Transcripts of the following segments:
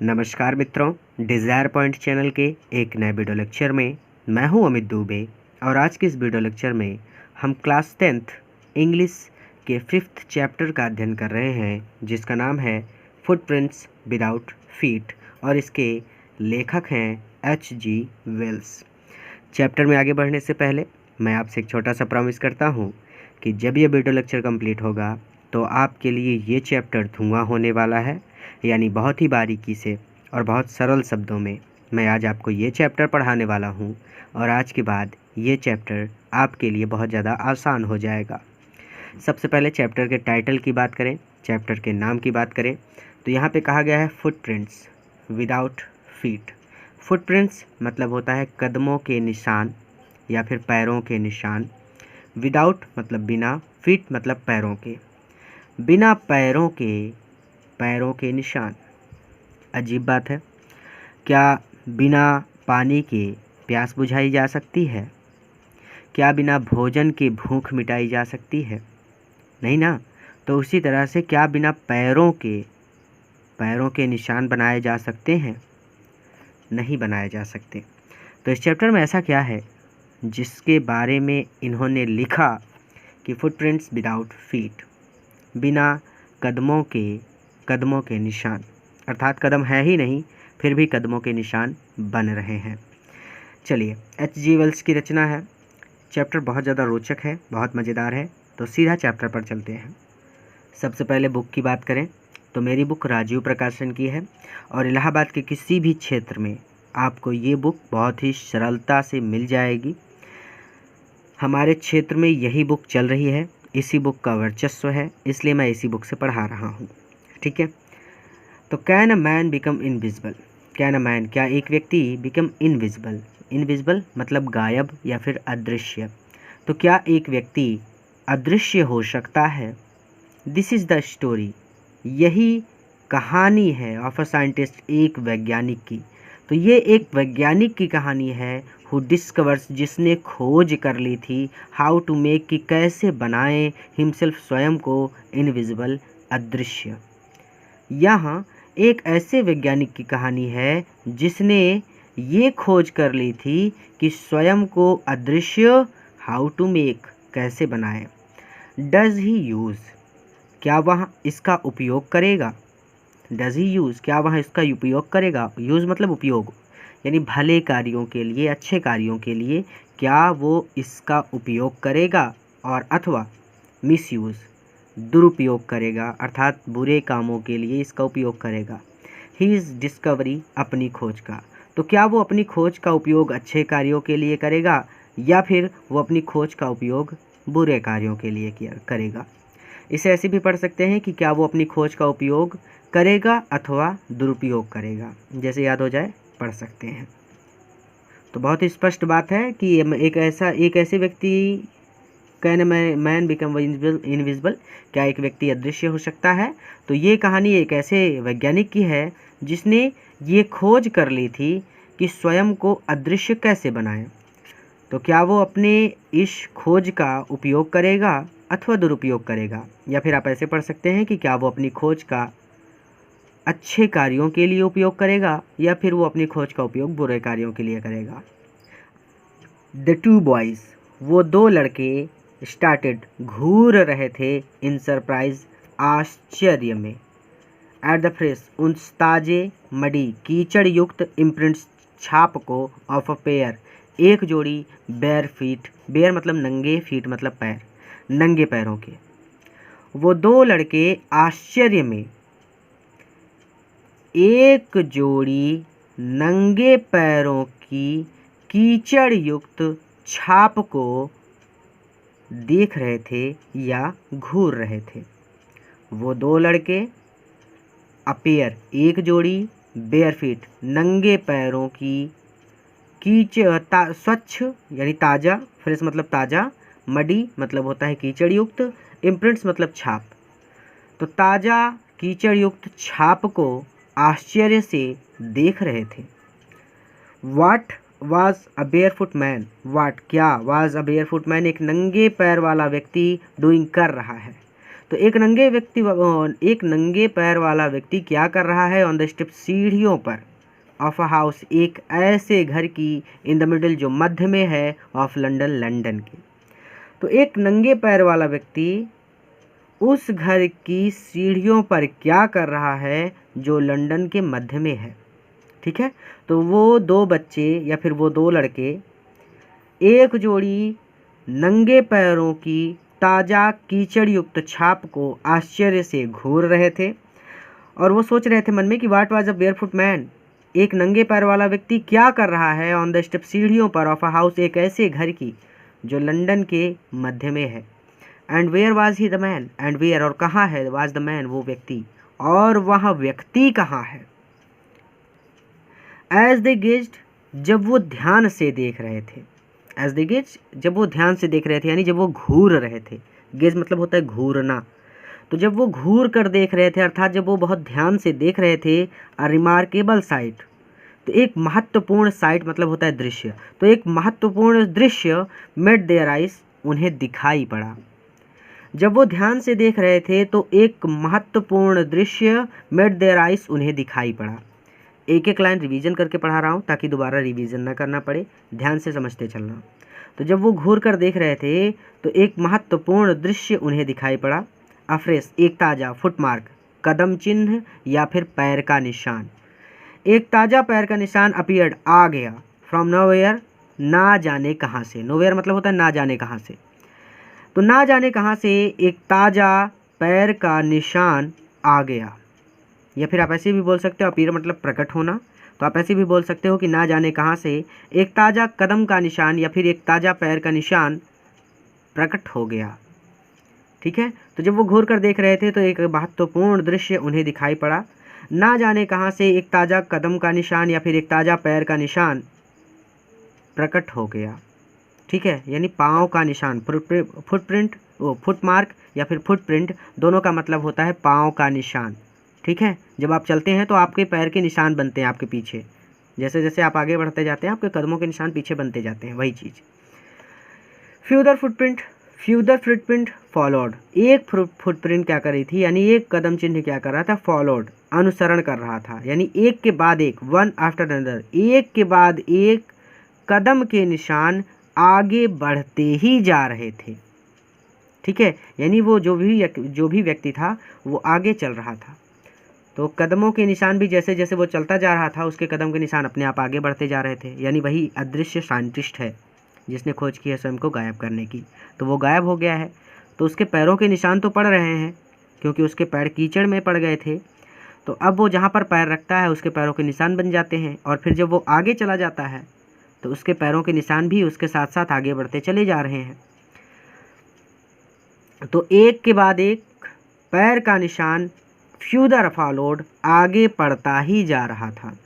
नमस्कार मित्रों, desire point channel के एक नए वीडियो लेक्चर में मैं हूं अमित दुबे। और आज के इस वीडियो लेक्चर में हम क्लास 10th इंग्लिश के 5th चैप्टर का अध्ययन कर रहे हैं, जिसका नाम है फुटप्रिंट्स विदाउट फीट और इसके लेखक हैं H.G. वेल्स। चैप्टर में आगे बढ़ने से पहले मैं आपसे एक छोटा सा प्रॉमिस करता हूं कि जब ये वीडियो लेक्चर कंप्लीट होगा तो आपके लिए ये चैप्टर धुआं होने वाला है। यानी बहुत ही बारीकी से और बहुत सरल शब्दों में मैं आज आपको ये चैप्टर पढ़ाने वाला हूँ और आज के बाद ये चैप्टर आपके लिए बहुत ज़्यादा आसान हो जाएगा। सबसे पहले चैप्टर के टाइटल की बात करें, चैप्टर के नाम की बात करें तो यहाँ पे कहा गया है फुटप्रिंट्स विदाउट फीट। फुटप्रिंट्स मतलब होता है कदमों के निशान या फिर पैरों के निशान। विदाउट मतलब बिना, फीट मतलब पैरों के, बिना पैरों के निशान। अजीब बात है, क्या बिना पानी के प्यास बुझाई जा सकती है? क्या बिना भोजन के भूख मिटाई जा सकती है? नहीं ना। तो उसी तरह से क्या बिना पैरों के निशान बनाए जा सकते हैं? नहीं बनाए जा सकते। तो इस चैप्टर में ऐसा क्या है जिसके बारे में इन्होंने लिखा कि फुटप्रिंट्स विदाउट फीट, बिना कदमों के निशान, अर्थात कदम है ही नहीं फिर भी कदमों के निशान बन रहे हैं। चलिए, H.G. वेल्स की रचना है। चैप्टर बहुत ज़्यादा रोचक है, बहुत मज़ेदार है, तो सीधा चैप्टर पर चलते हैं। सबसे पहले बुक की बात करें तो मेरी बुक राजीव प्रकाशन की है और इलाहाबाद के किसी भी क्षेत्र में आपको ये बुक बहुत ही सरलता से मिल जाएगी। हमारे क्षेत्र में यही बुक चल रही है, इसी बुक का वर्चस्व है, इसलिए मैं इसी बुक से पढ़ा रहा हूँ। ठीक है, तो can a man become invisible. Can a man, क्या एक व्यक्ति बिकम इनविजिबल। इनविजिबल मतलब गायब या फिर अदृश्य। तो क्या एक व्यक्ति अदृश्य हो सकता है? दिस इज़ द स्टोरी, यही कहानी है ऑफ अ साइंटिस्ट, एक वैज्ञानिक की। तो ये एक वैज्ञानिक की कहानी है हु डिस्कवर्स, जिसने खोज कर ली थी, हाउ टू मेक, कि कैसे बनाए, हिमसेल्फ, स्वयं को, इनविजिबल, अदृश्य। यहाँ एक ऐसे वैज्ञानिक की कहानी है जिसने ये खोज कर ली थी कि स्वयं को अदृश्य, हाउ टू मेक, कैसे बनाए। डज ही यूज़, क्या वह इसका उपयोग करेगा। डज ही यूज़, क्या वह इसका उपयोग करेगा। यूज़ मतलब उपयोग, यानी भले कार्यों के लिए, अच्छे कार्यों के लिए क्या वो इसका उपयोग करेगा, और अथवा मिसयूज़, दुरुपयोग करेगा, अर्थात बुरे कामों के लिए इसका उपयोग करेगा। हीज़ डिस्कवरी, अपनी खोज का, तो क्या वो अपनी खोज का उपयोग अच्छे कार्यों के लिए करेगा या फिर वो अपनी खोज का उपयोग बुरे कार्यों के लिए करेगा। इसे ऐसे भी पढ़ सकते हैं कि क्या वो अपनी खोज का उपयोग करेगा अथवा दुरुपयोग करेगा, जैसे याद हो जाए पढ़ सकते हैं। तो बहुत ही स्पष्ट बात है कि एक ऐसे व्यक्ति, कैन मैन बिकम इनविजिबल, क्या एक व्यक्ति अदृश्य हो सकता है। तो ये कहानी एक ऐसे वैज्ञानिक की है जिसने ये खोज कर ली थी कि स्वयं को अदृश्य कैसे बनाएं। तो क्या वो अपने इस खोज का उपयोग करेगा अथवा दुरुपयोग करेगा, या फिर आप ऐसे पढ़ सकते हैं कि क्या वो अपनी खोज का अच्छे कार्यों के लिए उपयोग करेगा या फिर वो अपनी खोज का उपयोग बुरे कार्यों के लिए करेगा। द टू बॉयज़, वो दो लड़के, स्टार्टेड, घूर रहे थे, इन सरप्राइज, आश्चर्य में, एट द फ्रेश, उन ताजे, मडी, कीचड़ युक्त, इम्प्रिंट्स, छाप को, ऑफ अ पेयर, एक जोड़ी, बेयर फीट, बेयर मतलब नंगे, फीट मतलब पैर, नंगे पैरों के। वो दो लड़के आश्चर्य में एक जोड़ी नंगे पैरों की कीचड़ युक्त छाप को देख रहे थे या घूर रहे थे। वो दो लड़के, अपेयर एक जोड़ी, बेयर फीट नंगे पैरों की, स्वच्छ यानी ताज़ा, फ्रेश मतलब ताज़ा, मडी मतलब होता है कीचड़ युक्त, इम्प्रिंट्स मतलब छाप। तो ताज़ा कीचड़ युक्त छाप को आश्चर्य से देख रहे थे। What was a barefoot man, what क्या, वाज अ बेयरफुट मैन, एक नंगे पैर वाला व्यक्ति, डूइंग कर रहा है। तो एक नंगे पैर वाला व्यक्ति क्या कर रहा है ऑन द स्टेप, सीढ़ियों पर, ऑफ अ हाउस, एक ऐसे घर की, इन द मिडिल, जो मध्य में है, ऑफ लंदन, लंदन के। तो एक नंगे पैर वाला व्यक्ति उस घर की सीढ़ियों पर क्या कर रहा है जो लंदन के मध्य में है। ठीक है, तो वो दो बच्चे या फिर वो दो लड़के एक जोड़ी नंगे पैरों की ताज़ा कीचड़ युक्त छाप को आश्चर्य से घूर रहे थे और वो सोच रहे थे मन में कि वाट वाज अ बेयरफुट मैन, एक नंगे पैर वाला व्यक्ति क्या कर रहा है ऑन द स्टेप, सीढ़ियों पर, ऑफ अ हाउस, एक ऐसे घर की जो लंदन के मध्य में है। And where was he the man, and where, और कहाँ है, वाज द मैन, वो व्यक्ति, और वह व्यक्ति कहाँ है। एज दे गेज्ड, जब वो ध्यान से देख रहे थे, एज दे गेज, जब वो ध्यान से देख रहे थे, यानी जब वो घूर रहे थे, गेज मतलब होता है घूरना, तो जब वो घूर कर देख रहे थे, अर्थात जब वो बहुत ध्यान से देख रहे थे, अ रिमार्केबल साइट, तो एक महत्वपूर्ण साइट मतलब होता है दृश्य, तो एक महत्वपूर्ण दृश्य, मेट देयर आइज, उन्हें दिखाई पड़ा। जब वो ध्यान से देख रहे थे तो एक महत्वपूर्ण दृश्य, मेट देयर आइज, उन्हें दिखाई पड़ा। एक एक लाइन रिवीजन करके पढ़ा रहा हूँ ताकि दोबारा रिवीजन ना करना पड़े, ध्यान से समझते चलना। तो जब वो घूर कर देख रहे थे तो एक महत्वपूर्ण दृश्य उन्हें दिखाई पड़ा, अफ्रेश, एक ताज़ा, फुटमार्क, कदम चिन्ह या फिर पैर का निशान, एक ताज़ा पैर का निशान, अपीयर्ड, आ गया, फ्रॉम नोवेयर, ना जाने कहाँ से, नोवेयर मतलब होता है ना जाने कहाँ से, तो ना जाने कहाँ से एक ताज़ा पैर का निशान आ गया। या फिर आप ऐसे भी बोल सकते हो, अपीयर मतलब प्रकट होना, तो आप ऐसे भी बोल सकते हो कि ना जाने कहाँ से एक ताज़ा कदम का निशान या फिर एक ताज़ा पैर का निशान प्रकट हो गया। ठीक है, तो जब वो घूर कर देख रहे थे तो एक महत्वपूर्ण दृश्य उन्हें दिखाई पड़ा, ना जाने कहाँ से एक ताज़ा कदम का निशान या फिर एक ताज़ा पैर का निशान प्रकट हो गया। ठीक है, यानी पाँव का निशान, फुटप्रिंट, फुटमार्क या फिर फुटप्रिंट, दोनों का मतलब होता है पाँव का निशान। ठीक है, जब आप चलते हैं तो आपके पैर के निशान बनते हैं आपके पीछे, जैसे जैसे आप आगे बढ़ते जाते हैं आपके कदमों के निशान पीछे बनते जाते हैं, वही चीज़। फ्यूदर फुटप्रिंट फॉलोड, एक फुटप्रिंट क्या कर रही थी, यानी एक कदम चिन्ह क्या कर रहा था, फॉलोड, अनुसरण कर रहा था, यानी एक के बाद एक, वन आफ्टर अनदर, एक के बाद एक कदम के निशान आगे बढ़ते ही जा रहे थे। ठीक है, यानी वो जो भी व्यक्ति था वो आगे चल रहा था, तो कदमों के निशान भी जैसे जैसे वो चलता जा रहा था उसके कदम के निशान अपने आप आगे बढ़ते जा रहे थे, यानी वही अदृश्य साइंटिस्ट है जिसने खोज की है स्वयं को गायब करने की, तो वो गायब हो गया है, तो उसके पैरों के निशान तो पड़ रहे हैं क्योंकि उसके पैर कीचड़ में पड़ गए थे, तो अब वो जहाँ पर पैर रखता है उसके पैरों के निशान बन जाते हैं, और फिर जब वो आगे चला जाता है तो उसके पैरों के निशान भी उसके साथ साथ आगे बढ़ते चले जा रहे हैं। तो एक के बाद एक पैर का निशान, फ्यूदर फॉलोड, आगे पड़ता ही जा रहा था।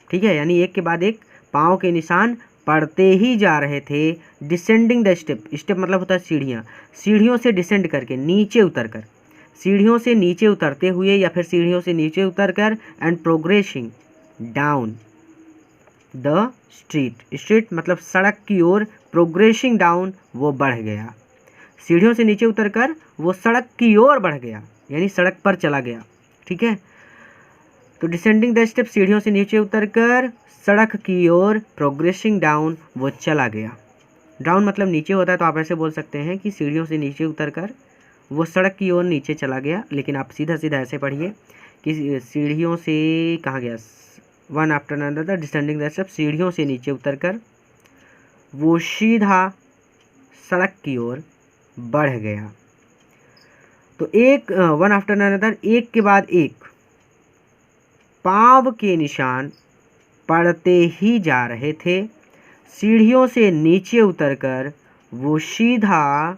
ठीक है, यानी एक के बाद एक पाँव के निशान पड़ते ही जा रहे थे। डिसेंडिंग द स्टेप, स्टेप मतलब होता है सीढ़ियाँ, सीढ़ियों से डिसेंड करके, नीचे उतर कर, सीढ़ियों से नीचे उतरते हुए या फिर सीढ़ियों से नीचे उतर कर, and progressing down the street मतलब सड़क की ओर, प्रोग्रेसिंग डाउन, वो बढ़ गया, सीढ़ियों से नीचे उतरकर वो सड़क की ओर बढ़ गया, यानी सड़क पर चला गया। ठीक है, तो डिसेंडिंग द स्टेप, सीढ़ियों से नीचे उतरकर सड़क की ओर, प्रोग्रेसिंग डाउन, वो चला गया। डाउन मतलब नीचे होता है, तो आप ऐसे बोल सकते हैं कि सीढ़ियों से नीचे उतरकर वो सड़क की ओर नीचे चला गया, लेकिन आप सीधा सीधा ऐसे पढ़िए कि सीढ़ियों से कहाँ गया, one after another, descending the step, सीढ़ियों से नीचे उतरकर वो सीधा सड़क की ओर बढ़ गया। तो एक वन आफ्टर अनदर, एक के बाद एक पाँव के निशान पड़ते ही जा रहे थे, सीढ़ियों से नीचे उतरकर वो सीधा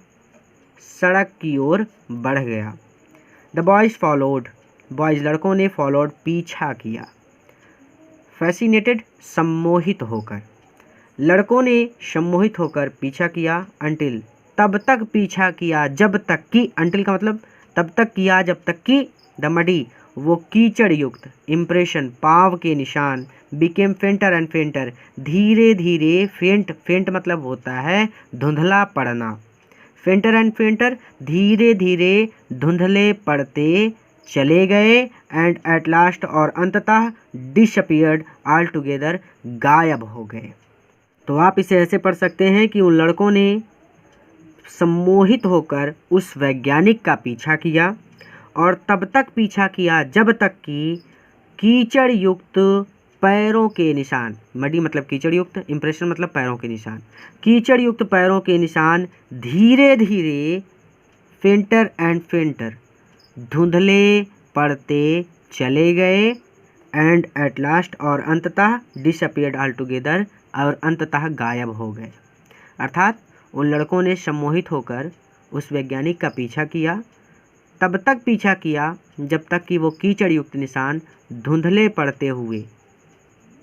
सड़क की ओर बढ़ गया। द बॉयज़ फॉलोड, बॉयज़ लड़कों ने, फॉलोड पीछा किया, फैसिनेटेड सम्मोहित होकर, लड़कों ने सम्मोहित होकर पीछा किया, अंटिल तब तक पीछा किया जब तक कि, अंटिल का मतलब तब तक किया जब तक कि, द मडी वो कीचड़ युक्त, इम्प्रेशन पाँव के निशान, बिकेम फेंटर एंड फेंटर धीरे धीरे, फेंट मतलब होता है धुंधला पड़ना, फेंटर एंड फेंटर, धीरे धीरे धुंधले पड़ते चले गए, एंड एट लास्ट और अंततः डिसअपीयर्ड ऑल टुगेदर, गायब हो गए। तो आप इसे ऐसे पढ़ सकते हैं कि उन लड़कों ने सम्मोहित होकर उस वैज्ञानिक का पीछा किया, और तब तक पीछा किया जब तक कि कीचड़ युक्त पैरों के निशान, मडी मतलब कीचड़ युक्त, इंप्रेशन मतलब पैरों के निशान, कीचड़ युक्त पैरों के निशान धीरे धीरे फेंटर एंड फेंटर धुंधले पड़ते चले गए, एंड एट लास्ट और अंततः डिसअपीयर्ड ऑल टुगेदर, और अंततः गायब हो गए। अर्थात उन लड़कों ने सम्मोहित होकर उस वैज्ञानिक का पीछा किया, तब तक पीछा किया जब तक कि वो कीचड़ युक्त निशान धुंधले पड़ते हुए,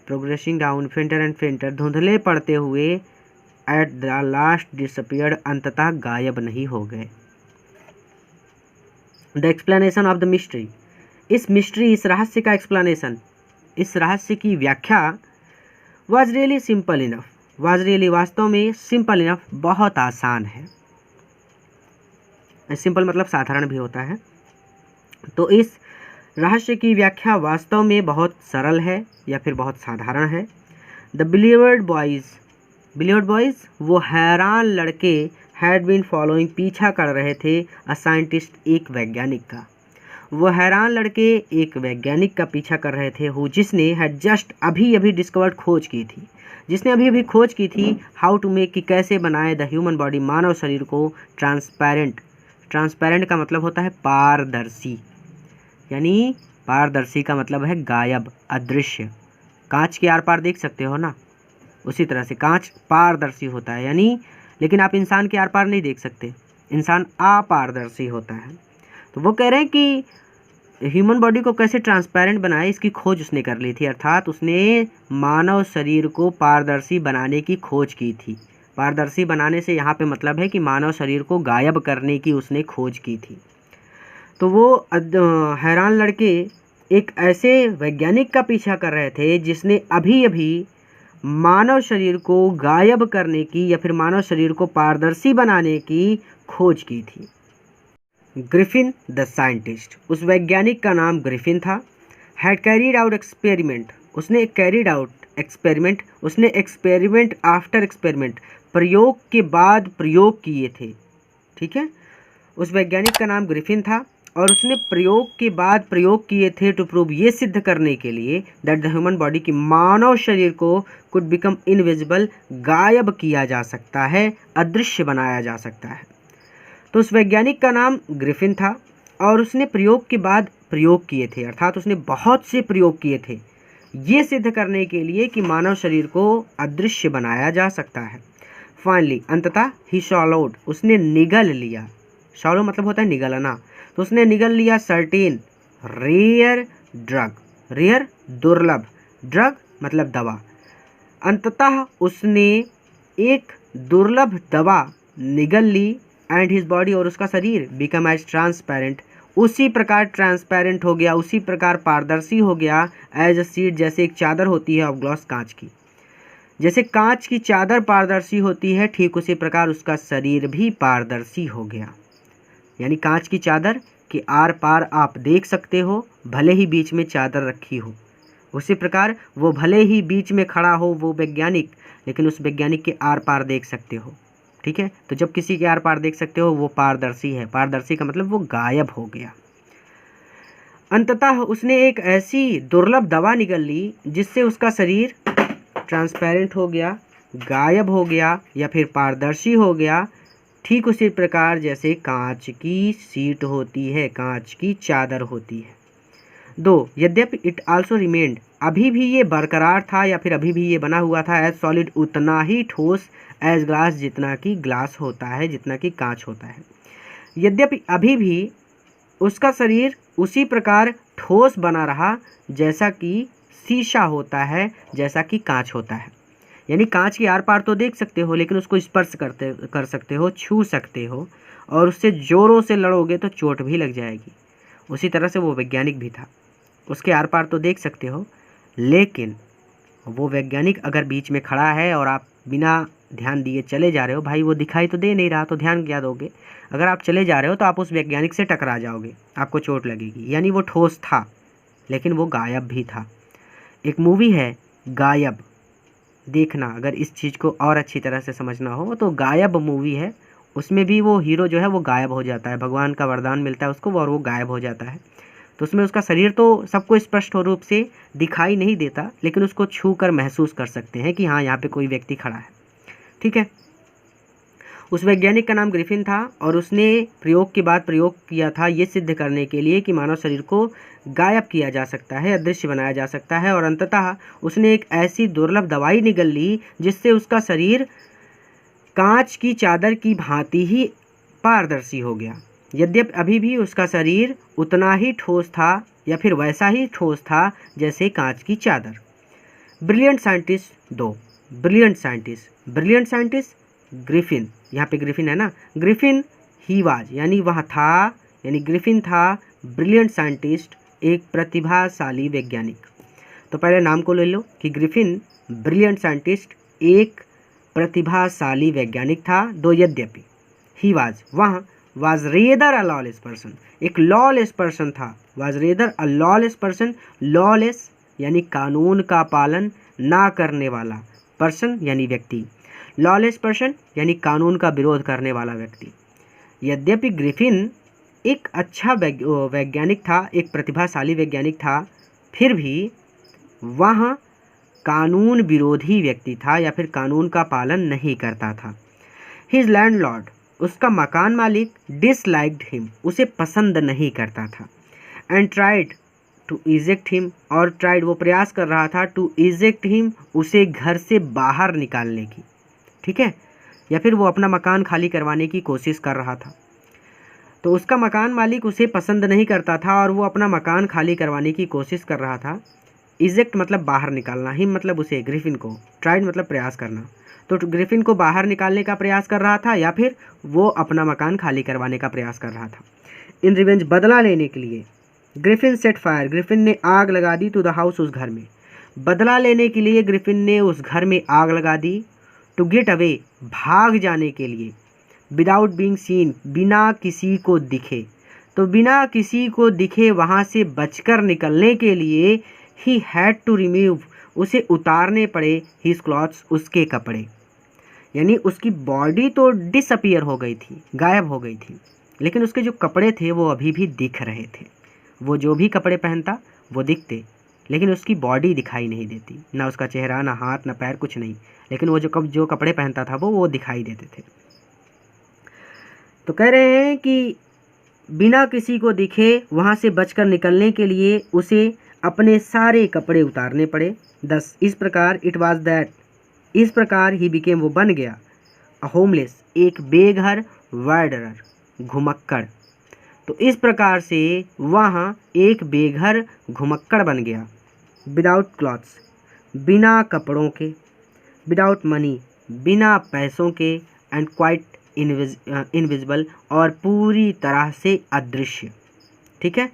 प्रोग्रेसिंग डाउन फेंटर एंड फेंटर, धुंधले पड़ते हुए एट द लास्ट डिसअपीयर्ड, अंततः गायब नहीं हो गए। The explanation of the mystery, इस मिस्ट्री, इस रहस्य का एक्सप्लेनेशन, इस रहस्य की व्याख्या was really simple enough, was really वास्तव में सिंपल इनफ, बहुत आसान है। सिंपल मतलब साधारण भी होता है। तो इस रहस्य की व्याख्या वास्तव में बहुत सरल है या फिर बहुत साधारण है। द बिलीवर्ड बॉयज़ वो हैरान लड़के हैड बीन फॉलोइंग, पीछा कर रहे थे, अ साइंटिस्ट, एक वैज्ञानिक का। वो हैरान लड़के एक वैज्ञानिक का पीछा कर रहे थे, हु, जिसने हैड जस्ट अभी अभी डिस्कवर्ड, खोज की थी, जिसने अभी अभी खोज की थी, हाउ टू मेक, कि कैसे बनाए, द ह्यूमन बॉडी, मानव शरीर को, ट्रांसपेरेंट, ट्रांसपेरेंट का मतलब होता है पारदर्शी, यानी पारदर्शी का मतलब है गायब, अदृश्य। कांच के आर पार देख सकते हो ना, उसी तरह से कांच पारदर्शी होता है, यानी, लेकिन आप इंसान के आर पार नहीं देख सकते, इंसान अपारदर्शी होता है। तो वो कह रहे हैं कि ह्यूमन बॉडी को कैसे ट्रांसपेरेंट बनाए, इसकी खोज उसने कर ली थी, अर्थात उसने मानव शरीर को पारदर्शी बनाने की खोज की थी। पारदर्शी बनाने से यहाँ पे मतलब है कि मानव शरीर को गायब करने की उसने खोज की थी। तो वो हैरान लड़के एक ऐसे वैज्ञानिक का पीछा कर रहे थे जिसने अभी अभी मानव शरीर को गायब करने की या फिर मानव शरीर को पारदर्शी बनाने की खोज की थी। ग्रिफिन द साइंटिस्ट, उस वैज्ञानिक का नाम ग्रिफिन था। हैड कैरीड आउट एक्सपेरिमेंट, उसने कैरीड आउट एक्सपेरिमेंट, उसने एक्सपेरिमेंट आफ्टर एक्सपेरिमेंट, प्रयोग के बाद प्रयोग किए थे। ठीक है, उस वैज्ञानिक का नाम ग्रिफिन था और उसने प्रयोग के बाद प्रयोग किए थे टू प्रूव, ये सिद्ध करने के लिए, दैट द ह्यूमन बॉडी, की मानव शरीर को कुड बिकम इनविजिबल, गायब किया जा सकता है, अदृश्य बनाया जा सकता है। तो उस वैज्ञानिक का नाम ग्रिफिन था और उसने प्रयोग के बाद प्रयोग किए थे, अर्थात उसने बहुत से प्रयोग किए थे ये सिद्ध करने के लिए कि मानव शरीर को अदृश्य बनाया जा सकता है। फाइनली, अंततः, ही शॉलोड, उसने निगल लिया, शॉलो मतलब होता है निगलना, तो उसने निगल लिया सर्टेन रेयर ड्रग, रेयर दुर्लभ, ड्रग मतलब दवा, अंततः उसने एक दुर्लभ दवा निगल ली, एंड हिज बॉडी, और उसका शरीर, बिकम एज ट्रांसपेरेंट, उसी प्रकार ट्रांसपेरेंट हो गया, उसी प्रकार पारदर्शी हो गया, एज अ शीट, जैसे एक चादर होती है ऑफ ग्लास, कांच की, जैसे कांच की चादर पारदर्शी होती है, ठीक उसी प्रकार उसका शरीर भी पारदर्शी हो गया। यानी कांच की चादर के आर पार आप देख सकते हो, भले ही बीच में चादर रखी हो, उसी प्रकार वो भले ही बीच में खड़ा हो वो वैज्ञानिक, लेकिन उस वैज्ञानिक के आर पार देख सकते हो। ठीक है, तो जब किसी के आर पार देख सकते हो वो पारदर्शी है, पारदर्शी का मतलब वो गायब हो गया। अंततः उसने एक ऐसी दुर्लभ दवा निगल ली जिससे उसका शरीर ट्रांसपेरेंट हो गया, गायब हो गया या फिर पारदर्शी हो गया, ठीक उसी प्रकार जैसे कांच की शीट होती है, कांच की चादर होती है। दो, यद्यपि इट आल्सो रिमेंड, अभी भी ये बरकरार था या फिर अभी भी ये बना हुआ था, एज सॉलिड, उतना ही ठोस, एज ग्लास, जितना कि ग्लास होता है, जितना कि कांच होता है। यद्यपि अभी भी उसका शरीर उसी प्रकार ठोस बना रहा जैसा कि शीशा होता है, जैसा कि कांच होता है। यानी कांच की आर पार तो देख सकते हो, लेकिन उसको स्पर्श कर सकते हो, छू सकते हो, और उससे जोरों से लड़ोगे तो चोट भी लग जाएगी। उसी तरह से वो वैज्ञानिक भी था, उसके आर पार तो देख सकते हो, लेकिन वो वैज्ञानिक अगर बीच में खड़ा है और आप बिना ध्यान दिए चले जा रहे हो, भाई वो दिखाई तो दे नहीं रहा तो ध्यान क्या दोगे। अगर आप चले जा रहे हो तो आप उस वैज्ञानिक से टकरा जाओगे, आपको चोट लगेगी। यानी वो ठोस था लेकिन वो गायब भी था। एक मूवी है गायब, देखना अगर इस चीज़ को और अच्छी तरह से समझना हो तो गायब मूवी है, उसमें भी वो हीरो जो है वो गायब हो जाता है, भगवान का वरदान मिलता है उसको और वो गायब हो जाता है। तो उसमें उसका शरीर तो सबको स्पष्ट रूप से दिखाई नहीं देता, लेकिन उसको छू कर महसूस कर सकते हैं कि हाँ यहाँ पे कोई व्यक्ति खड़ा है। ठीक है, उस वैज्ञानिक का नाम ग्रिफिन था और उसने प्रयोग के बाद प्रयोग किया था ये सिद्ध करने के लिए कि मानव शरीर को गायब किया जा सकता है, अदृश्य बनाया जा सकता है। और अंततः उसने एक ऐसी दुर्लभ दवाई निगल ली जिससे उसका शरीर कांच की चादर की भांति ही पारदर्शी हो गया। यद्यपि अभी भी उसका शरीर उतना ही ठोस था या फिर वैसा ही ठोस था जैसे कांच की चादर। ब्रिलियंट साइंटिस्ट दो, ब्रिलियंट साइंटिस्ट ग्रिफिन, यहाँ पे ग्रिफिन है ना, ग्रिफिन ही वाज यानी वह था, यानी ग्रिफिन था ब्रिलियंट साइंटिस्ट, एक प्रतिभाशाली वैज्ञानिक। तो पहले नाम को ले लो कि ग्रिफिन ब्रिलियंट साइंटिस्ट एक प्रतिभाशाली वैज्ञानिक था। दो, यद्यपि ही वाज वह was rather a lawless person, एक लॉलेस पर्सन था। Was rather a lawless person, lawless यानी कानून का पालन ना करने वाला, पर्सन यानी व्यक्ति, लॉलेस पर्सन यानी कानून का विरोध करने वाला व्यक्ति। यद्यपि ग्रिफिन एक अच्छा वैज्ञानिक था, एक प्रतिभाशाली वैज्ञानिक था, फिर भी वह कानून विरोधी व्यक्ति था या फिर कानून का पालन नहीं करता था। हिज लैंडलॉर्ड, उसका मकान मालिक, डिसलाइक्ड हिम, उसे पसंद नहीं करता था। And tried to eject him, और ट्राइड वो प्रयास कर रहा था, टू इजेक्ट हिम उसे घर से बाहर निकालने की। ठीक है, या फिर वो अपना मकान खाली करवाने की कोशिश कर रहा था। तो उसका मकान मालिक उसे पसंद नहीं करता था और वो अपना मकान खाली करवाने की कोशिश कर रहा था। इजेक्ट मतलब बाहर निकालना, हिम मतलब उसे, ग्रिफिन को, ट्राइड मतलब प्रयास करना। तो ग्रिफिन को बाहर निकालने का प्रयास कर रहा था या फिर वो अपना मकान खाली करवाने का प्रयास कर रहा था। इन रिवेंज, बदला लेने के लिए, ग्रिफिन सेट फायर, ग्रिफिन ने आग लगा दी, टू द हाउस, उस घर में। बदला लेने के लिए ग्रिफिन ने उस घर में आग लगा दी। टू गेट अवे, भाग जाने के लिए। विदाउट बीइंग सीन, बिना किसी को दिखे, तो बिना किसी को दिखे वहाँ से बचकर निकलने के लिए ही हैड टू रिमूव, उसे उतारने पड़े, हिज क्लॉथ्स, उसके कपड़े। यानी उसकी बॉडी तो डिसअपियर हो गई थी, गायब हो गई थी, लेकिन उसके जो कपड़े थे वो अभी भी दिख रहे थे। वो जो भी कपड़े पहनता वो दिखते, लेकिन उसकी बॉडी दिखाई नहीं देती, ना उसका चेहरा, ना हाथ, ना पैर, कुछ नहीं, लेकिन वो जो कपड़े पहनता था वो दिखाई देते थे। तो कह रहे हैं कि बिना किसी को दिखे वहाँ से बचकर निकलने के लिए उसे अपने सारे कपड़े उतारने पड़े। 10, इस प्रकार इट वाज दैट, इस प्रकार ही बिकेम, वो बन गया, अ होमलेस, एक बेघर, वार्डरर, घुमक्कड़। तो इस प्रकार से वह एक बेघर घुमक्कड़ बन गया। विदाउट क्लॉथ्स, बिना कपड़ों के, विदाउट मनी, बिना पैसों के, एंड क्वाइट इनविजिबल, और पूरी तरह से अदृश्य। ठीक है,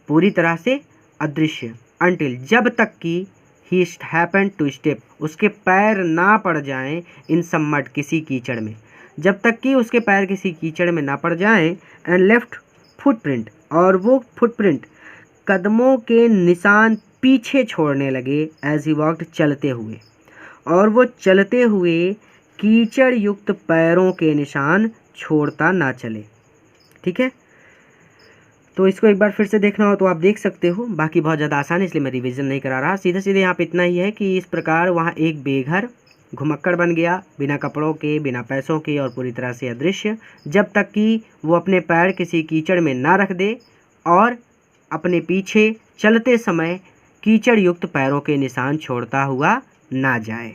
पूरी तरह से अदृश्य। अनटिल, जब तक कि ही हैपन टू स्टेप, उसके पैर ना पड़ जाएं, इन सम मड, किसी कीचड़ में, जब तक कि उसके पैर किसी कीचड़ में ना पड़ जाएं। एंड लेफ्ट फुटप्रिंट, और वो फुटप्रिंट, कदमों के निशान पीछे छोड़ने लगे, एज ही वॉक्ड, चलते हुए, और वो चलते हुए कीचड़ युक्त पैरों के निशान छोड़ता ना चले। ठीक है, तो इसको एक बार फिर से देखना हो तो आप देख सकते हो, बाकी बहुत ज़्यादा आसान है इसलिए मैं रिवीजन नहीं करा रहा। सीधे सीधे यहाँ पे इतना ही है कि इस प्रकार वहाँ एक बेघर घुमक्कड़ बन गया, बिना कपड़ों के, बिना पैसों के, और पूरी तरह से अदृश्य, जब तक कि वो अपने पैर किसी कीचड़ में ना रख दे और अपने पीछे चलते समय कीचड़ युक्त पैरों के निशान छोड़ता हुआ ना जाए।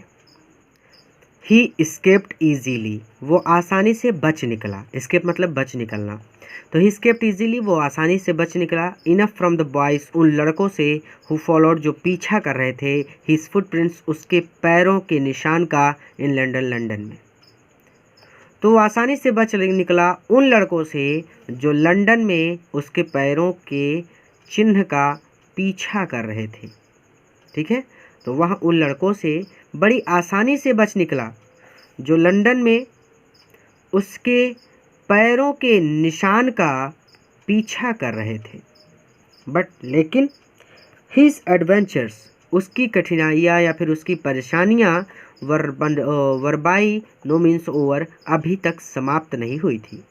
ही escaped easily, वो आसानी से बच निकला, escape मतलब बच निकलना, तो ही escaped easily, वो आसानी से बच निकला। enough from the boys, उन लड़कों से, who followed, जो पीछा कर रहे थे, his footprints, उसके पैरों के निशान का, in लंदन, लंदन में। तो वो आसानी से बच निकला उन लड़कों से जो लंदन में उसके पैरों के चिन्ह का पीछा कर रहे थे। ठीक है, तो वह उन लड़कों से बड़ी आसानी से बच निकला जो लंदन में उसके पैरों के निशान का पीछा कर रहे थे। लेकिन हिज एडवेंचर्स, उसकी कठिनाइयाँ या फिर उसकी परेशानियाँ वर बाई नो मीन्स ओवर, अभी तक समाप्त नहीं हुई थी।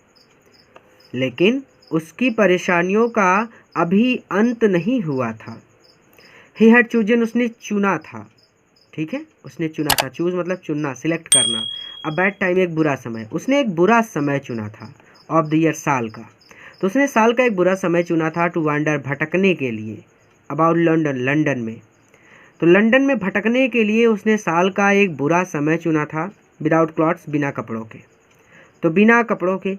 लेकिन उसकी परेशानियों का अभी अंत नहीं हुआ था। ही हैड चूजन, उसने चुना था। ठीक है, उसने चुना था। चूज मतलब चुनना, सिलेक्ट करना। अ बैड टाइम, एक बुरा समय। उसने एक बुरा समय चुना था। ऑफ द ईयर, साल का। तो उसने साल का एक बुरा समय चुना था। टू वांडर, भटकने के लिए। अबाउट लंदन, लंदन में। तो लंदन में भटकने के लिए उसने साल का एक बुरा समय चुना था। विदाउट क्लॉथ्स, बिना कपड़ों के। तो बिना कपड़ों के,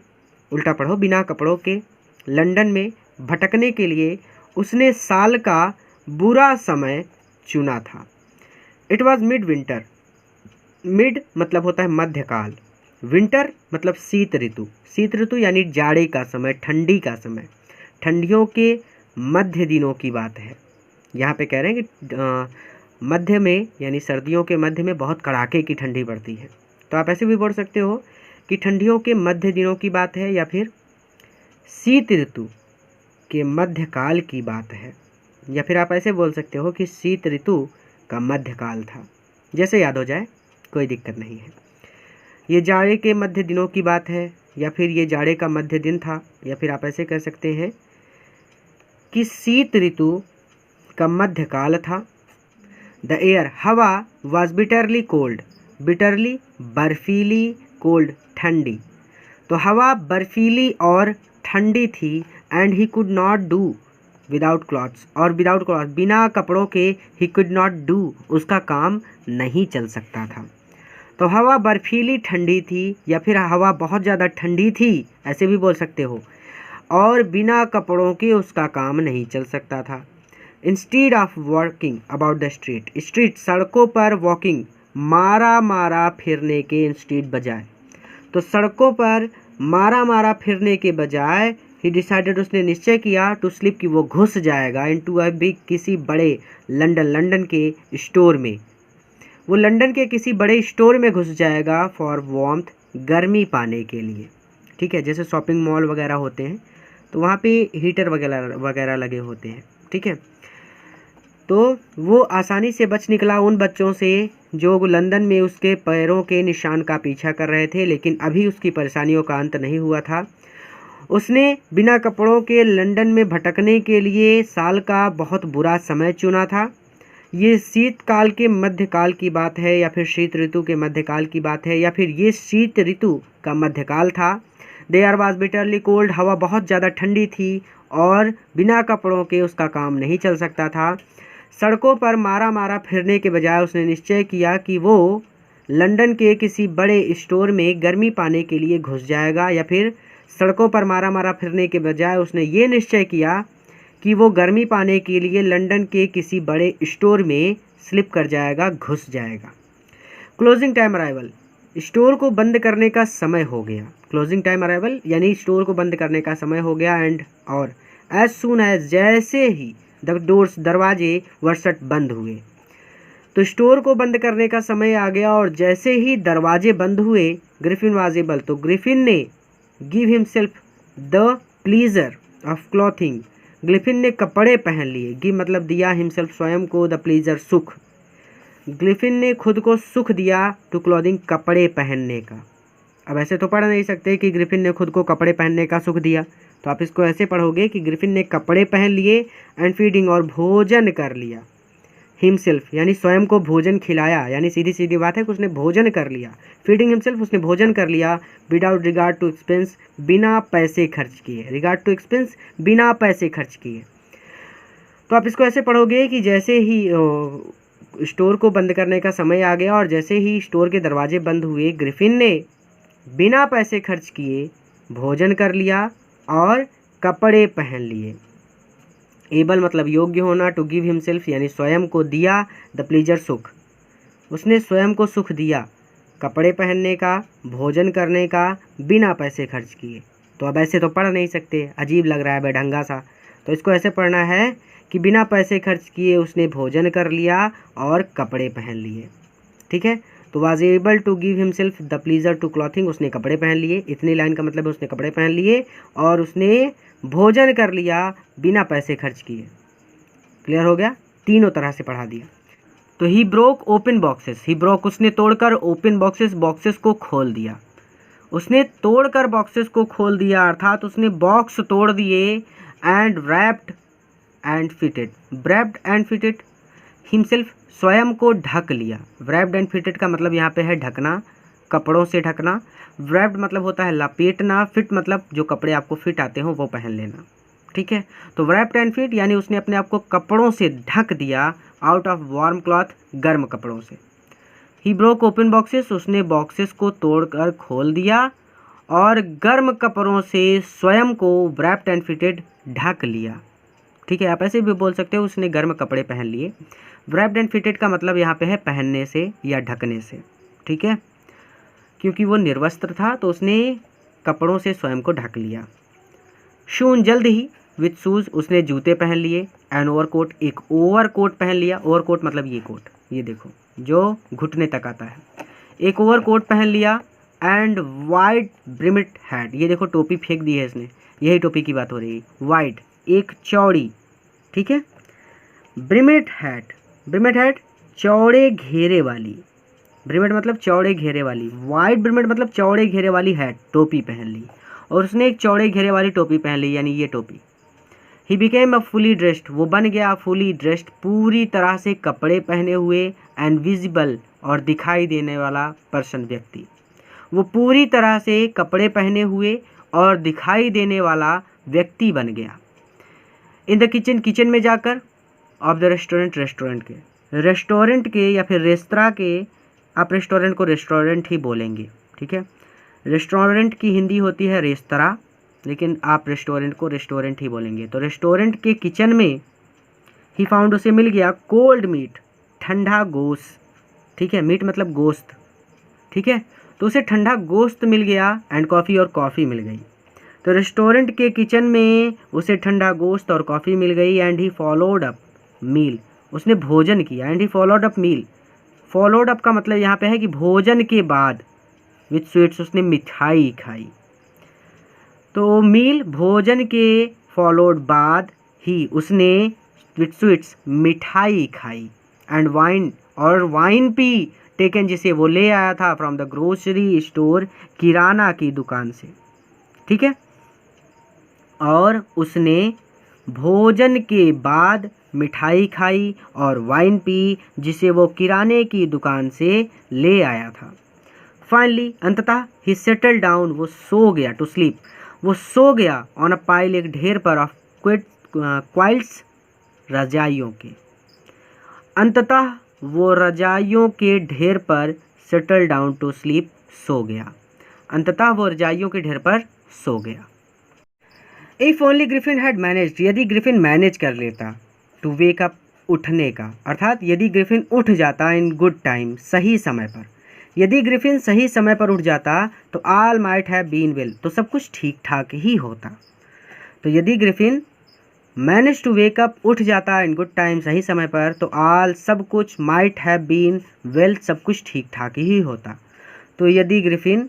उल्टा पढ़ो, बिना कपड़ों के लंदन में भटकने के लिए उसने साल का बुरा समय चुना था। It was mid winter. Mid मतलब होता है मध्यकाल। विंटर मतलब शीत ऋतु। शीत ऋतु यानी जाड़े का समय, ठंडी का समय। ठंडियों के मध्य दिनों की बात है। यहाँ पे कह रहे हैं कि मध्य में यानी सर्दियों के मध्य में बहुत कड़ाके की ठंडी पड़ती है। तो आप ऐसे भी बोल सकते हो कि ठंडियों के मध्य दिनों की बात है, या फिर शीत ऋतु के मध्यकाल की बात है, या फिर आप ऐसे बोल सकते हो कि शीत ऋतु का मध्यकाल था। जैसे याद हो जाए, कोई दिक्कत नहीं है। ये जाड़े के मध्य दिनों की बात है, या फिर ये जाड़े का मध्य दिन था, या फिर आप ऐसे कह सकते हैं कि शीत ऋतु का मध्यकाल था। द एयर, हवा, वॉज बिटरली कोल्ड। बिटरली बर्फीली, कोल्ड ठंडी। तो हवा बर्फीली और ठंडी थी। And he could not do without clothes, और विदाउट क्लॉथ, बिना कपड़ों के, ही कुड नॉट डू, उसका काम नहीं चल सकता था। तो हवा बर्फीली ठंडी थी, या फिर हवा बहुत ज़्यादा ठंडी थी, ऐसे भी बोल सकते हो, और बिना कपड़ों के उसका काम नहीं चल सकता था। Instead of walking about the street, street सड़कों पर वॉकिंग, मारा फिरने के, इंस्टीड बजाय। तो सड़कों पर मारा फिरने के बजाय ही डिसाइडेड, उसने निश्चय किया, टू स्लिप, कि वो घुस जाएगा, इनटू अ बिग, किसी बड़े, लंदन के स्टोर में। वो लंदन के किसी बड़े स्टोर में घुस जाएगा। फॉर वार्मथ, गर्मी पाने के लिए। ठीक है, जैसे शॉपिंग मॉल वगैरह होते हैं तो वहाँ पे हीटर वगैरह लगे होते हैं। ठीक है, तो वो आसानी से बच निकला उन बच्चों से जो लंदन में उसके पैरों के निशान का पीछा कर रहे थे, लेकिन अभी उसकी परेशानियों का अंत नहीं हुआ था। उसने बिना कपड़ों के लंदन में भटकने के लिए साल का बहुत बुरा समय चुना था। ये शीतकाल के मध्यकाल की बात है, या फिर शीत ऋतु के मध्यकाल की बात है, या फिर ये शीत ऋतु का मध्यकाल था। देयर वाज बिटरली कोल्ड, हवा बहुत ज़्यादा ठंडी थी, और बिना कपड़ों के उसका काम नहीं चल सकता था। सड़कों पर मारा फिरने के बजाय उसने निश्चय किया कि वो लंदन के किसी बड़े स्टोर में गर्मी पाने के लिए घुस जाएगा, या फिर सड़कों पर मारा फिरने के बजाय उसने ये निश्चय किया कि वो गर्मी पाने के लिए लंदन के किसी बड़े स्टोर में स्लिप कर जाएगा, घुस जाएगा। क्लोजिंग टाइम अराइवल, स्टोर को बंद करने का समय हो गया। क्लोजिंग टाइम अराइवल यानी स्टोर को बंद करने का समय हो गया। एंड और एज सून एज, जैसे ही, द डोर्स, दरवाजे, वर शट, बंद हुए। तो स्टोर को बंद करने का समय आ गया, और जैसे ही दरवाजे बंद हुए, ग्रिफिन वाज एबल, तो ग्रिफिन ने give himself the pleaser of clothing, Griffin ने कपड़े पहन लिए। गिव मतलब दिया, हिमसेल्फ स्वयं को, द प्लीजर सुख, ग्रिफिन ने खुद को सुख दिया, टू क्लॉथिंग कपड़े पहनने का। अब ऐसे तो पढ़ नहीं सकते कि ग्रिफिन ने खुद को कपड़े पहनने का सुख दिया, तो आप इसको ऐसे पढ़ोगे कि ग्रिफिन ने कपड़े पहन लिए, एंड फीडिंग, और भोजन कर लिया, हिमसेल्फ यानी स्वयं को भोजन खिलाया, यानी सीधी सीधी बात है कि उसने भोजन कर लिया। फीडिंग हिमसेल्फ, उसने भोजन कर लिया। विदाउट रिगार्ड टू एक्सपेंस, बिना पैसे खर्च किए। रिगार्ड टू एक्सपेंस, बिना पैसे खर्च किए। तो आप इसको ऐसे पढ़ोगे कि जैसे ही स्टोर को बंद करने का समय आ गया, और जैसे ही स्टोर के दरवाजे बंद हुए, ग्रिफिन ने बिना पैसे खर्च किए भोजन कर लिया और कपड़े पहन लिए। एबल मतलब योग्य होना, टू गिव हिमसेल्फ यानी स्वयं को दिया, द प्लीजर सुख, उसने स्वयं को सुख दिया, कपड़े पहनने का, भोजन करने का, बिना पैसे खर्च किए। तो अब ऐसे तो पढ़ नहीं सकते, अजीब लग रहा है बेढंगा सा, तो इसको ऐसे पढ़ना है कि बिना पैसे खर्च किए उसने भोजन कर लिया और कपड़े पहन लिए। ठीक है, तो was able to give himself the pleasure to clothing, उसने कपड़े पहन लिए। इतनी लाइन का मतलब है उसने कपड़े पहन लिए और उसने भोजन कर लिया बिना पैसे खर्च किए। क्लियर हो गया, तीनों तरह से पढ़ा दिया। तो he broke open boxes, he broke उसने तोड़कर, ओपन बॉक्सेस बॉक्सेस को खोल दिया, उसने तोड़कर बॉक्सेस को खोल दिया अर्थात उसने बॉक्स तोड़ दिए। And wrapped and fitted, wrapped and fitted himself, स्वयं को ढक लिया। रैप्ड एंड फिटेड का मतलब यहाँ पे है ढकना, कपड़ों से ढकना। रैप्ड मतलब होता है लपेटना, फिट मतलब जो कपड़े आपको फिट आते हो वो पहन लेना, ठीक है। तो रैप्ड एंड फिट यानी उसने अपने आप को कपड़ों से ढक दिया, आउट ऑफ वार्म क्लॉथ, गर्म कपड़ों से। ही ब्रोक ओपन बॉक्सेस, उसने बॉक्सेस को तोड़कर खोल दिया और गर्म कपड़ों से स्वयं को रैप्ड एंड फिटेड ढक लिया, ठीक है। आप ऐसे भी बोल सकते हो उसने गर्म कपड़े पहन लिए। रैप्ड एंड फिटेड का मतलब यहाँ पे है पहनने से या ढकने से, ठीक है। क्योंकि वो निर्वस्त्र था तो उसने कपड़ों से स्वयं को ढक लिया। शून, जल्द ही, विथ शूज़, उसने जूते पहन लिए। एन ओवरकोट, एक ओवरकोट पहन लिया। ओवरकोट मतलब ये कोट, ये देखो जो घुटने तक आता है, एक ओवरकोट पहन लिया। एंड वाइड ब्रिमिड हैट, ये देखो टोपी फेंक दी है इसने, यही टोपी की बात हो रही है। वाइड एक चौड़ी, ठीक है। ब्रिमिड हैट, ब्रिमिड हैट चौड़े घेरे वाली, ब्रिमिड मतलब चौड़े घेरे वाली, वाइड ब्रिमिड मतलब चौड़े घेरे वाली हैट, टोपी पहन ली और उसने एक चौड़े घेरे वाली टोपी पहन ली यानी ये टोपी। He became a fully dressed, वो बन गया फुली ड्रेस्ड, पूरी तरह से कपड़े पहने हुए। एंड विजिबल और दिखाई देने वाला पर्सन, व्यक्ति, वो पूरी तरह से कपड़े पहने हुए और दिखाई देने वाला व्यक्ति बन गया। इन द किचन, किचन में जाकर। ऑफ द रेस्टोरेंट, रेस्टोरेंट के, रेस्टोरेंट के या फिर रेस्तरां के, आप रेस्टोरेंट को रेस्टोरेंट ही बोलेंगे, ठीक है। रेस्टोरेंट की हिंदी होती है रेस्तरां, लेकिन आप रेस्टोरेंट को रेस्टोरेंट ही बोलेंगे। तो रेस्टोरेंट के किचन में ही फाउंड, उसे मिल गया कोल्ड मीट, ठंडा गोश्त, ठीक है। मीट मतलब गोश्त, ठीक है। तो उसे ठंडा गोश्त मिल गया। एंड कॉफ़ी, और कॉफ़ी मिल गई। तो रेस्टोरेंट के किचन में उसे ठंडा गोश्त और कॉफ़ी मिल गई। And he followed up meal, उसने भोजन किया। And he followed up meal, followed up का मतलब यहाँ पे है कि भोजन के बाद, विथ स्वीट्स, उसने मिठाई खाई। तो मील भोजन के फॉलोड बाद ही उसने विथ स्वीट्स मिठाई खाई। एंड वाइन, और वाइन पी, टेकन जिसे वो ले आया था फ्रॉम द ग्रोसरी स्टोर, किराना की दुकान से, ठीक है। और उसने भोजन के बाद मिठाई खाई और वाइन पी जिसे वो किराने की दुकान से ले आया था। फाइनली, अंततः, ही सेटल डाउन, वो सो गया, टू स्लीप, वो सो गया। ऑन अ पाइल, एक ढेर पर, ऑफ क्वाइल्स, रजाइयों के। अंततः वो रजाइयों के ढेर पर सेटल डाउन टू स्लीप, सो गया। अंततः वो रजाइयों के ढेर पर सो गया। If only Griffin had managed, यदि ग्रिफिन मैनेज कर लेता टू वेक अप, उठने का, अर्थात यदि ग्रिफिन उठ जाता इन गुड टाइम, सही समय पर, यदि ग्रिफिन सही समय पर उठ जाता तो all might have been well, तो सब कुछ ठीक ठाक ही होता। तो यदि Griffin manage to wake up, उठ जाता इन गुड टाइम, सही समय पर, तो ऑल, सब कुछ, माइट हैव बीन वेल, सब कुछ ठीक ठाक ही होता। तो यदि ग्रिफिन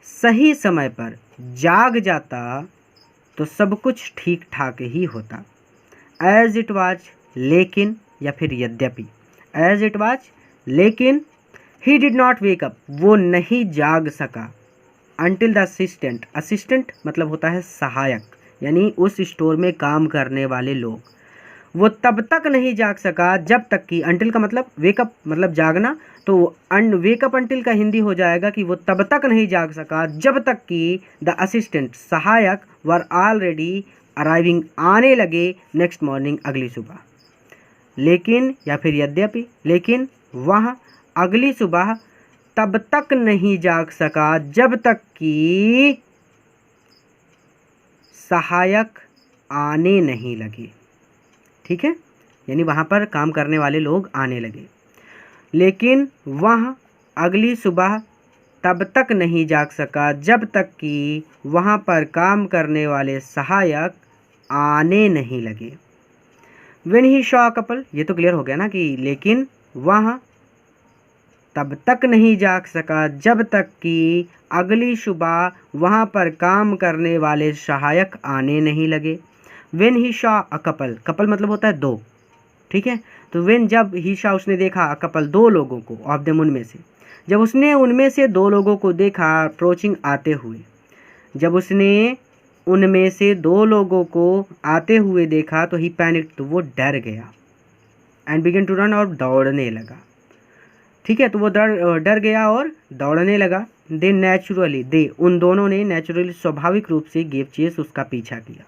सही समय पर जाग जाता तो सब कुछ ठीक ठाक ही होता। एज इट वाज, लेकिन, या फिर यद्यपि, एज इट वाज, लेकिन, he did not wake up, वो नहीं जाग सका। अनटिल द असिस्टेंट, असिस्टेंट मतलब होता है सहायक, यानी उस स्टोर में काम करने वाले लोग, वो तब तक नहीं जाग सका जब तक कि, अनटिल का मतलब वेकअप मतलब जागना, तो वेकअप अनटिल का हिंदी हो जाएगा कि वो तब तक नहीं जाग सका जब तक कि द असिस्टेंट, सहायक, वर ऑलरेडी अराइविंग, आने लगे, नेक्स्ट मॉर्निंग, अगली सुबह। लेकिन, या फिर यद्यपि, लेकिन वह अगली सुबह तब तक नहीं जाग सका जब तक कि सहायक आने नहीं लगे, ठीक है। यानी वहाँ पर काम करने वाले लोग आने लगे। लेकिन वह अगली सुबह तब तक नहीं जाग सका जब तक कि वहाँ पर काम करने वाले सहायक आने नहीं लगे। When he Shaw a couple, ये तो क्लियर हो गया ना कि लेकिन वह तब तक नहीं जाग सका जब तक कि अगली सुबह वहाँ पर काम करने वाले सहायक आने नहीं लगे। When he Shaw a couple, couple मतलब होता है दो, ठीक है। तो वेन जब ही शॉ उसने देखा, अ कपल दो लोगों को, ऑफ देम उनमें से, जब उसने उनमें से दो लोगों को देखा अप्रोचिंग आते हुए, जब उसने उनमें से दो लोगों को आते हुए देखा तो ही पैनिक, तो वो डर गया, एंड बिगन टू रन, और दौड़ने लगा, ठीक है। तो वो डर गया और दौड़ने लगा। दे नेचुरली, दे उन दोनों ने, नेचुरली स्वाभाविक रूप से, गिव चेस उसका पीछा किया,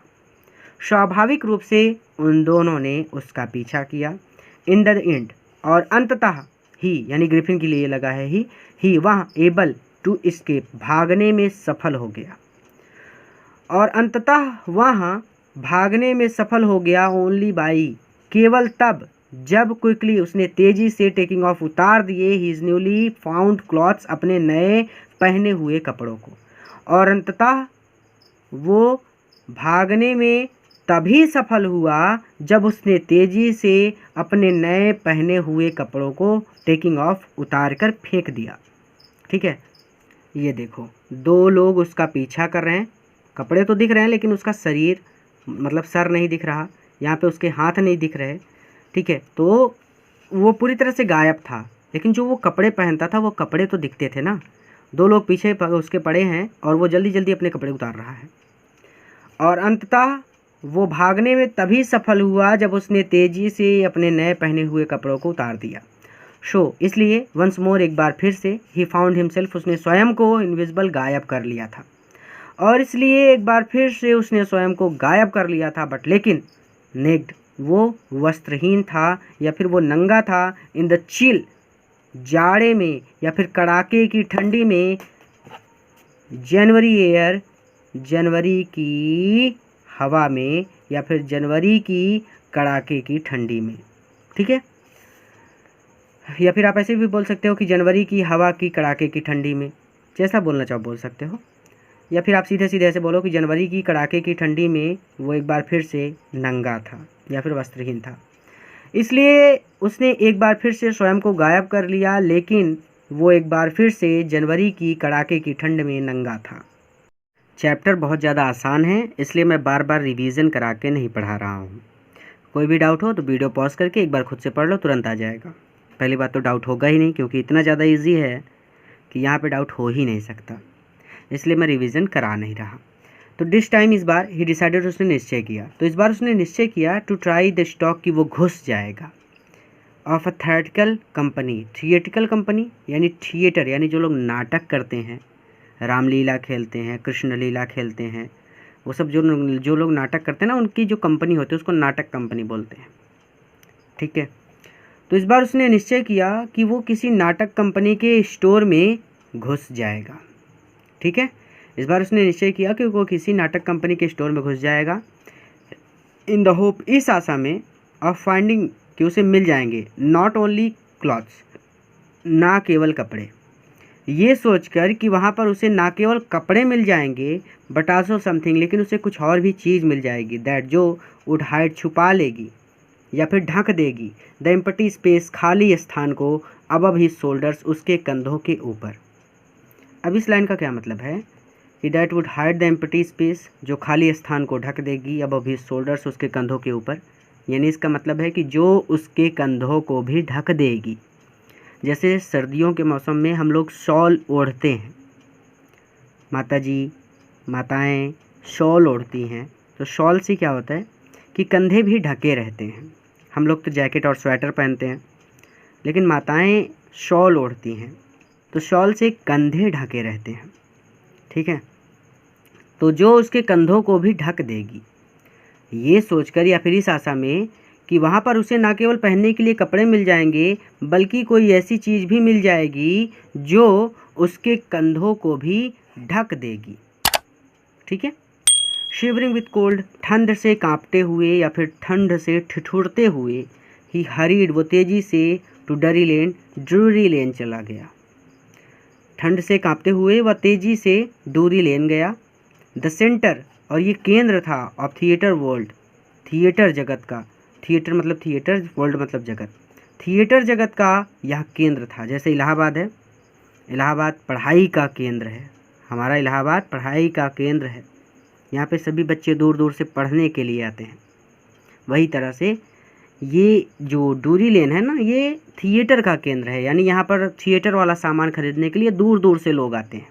स्वाभाविक रूप से उन दोनों ने उसका पीछा किया। इन द एंड, और अंततः ही, यानी ग्रिफिन के लिए लगा है ही वह एबल टू एस्केप, भागने में सफल हो गया, और अंततः वह भागने में सफल हो गया ओनली बाई, केवल तब जब क्विकली उसने तेजी से टेकिंग ऑफ उतार दिए हिज न्यूली फाउंड क्लॉथ्स, अपने नए पहने हुए कपड़ों को, और अंततः वो भागने में तभी सफल हुआ जब उसने तेजी से अपने नए पहने हुए कपड़ों को टेकिंग ऑफ उतार कर फेंक दिया, ठीक है। ये देखो, दो लोग उसका पीछा कर रहे हैं, कपड़े तो दिख रहे हैं लेकिन उसका शरीर, मतलब सर नहीं दिख रहा, यहाँ पे उसके हाथ नहीं दिख रहे, ठीक है। तो वो पूरी तरह से गायब था, लेकिन जो वो कपड़े पहनता था वो कपड़े तो दिखते थे ना। दो लोग पीछे उसके पड़े हैं और वो जल्दी जल्दी अपने कपड़े उतार रहा है, और अंततः वो भागने में तभी सफल हुआ जब उसने तेजी से अपने नए पहने हुए कपड़ों को उतार दिया। इसलिए वंस मोर, एक बार फिर से, ही फाउंड हिमसेल्फ, उसने स्वयं को इनविजिबल, गायब कर लिया था, और इसलिए एक बार फिर से उसने स्वयं को गायब कर लिया था, बट लेकिन नेक्ड, वो वस्त्रहीन था या फिर वो नंगा था, इन द चिल, जाड़े में या फिर कड़ाके की ठंडी में, जनवरी एयर, जनवरी की हवा में, या फिर जनवरी की कड़ाके की ठंडी में, ठीक है। या फिर आप ऐसे भी बोल सकते हो कि जनवरी की हवा की कड़ाके की ठंडी में, जैसा बोलना चाहो बोल सकते हो। या फिर आप सीधे सीधे ऐसे बोलो कि जनवरी की कड़ाके की ठंडी में वो एक बार फिर से नंगा था या फिर वस्त्रहीन था, इसलिए उसने एक बार फिर से स्वयं को गायब कर लिया, लेकिन वो एक बार फिर से जनवरी की कड़ाके की ठंड में नंगा था। चैप्टर बहुत ज़्यादा आसान है, इसलिए मैं बार बार रिवीजन करा के नहीं पढ़ा रहा हूँ। कोई भी डाउट हो तो वीडियो पॉज करके एक बार खुद से पढ़ लो, तुरंत आ जाएगा। पहली बात तो डाउट होगा ही नहीं, क्योंकि इतना ज़्यादा इजी है कि यहाँ पे डाउट हो ही नहीं सकता, इसलिए मैं रिवीजन करा नहीं रहा। तो दिस टाइम, इस बार, ही डिसाइडेड, उसने निश्चय किया, तो इस बार उसने निश्चय किया टू ट्राई द स्टॉक, कि वो घुस जाएगा, of a theatrical company, theatrical company यानी थिएटर, यानी जो लोग नाटक करते हैं, रामलीला खेलते हैं, कृष्ण लीला खेलते हैं, वो सब जो लोग नाटक करते हैं ना, उनकी जो कंपनी होती है उसको नाटक कंपनी बोलते हैं, ठीक है। तो इस बार उसने निश्चय किया कि वो किसी नाटक कंपनी के स्टोर में घुस जाएगा, ठीक है। इस बार उसने निश्चय किया कि वो किसी नाटक कंपनी के स्टोर में घुस जाएगा, इन द होप, इस आशा में, ऑफ फाइंडिंग, कि उसे मिल जाएंगे, नॉट ओनली क्लॉथ्स, ना केवल कपड़े, ये सोचकर कि वहाँ पर उसे ना केवल कपड़े मिल जाएंगे, बट आल्सो समथिंग, लेकिन उसे कुछ और भी चीज़ मिल जाएगी, दैट, जो वुड हाइड, छुपा लेगी या फिर ढक देगी, द एम्प्टी स्पेस, खाली स्थान को, अबव हिज शोल्डर्स, उसके कंधों के ऊपर। अब इस लाइन का क्या मतलब है कि that would hide the empty space, जो खाली स्थान को ढक देगी, अबव हिज शोल्डर्स, उसके कंधों के ऊपर, यानी इसका मतलब है कि जो उसके कंधों को भी ढक देगी। जैसे सर्दियों के मौसम में हम लोग शॉल ओढ़ते हैं, माताजी, माताएं शॉल ओढ़ती हैं, तो शॉल से क्या होता है कि कंधे भी ढके रहते हैं। हम लोग तो जैकेट और स्वेटर पहनते हैं, लेकिन माताएं शॉल ओढ़ती हैं, तो शॉल से कंधे ढके रहते हैं, ठीक है। तो जो उसके कंधों को भी ढक देगी, ये सोचकर या फिर इस आशा में कि वहाँ पर उसे ना केवल पहनने के लिए कपड़े मिल जाएंगे, बल्कि कोई ऐसी चीज़ भी मिल जाएगी जो उसके कंधों को भी ढक देगी, ठीक है। शिवरिंग विथ कोल्ड, ठंड से कांपते हुए या फिर ठंड से ठिठुरते हुए, ही हरीड, वो तेजी से, टू ड्रूरी लेन चला गया। ठंड से कांपते हुए वह तेजी से ड्रूरी लेन गया। द सेंटर, और ये केंद्र था, ऑफ थिएटर वर्ल्ड, थिएटर जगत का, थिएटर मतलब थिएटर, वर्ल्ड मतलब जगत, थिएटर जगत का यह केंद्र था। जैसे इलाहाबाद है, इलाहाबाद पढ़ाई का केंद्र है, हमारा इलाहाबाद पढ़ाई का केंद्र है, यहाँ पे सभी बच्चे दूर दूर से पढ़ने के लिए आते हैं। वही तरह से ये जो डूरी लेन है ना, ये थिएटर का केंद्र है, यानी यहाँ पर थिएटर वाला सामान खरीदने के लिए दूर दूर से लोग आते हैं।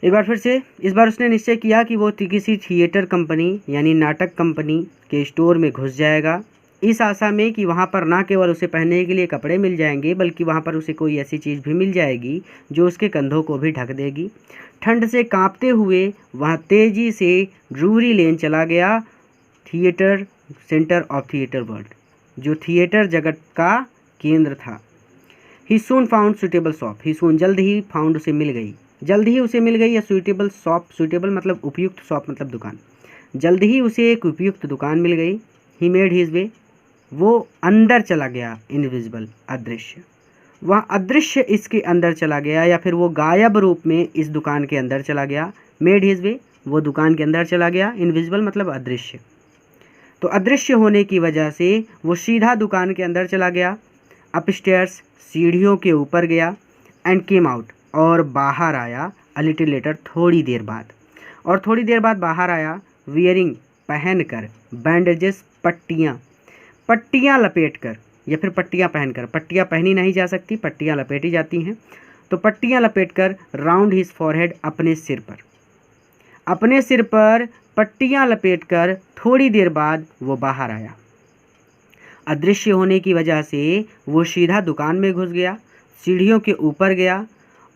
एक बार फिर से, इस बार उसने निश्चय किया कि वो किसी थिएटर कंपनी यानी नाटक कंपनी के स्टोर में घुस जाएगा, इस आशा में कि वहाँ पर ना केवल उसे पहनने के लिए कपड़े मिल जाएंगे, बल्कि वहाँ पर उसे कोई ऐसी चीज़ भी मिल जाएगी जो उसके कंधों को भी ढक देगी। ठंड से कांपते हुए वह तेज़ी से ड्रूरी लेन चला गया, theatre centre of theatre world, जो थिएटर जगत का केंद्र था। ही सून फाउंड सुटेबल शॉप, ही सून जल्द ही, फाउंड उसे मिल गई, जल्द ही उसे मिल गई, या सुटेबल शॉप, सुटेबल मतलब उपयुक्त, शॉप मतलब दुकान, जल्द ही उसे एक उपयुक्त दुकान मिल गई। ही मेड हिज वे, वो अंदर चला गया, इनविजिबल अदृश्य, वह अदृश्य इसके अंदर चला गया, या फिर वो गायब रूप में इस दुकान के अंदर चला गया। मेड हिज वे, वो दुकान के अंदर चला गया, इनविजिबल मतलब अदृश्य, तो अदृश्य होने की वजह से वो सीधा दुकान के अंदर चला गया। अपस्टेयर्स, सीढ़ियों के ऊपर गया, एंड केम आउट, और बाहर आया, अ लिटिल लेटर, थोड़ी देर बाद, और थोड़ी देर बाद बाहर आया, वियरिंग, पहनकर, बैंडेजेस, पट्टियाँ, पट्टियाँ लपेट कर, या फिर पट्टियाँ पहनकर, पट्टियाँ पहनी नहीं जा सकती, पट्टियाँ लपेटी जाती हैं, तो पट्टियाँ लपेटकर, राउंड हिज फॉरहेड, अपने सिर पर, अपने सिर पर पट्टियाँ लपेटकर थोड़ी देर बाद वो बाहर आया। अदृश्य होने की वजह से वो सीधा दुकान में घुस गया, सीढ़ियों के ऊपर गया,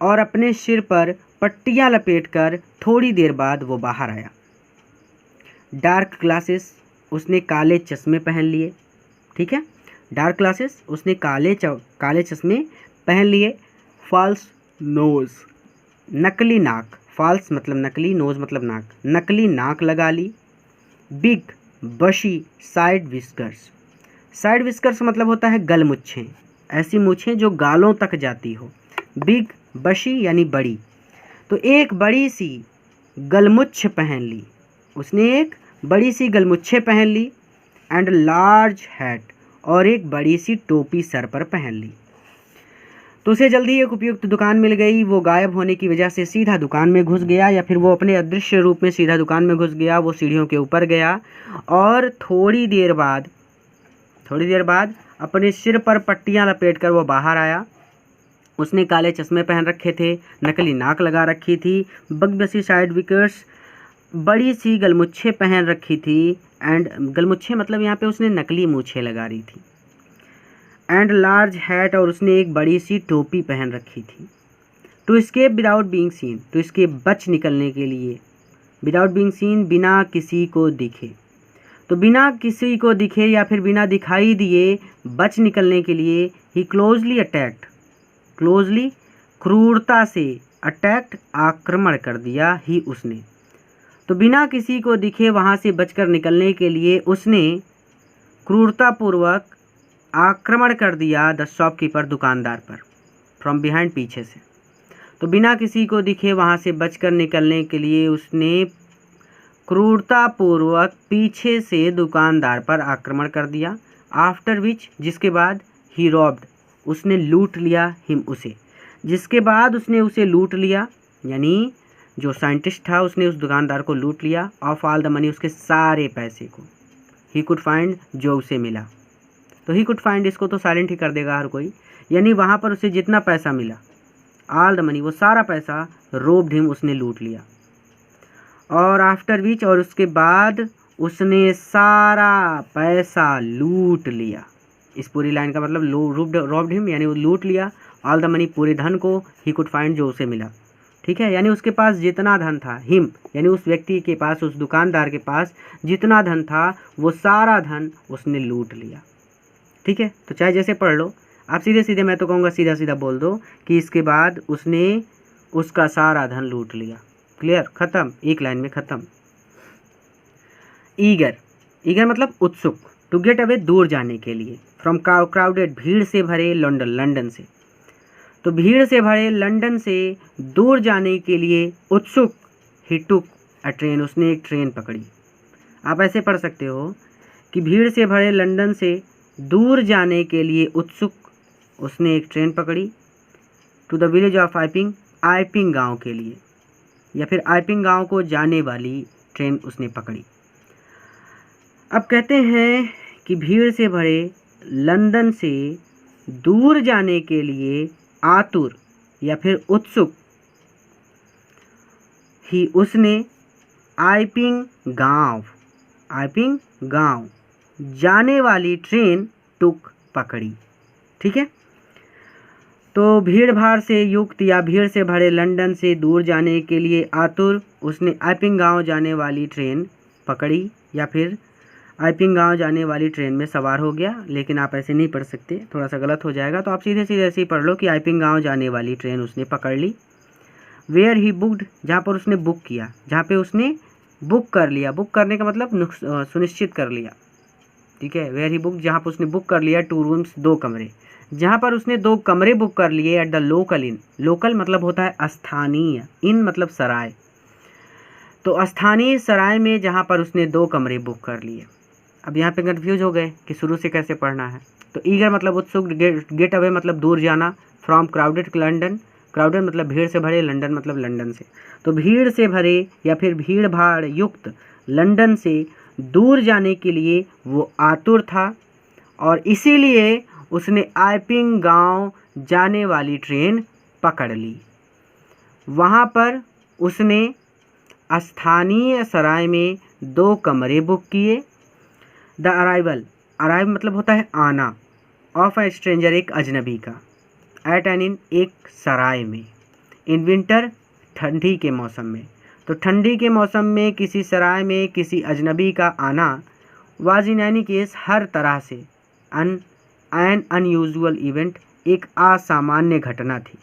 और अपने सिर पर पट्टियाँ लपेटकर थोड़ी देर बाद वो बाहर आया। डार्क ग्लासेस, उसने काले चश्मे पहन लिए, ठीक है, डार्क ग्लासेस, उसने काले चश्मे पहन लिए। फॉल्स नोज, नकली नाक, फॉल्स मतलब नकली, नोज मतलब नाक, नकली नाक लगा ली। बिग बशी साइड विस्कर्स, साइड विस्कर्स मतलब होता है गलमुच्छें, ऐसी मूछें जो गालों तक जाती हो। बिग बशी यानी बड़ी, तो एक बड़ी सी गलमुच्छ पहन ली, उसने एक बड़ी सी गलमुच्छे पहन ली। एंड लार्ज हैट, और एक बड़ी सी टोपी सर पर पहन ली। तो उसे जल्दी एक उपयुक्त दुकान मिल गई, वो गायब होने की वजह से सीधा दुकान में घुस गया, या फिर वो अपने अदृश्य रूप में सीधा दुकान में घुस गया, वो सीढ़ियों के ऊपर गया, और थोड़ी देर बाद अपने सिर पर पट्टियाँ लपेटकर वो बाहर आया। उसने काले चश्मे पहन रखे थे, नकली नाक लगा रखी थी, बगबसी साइड विकर्स, बड़ी सी गलमुच्छे पहन रखी थी, एंड गलमुच्छे मतलब यहाँ पे उसने नकली मूछें लगा रही थी। एंड लार्ज हैट, और उसने एक बड़ी सी टोपी पहन रखी थी। To escape without being seen, तो इसके बच निकलने के लिए, विदाउट बीइंग सीन, बिना किसी को दिखे, तो बिना किसी को दिखे या फिर बिना दिखाई दिए बच निकलने के लिए, ही क्लोजली अटैक्ट, क्लोजली क्रूरता से, अटैक्ट आक्रमण कर दिया, ही उसने, तो बिना किसी को दिखे वहाँ से बचकर निकलने के लिए उसने क्रूरतापूर्वक आक्रमण कर दिया द शॉपकीपर, दुकानदार पर, फ्रॉम बिहाइंड, पीछे से। तो बिना किसी को दिखे वहाँ से बचकर निकलने के लिए उसने क्रूरतापूर्वक पीछे से दुकानदार पर आक्रमण कर दिया। आफ्टर विच, जिसके बाद, ही रॉब्ड, उसने लूट लिया, हिम, उसे, जिसके बाद उसने उसे लूट लिया, यानी जो साइंटिस्ट था उसने उस दुकानदार को लूट लिया, ऑफ ऑल द मनी, उसके सारे पैसे को, ही कुड फाइंड, जो उसे मिला, तो ही कुड फाइंड इसको तो साइलेंट ही कर देगा हर कोई, यानी वहाँ पर उसे जितना पैसा मिला, ऑल द मनी, वो सारा पैसा, रोब्ड हिम, उसने लूट लिया। और आफ्टर विच, और उसके बाद उसने सारा पैसा लूट लिया। इस पूरी लाइन का मतलब रोब्ड हिम यानी वो लूट लिया, ऑल द मनी, पूरे धन को, ही कुड फाइंड, जो उसे मिला, ठीक है, यानी उसके पास जितना धन था, हिम यानी उस व्यक्ति के पास, उस दुकानदार के पास जितना धन था वो सारा धन उसने लूट लिया, ठीक है। तो चाहे जैसे पढ़ लो आप, सीधे सीधे, मैं तो कहूँगा सीधा सीधा बोल दो कि इसके बाद उसने उसका सारा धन लूट लिया। क्लियर, खत्म, एक लाइन में खत्म। ईगर, ईगर मतलब उत्सुक, टू गेट अवे, दूर जाने के लिए, फ्रॉम क्राउडेड, भीड़ से भरे, लंदन, लंदन से, तो भीड़ से भरे लंदन से दूर जाने के लिए उत्सुक, ही टुक अ ट्रेन, उसने एक ट्रेन पकड़ी। आप ऐसे पढ़ सकते हो कि भीड़ से भरे लंदन से दूर जाने के लिए उत्सुक उसने एक ट्रेन पकड़ी। टू द विलेज ऑफ आइपिंग, आइपिंग गांव के लिए, या फिर आइपिंग गांव को जाने वाली ट्रेन उसने पकड़ी। अब कहते हैं कि भीड़ से भरे लंदन से दूर जाने के लिए आतुर या फिर उत्सुक ही उसने आइपिंग गांव जाने वाली ट्रेन टुक पकड़ी। ठीक है, तो भीड़ भाड़ से युक्त या भीड़ से भरे लंदन से दूर जाने के लिए आतुर उसने आइपिंग गांव जाने वाली ट्रेन पकड़ी, या फिर आइपिंग गांव जाने वाली ट्रेन में सवार हो गया। लेकिन आप ऐसे नहीं पढ़ सकते, थोड़ा सा गलत हो जाएगा, तो आप सीधे सीधे ऐसे ही पढ़ लो कि आइपिंग गांव जाने वाली ट्रेन उसने पकड़ ली। वेयर ही बुक्ड, जहाँ पर उसने बुक किया, जहाँ पे उसने बुक कर लिया, बुक करने का मतलब सुनिश्चित कर लिया। ठीक है, वेयर ही बुक, जहाँ पर उसने बुक कर लिया 2 रूम्स, 2 कमरे, जहाँ पर उसने 2 कमरे बुक कर लिए at the local in. Local मतलब होता है स्थानीय, इन मतलब सराय, तो स्थानीय सराय में जहाँ पर उसने 2 कमरे बुक कर लिए। अब यहाँ पे कंफ्यूज हो गए कि शुरू से कैसे पढ़ना है। तो ईगर मतलब उत्सुक, गेट अवे मतलब दूर जाना, फ्रॉम क्राउडेड लंडन, क्राउडेड मतलब भीड़ से भरे, लंदन मतलब लंदन से। तो भीड़ से भरे या फिर भीड़ भाड़ युक्त लंदन से दूर जाने के लिए वो आतुर था, और इसीलिए उसने आइपिंग गांव जाने वाली ट्रेन पकड़ ली। वहाँ पर उसने स्थानीय सराय में 2 कमरे बुक किए। द अराइवल, अराइव मतलब होता है आना, ऑफ अ स्ट्रेंजर एक अजनबी का, एट एन इन एक सराय में, इन विंटर ठंडी के मौसम में। तो ठंडी के मौसम में किसी सराय में किसी अजनबी का आना वाज इन एनी केस हर तरह से एन अनयूजुअल इवेंट, एक असामान्य घटना थी।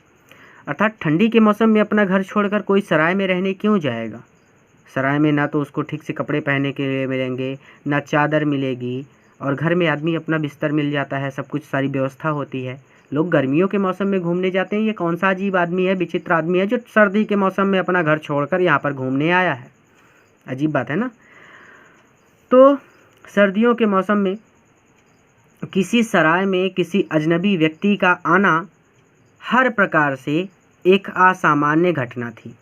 अर्थात ठंडी के मौसम में अपना घर छोड़कर कोई सराय में रहने क्यों जाएगा। सराय में ना तो उसको ठीक से कपड़े पहनने के लिए मिलेंगे, ना चादर मिलेगी, और घर में आदमी अपना बिस्तर मिल जाता है, सब कुछ सारी व्यवस्था होती है। लोग गर्मियों के मौसम में घूमने जाते हैं, ये कौन सा अजीब आदमी है, विचित्र आदमी है जो सर्दी के मौसम में अपना घर छोड़कर यहाँ पर घूमने आया है। अजीब बात है ना। तो सर्दियों के मौसम में किसी सराय में किसी अजनबी व्यक्ति का आना हर प्रकार से एक असामान्य घटना थी।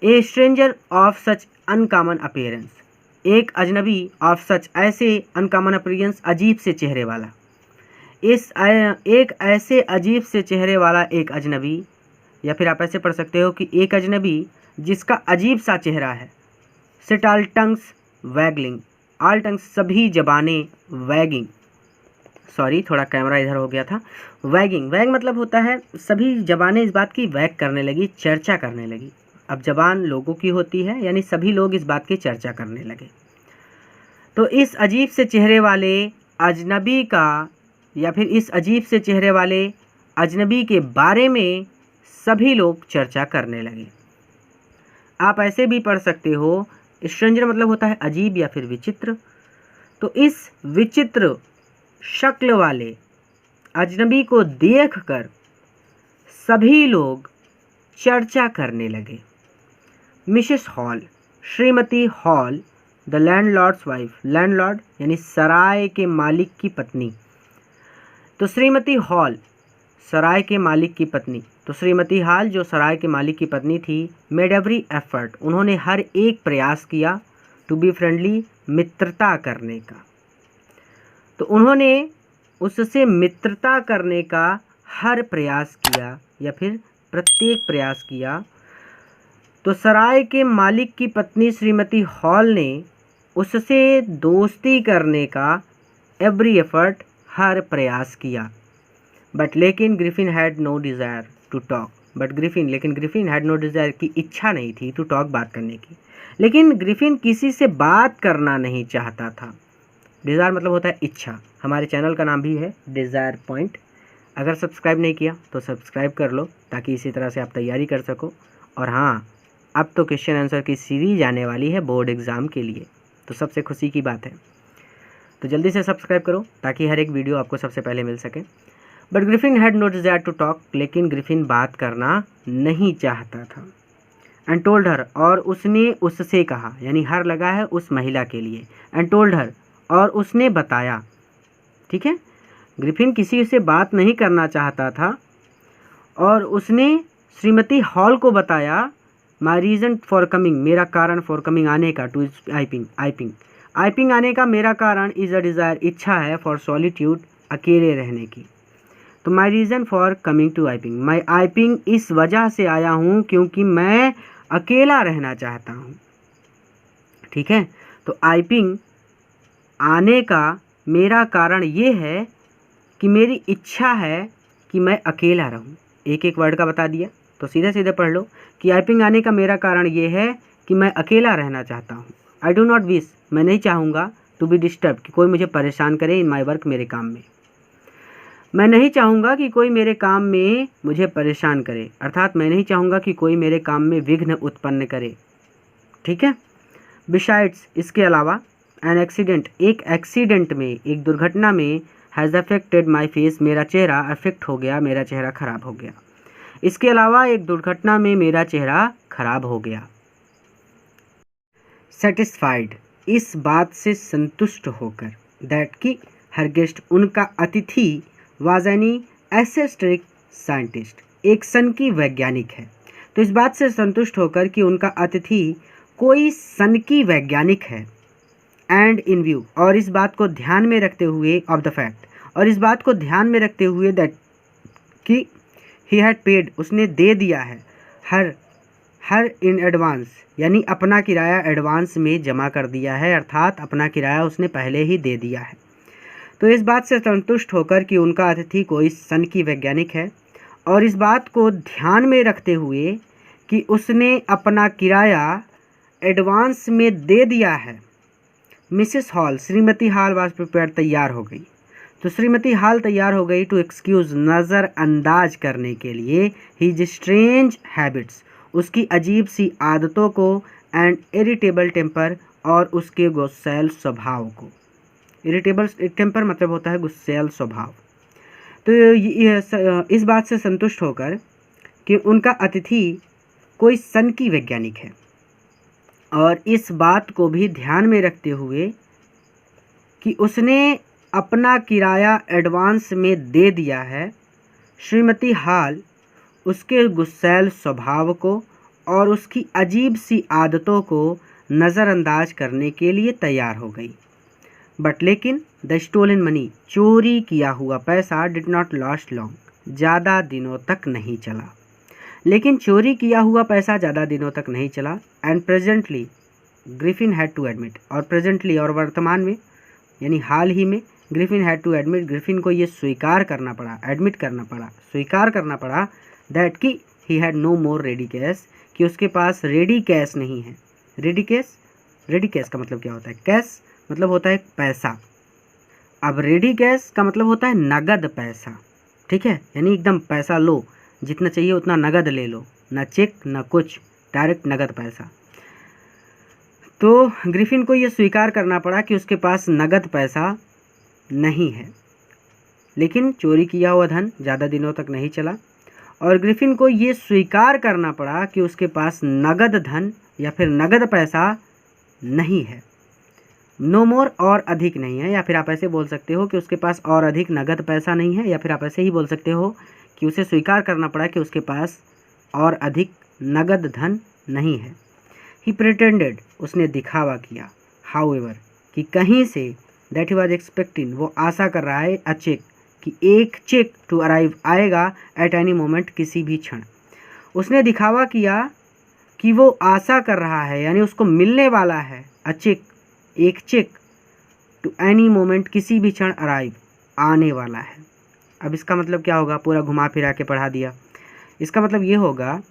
ए stranger of such uncommon appearance, एक अजनबी ऑफ सच ऐसे अनकॉमन अपीयरेंस अजीब से चेहरे वाला, एक ऐसे अजीब से चेहरे वाला एक अजनबी, या फिर आप ऐसे पढ़ सकते हो कि एक अजनबी जिसका अजीब सा चेहरा है। Sit all tongues wagging, all tongues सभी जबानें, वैगिंग, सॉरी थोड़ा कैमरा इधर हो गया था। वैगिंग, वैग मतलब होता है सभी जबानें इस बात की वैग करने लगी, चर्चा करने लगी। अब जबान लोगों की होती है, यानी सभी लोग इस बात की चर्चा करने लगे। तो इस अजीब से चेहरे वाले अजनबी का, या फिर इस अजीब से चेहरे वाले अजनबी के बारे में सभी लोग चर्चा करने लगे। आप ऐसे भी पढ़ सकते हो, स्ट्रेंजर मतलब होता है अजीब या फिर विचित्र। तो इस विचित्र शक्ल वाले अजनबी को देखकर सभी लोग चर्चा करने लगे। मिसेस हॉल, श्रीमती hall, the landlords wife, landlord यानी सराय के मालिक की पत्नी। तो श्रीमती हॉल सराय के मालिक की पत्नी, तो श्रीमती हॉल जो सराय के मालिक की पत्नी थी, मेड एवरी एफर्ट, उन्होंने हर एक प्रयास किया, टू बी फ्रेंडली, मित्रता करने का। तो उन्होंने उससे मित्रता करने का हर प्रयास किया, या फिर प्रत्येक प्रयास किया। तो सराय के मालिक की पत्नी श्रीमती हॉल ने उससे दोस्ती करने का एवरी एफर्ट, हर प्रयास किया। बट लेकिन Griffin had no desire to talk, लेकिन ग्रिफिन हैड नो डिज़ायर की इच्छा नहीं थी टू टॉक, बात करने की। लेकिन ग्रिफिन किसी से बात करना नहीं चाहता था। डिज़ायर मतलब होता है इच्छा। हमारे चैनल का नाम भी है डिज़ायर पॉइंट। अगर सब्सक्राइब नहीं किया तो सब्सक्राइब कर लो, ताकि इसी तरह से आप तैयारी कर सको। और हाँ, अब तो क्वेश्चन आंसर की सीरीज आने वाली है बोर्ड एग्ज़ाम के लिए, तो सबसे खुशी की बात है। तो जल्दी से सब्सक्राइब करो ताकि हर एक वीडियो आपको सबसे पहले मिल सके। But Griffin had no desire to talk, लेकिन ग्रिफिन बात करना नहीं चाहता था। एंड टोल्ड हर, और उसने उससे कहा, यानी हर लगा है उस महिला के लिए। एंड टोल्ड हर, और उसने बताया। ठीक है, ग्रिफिन किसी से बात नहीं करना चाहता था और उसने श्रीमती हॉल को बताया माई रीज़न फॉर कमिंग, मेरा कारण फॉर कमिंग आने का, टू आइपिंग आने का मेरा कारण इज़ अ डिज़ायर, इच्छा है, फॉर सॉलिट्यूड, अकेले रहने की। तो my reason for coming to Iping, मैं आइपिंग इस वजह से आया हूँ क्योंकि मैं अकेला रहना चाहता हूँ। ठीक है, तो आइपिंग आने का मेरा कारण ये है कि मेरी इच्छा है कि मैं अकेला रहूं। एक एक वर्ड का बता दिया, तो सीधे सीधे पढ़ लो कि आइपिंग आने का मेरा कारण ये है कि मैं अकेला रहना चाहता हूँ। आई डू नॉट विश, मैं नहीं चाहूँगा, टू बी डिस्टर्ब, कि कोई मुझे परेशान करे इन माई वर्क, मेरे काम में। मैं नहीं चाहूँगा कि कोई मेरे काम में मुझे परेशान करे, अर्थात मैं नहीं चाहूँगा कि कोई मेरे काम में विघ्न उत्पन्न करे। ठीक है। बिसाइड्स, इसके अलावा, एन एक्सीडेंट, एक एक्सीडेंट में, एक दुर्घटना में, हैज़ अफेक्टेड माई फेस, मेरा चेहरा अफेक्ट हो गया, मेरा चेहरा खराब हो गया। इसके अलावा एक दुर्घटना में मेरा चेहरा खराब हो गया। सेटिस्फाइड, इस बात से संतुष्ट होकर, दैट कि हर गेस्ट, उनका अतिथि, वाज एनी एसेस्ट्रिक साइंटिस्ट, एक सन की वैज्ञानिक है। तो इस बात से संतुष्ट होकर कि उनका अतिथि कोई सन की वैज्ञानिक है, एंड इन व्यू, और इस बात को ध्यान में रखते हुए, ऑफ द फैक्ट, और इस बात को ध्यान में रखते हुए, दैट कि ही हैड पेड, उसने दे दिया है, हर इन एडवांस, यानी अपना किराया एडवांस में जमा कर दिया है, अर्थात अपना किराया उसने पहले ही दे दिया है। तो इस बात से संतुष्ट होकर कि उनका अतिथि कोई सन की वैज्ञानिक है, और इस बात को ध्यान में रखते हुए कि उसने अपना किराया एडवांस में दे दिया है, मिसेस हॉल, श्रीमती हॉल वाज प्रिपेयर्ड, तैयार हो गई। तो श्रीमती हॉल तैयार हो गई टू एक्सक्यूज़, नज़रअंदाज करने के लिए, हिज स्ट्रेंज हैबिट्स, उसकी अजीब सी आदतों को, एंड इरिटेबल टेम्पर, और उसके गुस्सैल स्वभाव को। इरिटेबल टेम्पर मतलब होता है गुस्सैल स्वभाव। तो इस बात से संतुष्ट होकर कि उनका अतिथि कोई सन की वैज्ञानिक है, और इस बात को भी ध्यान में रखते हुए कि उसने अपना किराया एडवांस में दे दिया है, श्रीमती हॉल उसके गुस्सैल स्वभाव को और उसकी अजीब सी आदतों को नज़रअंदाज करने के लिए तैयार हो गई। बट लेकिन द स्टोलन मनी, चोरी किया हुआ पैसा, डिड नॉट लास्ट लॉन्ग, ज़्यादा दिनों तक नहीं चला। लेकिन चोरी किया हुआ पैसा ज़्यादा दिनों तक नहीं चला। And presently Griffin had to admit, और प्रेजेंटली और वर्तमान में, यानी हाल ही में, Griffin had to admit, Griffin को ये स्वीकार करना पड़ा, एडमिट करना पड़ा, स्वीकार करना पड़ा, दैट कि he had no more ready cash, कि उसके पास रेडी कैश नहीं है। रेडी कैश का मतलब क्या होता है? कैश मतलब होता है पैसा। अब रेडी कैश का मतलब होता है नगद पैसा। ठीक है, यानी एकदम पैसा लो, जितना चाहिए उतना नगद ले लो, ना चेक ना कुछ, डायरेक्ट नगद पैसा। तो ग्रिफिन को ये स्वीकार करना पड़ा कि उसके पास नगद पैसा नहीं है, लेकिन चोरी किया हुआ धन ज़्यादा दिनों तक नहीं चला, और ग्रिफिन को ये स्वीकार करना पड़ा कि उसके पास नगद धन या फिर नगद पैसा नहीं है। नो मोर, और अधिक नहीं है, या फिर आप ऐसे बोल सकते हो कि उसके पास और अधिक नगद पैसा नहीं है, या फिर आप ऐसे ही बोल सकते हो कि उसे स्वीकार करना पड़ा कि उसके पास और अधिक नगद धन नहीं है। ही प्रिटेंडेड, उसने दिखावा किया, हाउएवर, कि कहीं से, दैट ही वाज एक्सपेक्टिंग, वो आशा कर रहा है, अ चेक, कि एक चेक टू अराइव, आएगा, एट एनी मोमेंट, किसी भी क्षण। उसने दिखावा किया कि वो आशा कर रहा है, यानी उसको मिलने वाला है, अ चेक, एक चेक, टू एनी मोमेंट, किसी भी क्षण, अराइव, आने वाला है। अब इसका मतलब क्या होगा? पूरा घुमा फिरा के पढ़ा दिया। इसका मतलब ये होगा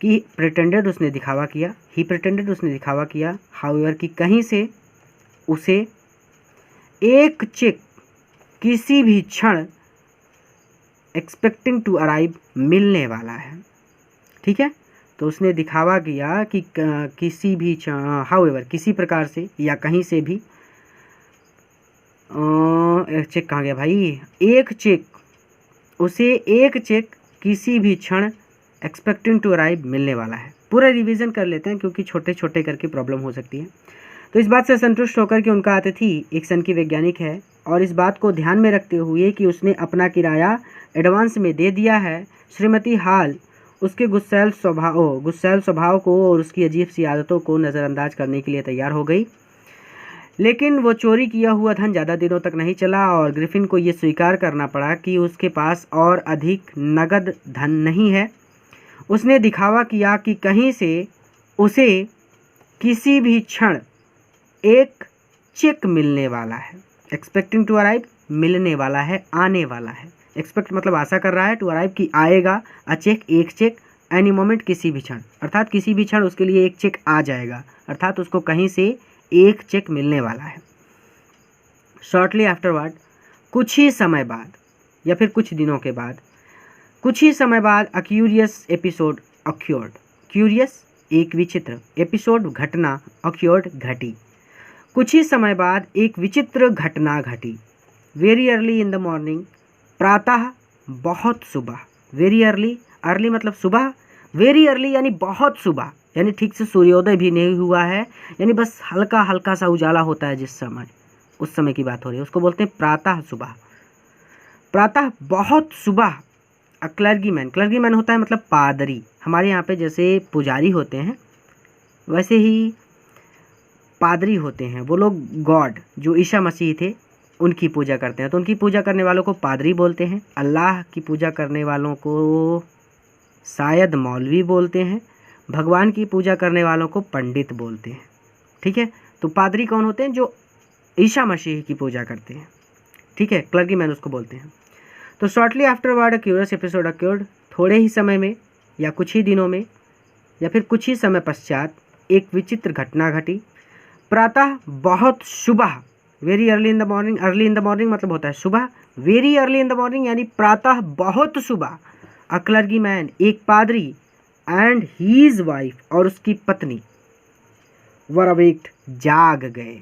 कि प्रिटेंडेड, उसने दिखावा किया, ही प्रिटेंडेड, उसने दिखावा किया, हाउएवर, कि कहीं से उसे एक चेक किसी भी क्षण, एक्सपेक्टिंग टू अराइव, मिलने वाला है। ठीक है, तो उसने दिखावा किया कि किसी भी, हाउएवर, किसी प्रकार से या कहीं से भी, चेक कहाँ गया भाई, एक चेक, उसे एक चेक किसी भी क्षण, एक्सपेक्टिंग टू अराइव, मिलने वाला है। पूरा रिवीजन कर लेते हैं क्योंकि छोटे छोटे करके प्रॉब्लम हो सकती है। तो इस बात से संतुष्ट होकर कि उनका अतिथि एक सन की वैज्ञानिक है और इस बात को ध्यान में रखते हुए कि उसने अपना किराया एडवांस में दे दिया है, श्रीमती हाल उसके गुस्सैल स्वभाव को और उसकी अजीब सी आदतों को नज़रअंदाज करने के लिए तैयार हो गई। लेकिन वो चोरी किया हुआ धन ज़्यादा दिनों तक नहीं चला और ग्रिफिन को ये स्वीकार करना पड़ा कि उसके पास और अधिक नगद धन नहीं है। उसने दिखावा किया कि कहीं से उसे किसी भी क्षण एक चेक मिलने वाला है। एक्सपेक्टिंग टू अराइव, मिलने वाला है, आने वाला है। एक्सपेक्ट मतलब आशा कर रहा है, टू अराइव की आएगा, अ चेक एक चेक, एनी मोमेंट किसी भी क्षण, अर्थात किसी भी क्षण उसके लिए एक चेक आ जाएगा, अर्थात उसको कहीं से एक चेक मिलने वाला है। शॉर्टली आफ्टरवर्ड, कुछ ही समय बाद या फिर कुछ दिनों के बाद, कुछ ही समय बाद a curious episode accrued. Curious एक विचित्र, एपिसोड घटना, अक्योर्ड घटी। कुछ ही समय बाद एक विचित्र घटना घटी। Very early in the morning, प्रातः बहुत सुबह। वेरी अर्ली, अर्ली मतलब सुबह, वेरी अर्ली यानी बहुत सुबह, यानी ठीक से सूर्योदय भी नहीं हुआ है, यानी बस हल्का हल्का सा उजाला होता है जिस समय, उस समय की बात हो रही है, उसको बोलते हैं प्रातः सुबह। प्रातः बहुत सुबह अ क्लर्गीमैन, क्लर्गीमैन होता है मतलब पादरी। हमारे यहाँ पे जैसे पुजारी होते हैं वैसे ही पादरी होते हैं, वो लोग गॉड जो ईसा मसीह थे उनकी पूजा करते हैं, तो उनकी पूजा करने वालों को पादरी बोलते हैं। अल्लाह की पूजा करने वालों को शायद मौलवी बोलते हैं। भगवान की पूजा करने वालों को पंडित बोलते हैं। ठीक है, तो पादरी कौन होते हैं? जो ईसा मसीह की पूजा करते हैं। ठीक है, क्लर्गीमैन उसको बोलते हैं। तो shortly afterward a curious episode accrued, थोड़े ही समय में या कुछ ही दिनों में या फिर कुछ ही समय पश्चात एक विचित्र घटना घटी। प्रातः बहुत सुबह, very early in the morning, early in the morning मतलब होता है सुबह, very early in the morning यानी प्रातः बहुत सुबह, अ क्लर्गीमैन एक पादरी एंड हीज वाइफ और उसकी पत्नी वर अवेक्ड जाग गए।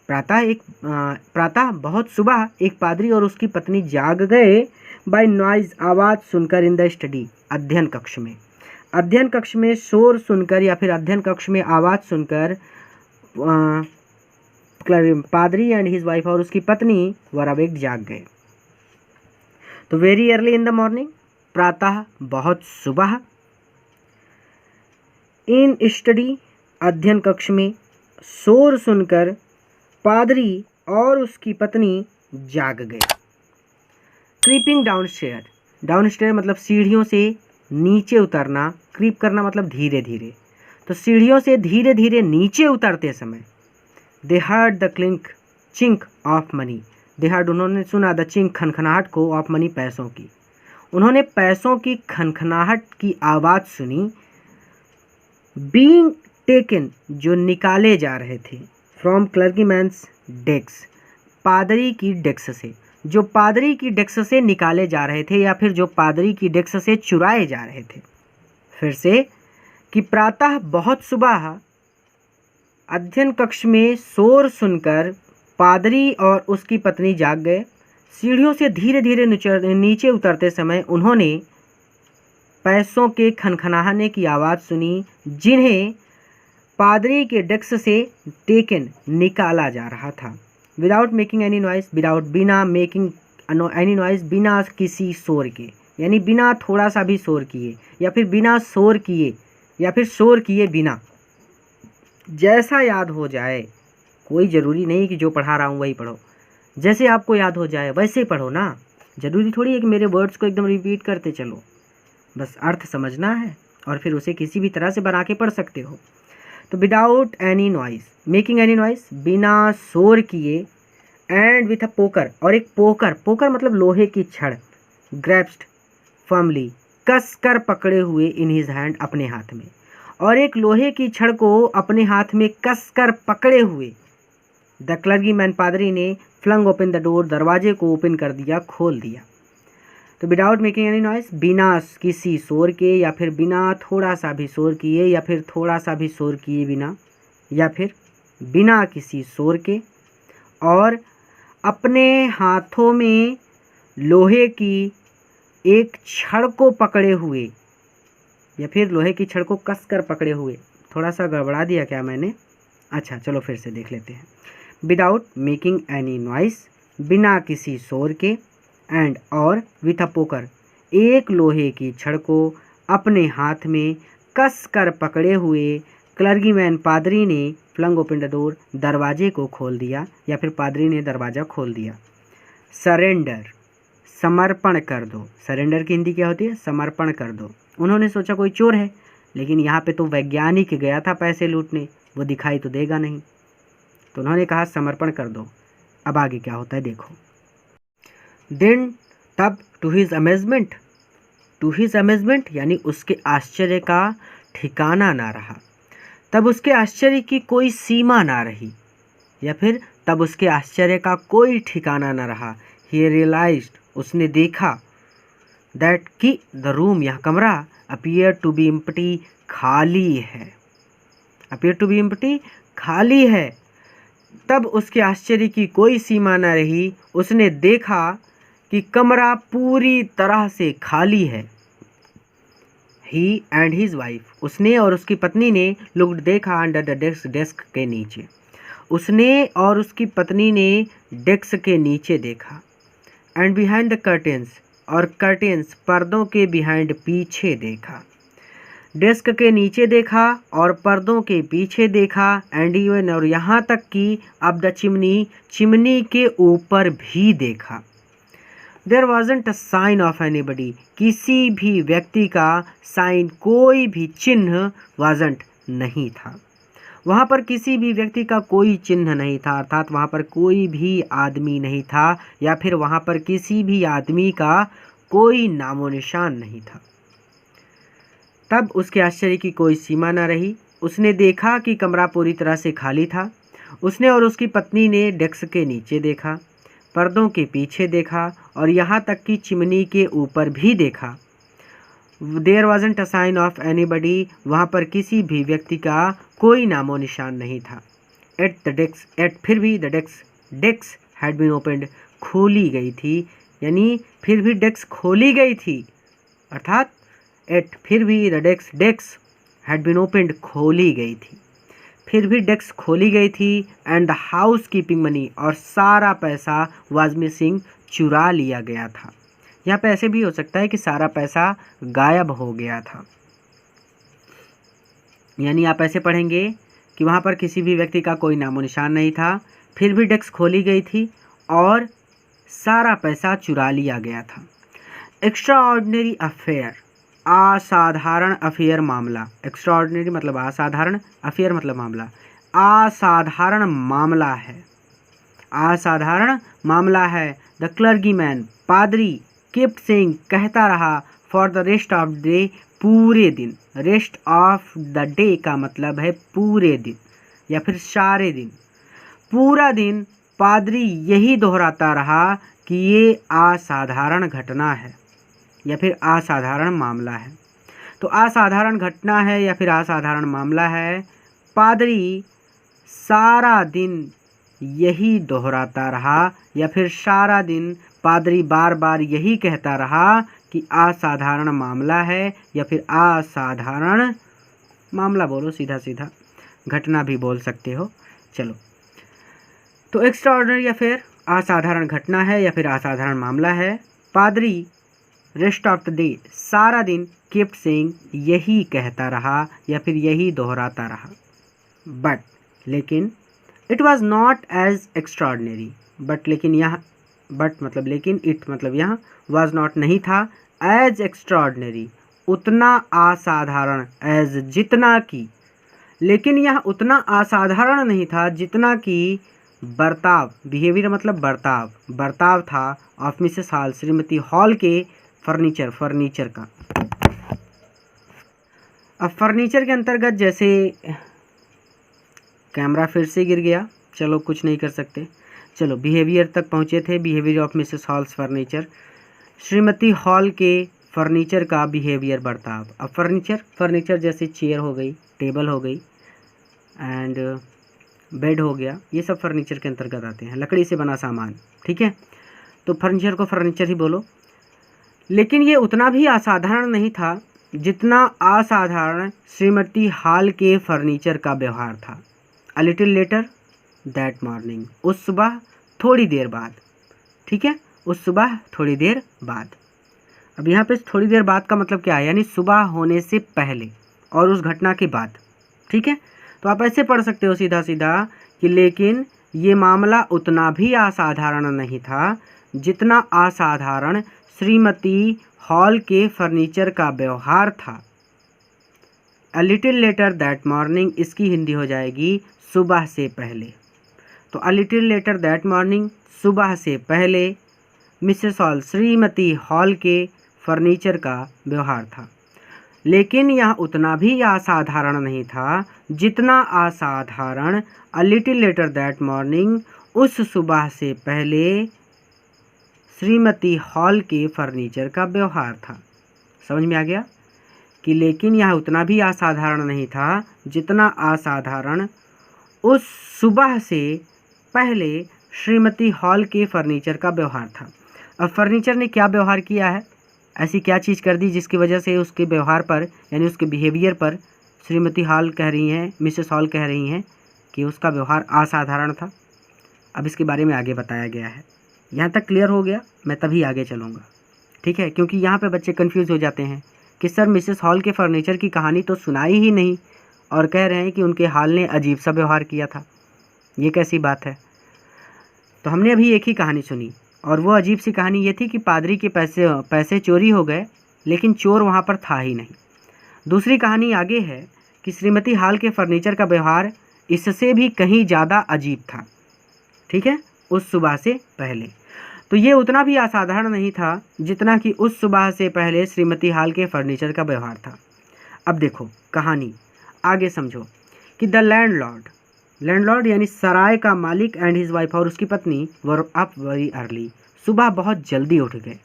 प्रातः बहुत सुबह एक पादरी और उसकी पत्नी जाग गए बाय नॉइज, आवाज़ सुनकर, इन द स्टडी अध्ययन कक्ष में। अध्ययन कक्ष में शोर सुनकर या फिर अध्ययन कक्ष में आवाज़ सुनकर पादरी एंड हिज वाइफ और उसकी पत्नी वर अवेक्ड जाग गए। तो very early in the morning, प्रातः बहुत सुबह, इन स्टडी अध्ययन कक्ष में, शोर सुनकर पादरी और उसकी पत्नी जाग गए। क्रीपिंग डाउनस्टेयर, डाउनस्टेयर मतलब सीढ़ियों से नीचे उतरना, क्रीप करना मतलब धीरे धीरे, तो सीढ़ियों से धीरे धीरे नीचे उतरते समय दे heard the chink of money, they heard उन्होंने सुना, द चिंक खनखनाहट को, ऑफ मनी पैसों की, उन्होंने पैसों की खनखनाहट की आवाज़ सुनी। बीइंग टेकन जो निकाले जा रहे थे, फ्रॉम क्लर्गीमैन्स डेस्क, पादरी की डेस्क से, जो पादरी की डेस्क से निकाले जा रहे थे या फिर जो पादरी की डेस्क से चुराए जा रहे थे। फिर से कि प्रातः बहुत सुबह अध्ययन कक्ष में शोर सुनकर पादरी और उसकी पत्नी जाग गए। सीढ़ियों से धीरे धीरे नीचे उतरते समय उन्होंने पैसों के खनखनाने की आवाज़ सुनी, जिन्हें पादरी के डेस्क से टेकन निकाला जा रहा था। Without making any noise, without बिना मेकिंग एनी नॉइस, बिना किसी शोर के, यानी बिना थोड़ा सा भी शोर किए या फिर बिना शोर किए या फिर शोर किए बिना, जैसा याद हो जाए। कोई ज़रूरी नहीं कि जो पढ़ा रहा हूँ वही पढ़ो, जैसे आपको याद हो जाए वैसे पढ़ो ना, ज़रूरी थोड़ी है कि मेरे वर्ड्स को एकदम रिपीट करते चलो, बस अर्थ समझना है और फिर उसे किसी भी तरह से बना के पढ़ सकते हो। तो without any noise, making any noise बिना शोर किए, एंड विथ अ पोकर, और एक पोकर, पोकर मतलब लोहे की छड़, ग्रैप्ड फर्मली कस कर पकड़े हुए, इन हिज हैंड अपने हाथ में, और एक लोहे की छड़ को अपने हाथ में कस कर पकड़े हुए द क्लर्गीमैन पादरी ने फ्लंग ओपन द डोर, दरवाजे को ओपन कर दिया, खोल दिया। तो विदाउट मेकिंग एनी नॉइस, बिना किसी शोर के या फिर बिना थोड़ा सा भी शोर किए या फिर थोड़ा सा भी शोर किए बिना या फिर बिना किसी शोर के, और अपने हाथों में लोहे की एक छड़ को पकड़े हुए या फिर लोहे की छड़ को कसकर पकड़े हुए, थोड़ा सा गड़बड़ा दिया क्या मैंने, अच्छा चलो फिर से देख लेते हैं। विदाउट मेकिंग एनी नॉइस, बिना किसी शोर के, एंड और विथ अ पोकर, एक लोहे की छड़ को अपने हाथ में कस कर पकड़े हुए क्लर्गीमैन पादरी ने फ्लंग ओपन द डोर, दरवाजे को खोल दिया या फिर पादरी ने दरवाज़ा खोल दिया। सरेंडर, समर्पण कर दो। सरेंडर की हिंदी क्या होती है? समर्पण कर दो। उन्होंने सोचा कोई चोर है, लेकिन यहाँ पे तो वैज्ञानिक गया था पैसे लूटने, वो दिखाई तो देगा नहीं, तो उन्होंने कहा समर्पण कर दो। अब आगे क्या होता है देखो। देन तब टू हिज अमेजमेंट यानी उसके आश्चर्य का ठिकाना ना रहा, तब उसके आश्चर्य की कोई सीमा ना रही, या फिर तब उसके आश्चर्य का कोई ठिकाना ना रहा। ही रियलाइज्ड, उसने देखा, दैट कि द रूम, यह कमरा, अपीयर टू बी एम्प्टी, खाली है। अपीयर टू बी एम्प्टी, खाली है। तब उसके आश्चर्य की कोई सीमा न रही, उसने देखा कि कमरा पूरी तरह से खाली है। ही एंड हिज वाइफ, उसने और उसकी पत्नी ने लुक्ड, देखा, अंडर द डेस्क के नीचे। उसने और उसकी पत्नी ने डेस्क के नीचे देखा। एंड बिहाइंड द कर्टेंस, और कर्टेंस पर्दों के बिहाइंड पीछे देखा। डेस्क के नीचे देखा और पर्दों के पीछे देखा। एंड इवन, और यहाँ तक कि अब द चिमनी, चिमनी के ऊपर भी देखा। There wasn't a sign of anybody, किसी भी व्यक्ति का साइन, कोई भी चिन्ह, वॉजंट नहीं था। वहाँ पर किसी भी व्यक्ति का कोई चिन्ह नहीं था, अर्थात वहाँ पर कोई भी आदमी नहीं था, या फिर वहाँ पर किसी भी आदमी का कोई नामो निशान नहीं था। तब उसके आश्चर्य की कोई सीमा न रही, उसने देखा कि कमरा पूरी तरह से खाली था। उसने और उसकी पत्नी ने डेस्क के नीचे देखा, पर्दों के पीछे देखा, और यहाँ तक कि चिमनी के ऊपर भी देखा। There wasn't a sign of anybody, वहाँ पर किसी भी व्यक्ति का कोई नामो निशान नहीं था। एट द डेस्क, एट फिर भी the desk had been opened, खोली गई थी, यानी फिर भी डेस्क खोली गई थी, अर्थात एट फिर भी the desk had been opened, खोली गई थी, फिर भी डेस्क खोली गई थी। And the housekeeping money, और सारा पैसा वाज मिसिंग, चुरा लिया गया था। यहाँ पे ऐसे भी हो सकता है कि सारा पैसा गायब हो गया था, यानी आप ऐसे पढ़ेंगे कि वहाँ पर किसी भी व्यक्ति का कोई नामो निशान नहीं था, फिर भी डेस्क खोली गई थी और सारा पैसा चुरा लिया गया था। एक्स्ट्रा ऑर्डिनरी अफेयर, असाधारण अफेयर, मामला। एक्स्ट्रा ऑर्डिनरी मतलब असाधारण, अफेयर मतलब मामला। असाधारण मामला है, असाधारण मामला है। द क्लर्गीमैन, पादरी, केप्ट सेइंग, कहता रहा, for the rest of day, पूरे दिन। रेस्ट ऑफ द डे का मतलब है पूरे दिन या फिर सारे दिन। पूरा दिन पादरी यही दोहराता रहा कि ये असाधारण घटना है या फिर असाधारण मामला है। तो असाधारण घटना है या फिर असाधारण मामला है, पादरी सारा दिन यही दोहराता रहा, या फिर सारा दिन पादरी बार बार यही कहता रहा कि असाधारण मामला है, या फिर असाधारण मामला बोलो, सीधा सीधा घटना भी बोल सकते हो। चलो, तो एक्स्ट्रा ऑर्डिनरी अफेयर असाधारण घटना है या फिर असाधारण मामला है। पादरी रेस्ट ऑफ द डे, सारा दिन, केप्ट सेइंग, यही कहता रहा या फिर यही दोहराता रहा। बट, लेकिन, it was not as extraordinary, but लेकिन यहाँ, बट मतलब लेकिन, इट मतलब यहाँ, वॉज नॉट नहीं था, एज एक्स्ट्राऑर्डिनरी उतना असाधारण, एज जितना कि, लेकिन यह उतना असाधारण नहीं था जितना कि बर्ताव, बिहेवियर मतलब बर्ताव, बर्ताव था ऑफ मिसेस हॉल, श्रीमती हॉल के फर्नीचर का। अब फर्नीचर के अंतर्गत जैसे कैमरा फिर से गिर गया, चलो कुछ नहीं कर सकते। चलो बिहेवियर तक पहुँचे थे, behaviour of Mrs halls furniture, Shrimati hall के फर्नीचर का बिहेवियर, बर्ताव। अब फर्नीचर जैसे चेयर हो गई, टेबल हो गई एंड बेड हो गया, ये सब फर्नीचर के अंतर्गत आते हैं, लकड़ी से बना सामान, ठीक है। तो फर्नीचर को फर्नीचर ही बोलो। लेकिन ये उतना भी असाधारण नहीं था जितना असाधारण श्रीमती हॉल के फर्नीचर का व्यवहार था। A little letter that morning, उस सुबह थोड़ी देर बाद, ठीक है, उस सुबह थोड़ी देर बाद। अब यहाँ पे थोड़ी देर बाद का मतलब क्या है, यानी सुबह होने से पहले और उस घटना के बाद, ठीक है। तो आप ऐसे पढ़ सकते हो सीधा सीधा कि लेकिन ये मामला उतना भी असाधारण नहीं था जितना असाधारण श्रीमती हॉल के फर्नीचर का व्यवहार था। A little letter that morning, इसकी हिंदी हो जाएगी सुबह से पहले। तो a little letter that morning, सुबह से पहले मिसेस हॉल, श्रीमती हॉल के फर्नीचर का व्यवहार था। लेकिन यह उतना भी असाधारण नहीं था जितना असाधारण a little letter that morning, उस सुबह से पहले श्रीमती हॉल के फर्नीचर का व्यवहार था। समझ में आ गया कि लेकिन यह उतना भी असाधारण नहीं था जितना असाधारण उस सुबह से पहले श्रीमती हॉल के फर्नीचर का व्यवहार था। अब फर्नीचर ने क्या व्यवहार किया है, ऐसी क्या चीज़ कर दी जिसकी वजह से उसके व्यवहार पर, यानी उसके बिहेवियर पर श्रीमती हॉल कह रही हैं, मिसेस हॉल कह रही हैं कि उसका व्यवहार असाधारण था। अब इसके बारे में आगे बताया गया है। यहाँ तक क्लियर हो गया, मैं तभी आगे चलूँगा, ठीक है, क्योंकि यहाँ पे बच्चे कंफ्यूज हो जाते हैं कि सर मिसेस हॉल के फर्नीचर की कहानी तो सुनाई ही नहीं और कह रहे हैं कि उनके हॉल ने अजीब सा व्यवहार किया था, ये कैसी बात है। तो हमने अभी एक ही कहानी सुनी और वो अजीब सी कहानी ये थी कि पादरी के पैसे चोरी हो गए, लेकिन चोर वहाँ पर था ही नहीं। दूसरी कहानी आगे है कि श्रीमती हॉल के फर्नीचर का व्यवहार इससे भी कहीं ज़्यादा अजीब था, ठीक है, उस सुबह से पहले। तो ये उतना भी असाधारण नहीं था जितना कि उस सुबह से पहले श्रीमती हॉल के फर्नीचर का व्यवहार था। अब देखो कहानी आगे समझो कि द लैंडलॉर्ड यानी सराय का मालिक एंड हिज वाइफ और उसकी पत्नी वर अप वेरी अर्ली, सुबह बहुत जल्दी उठ गए,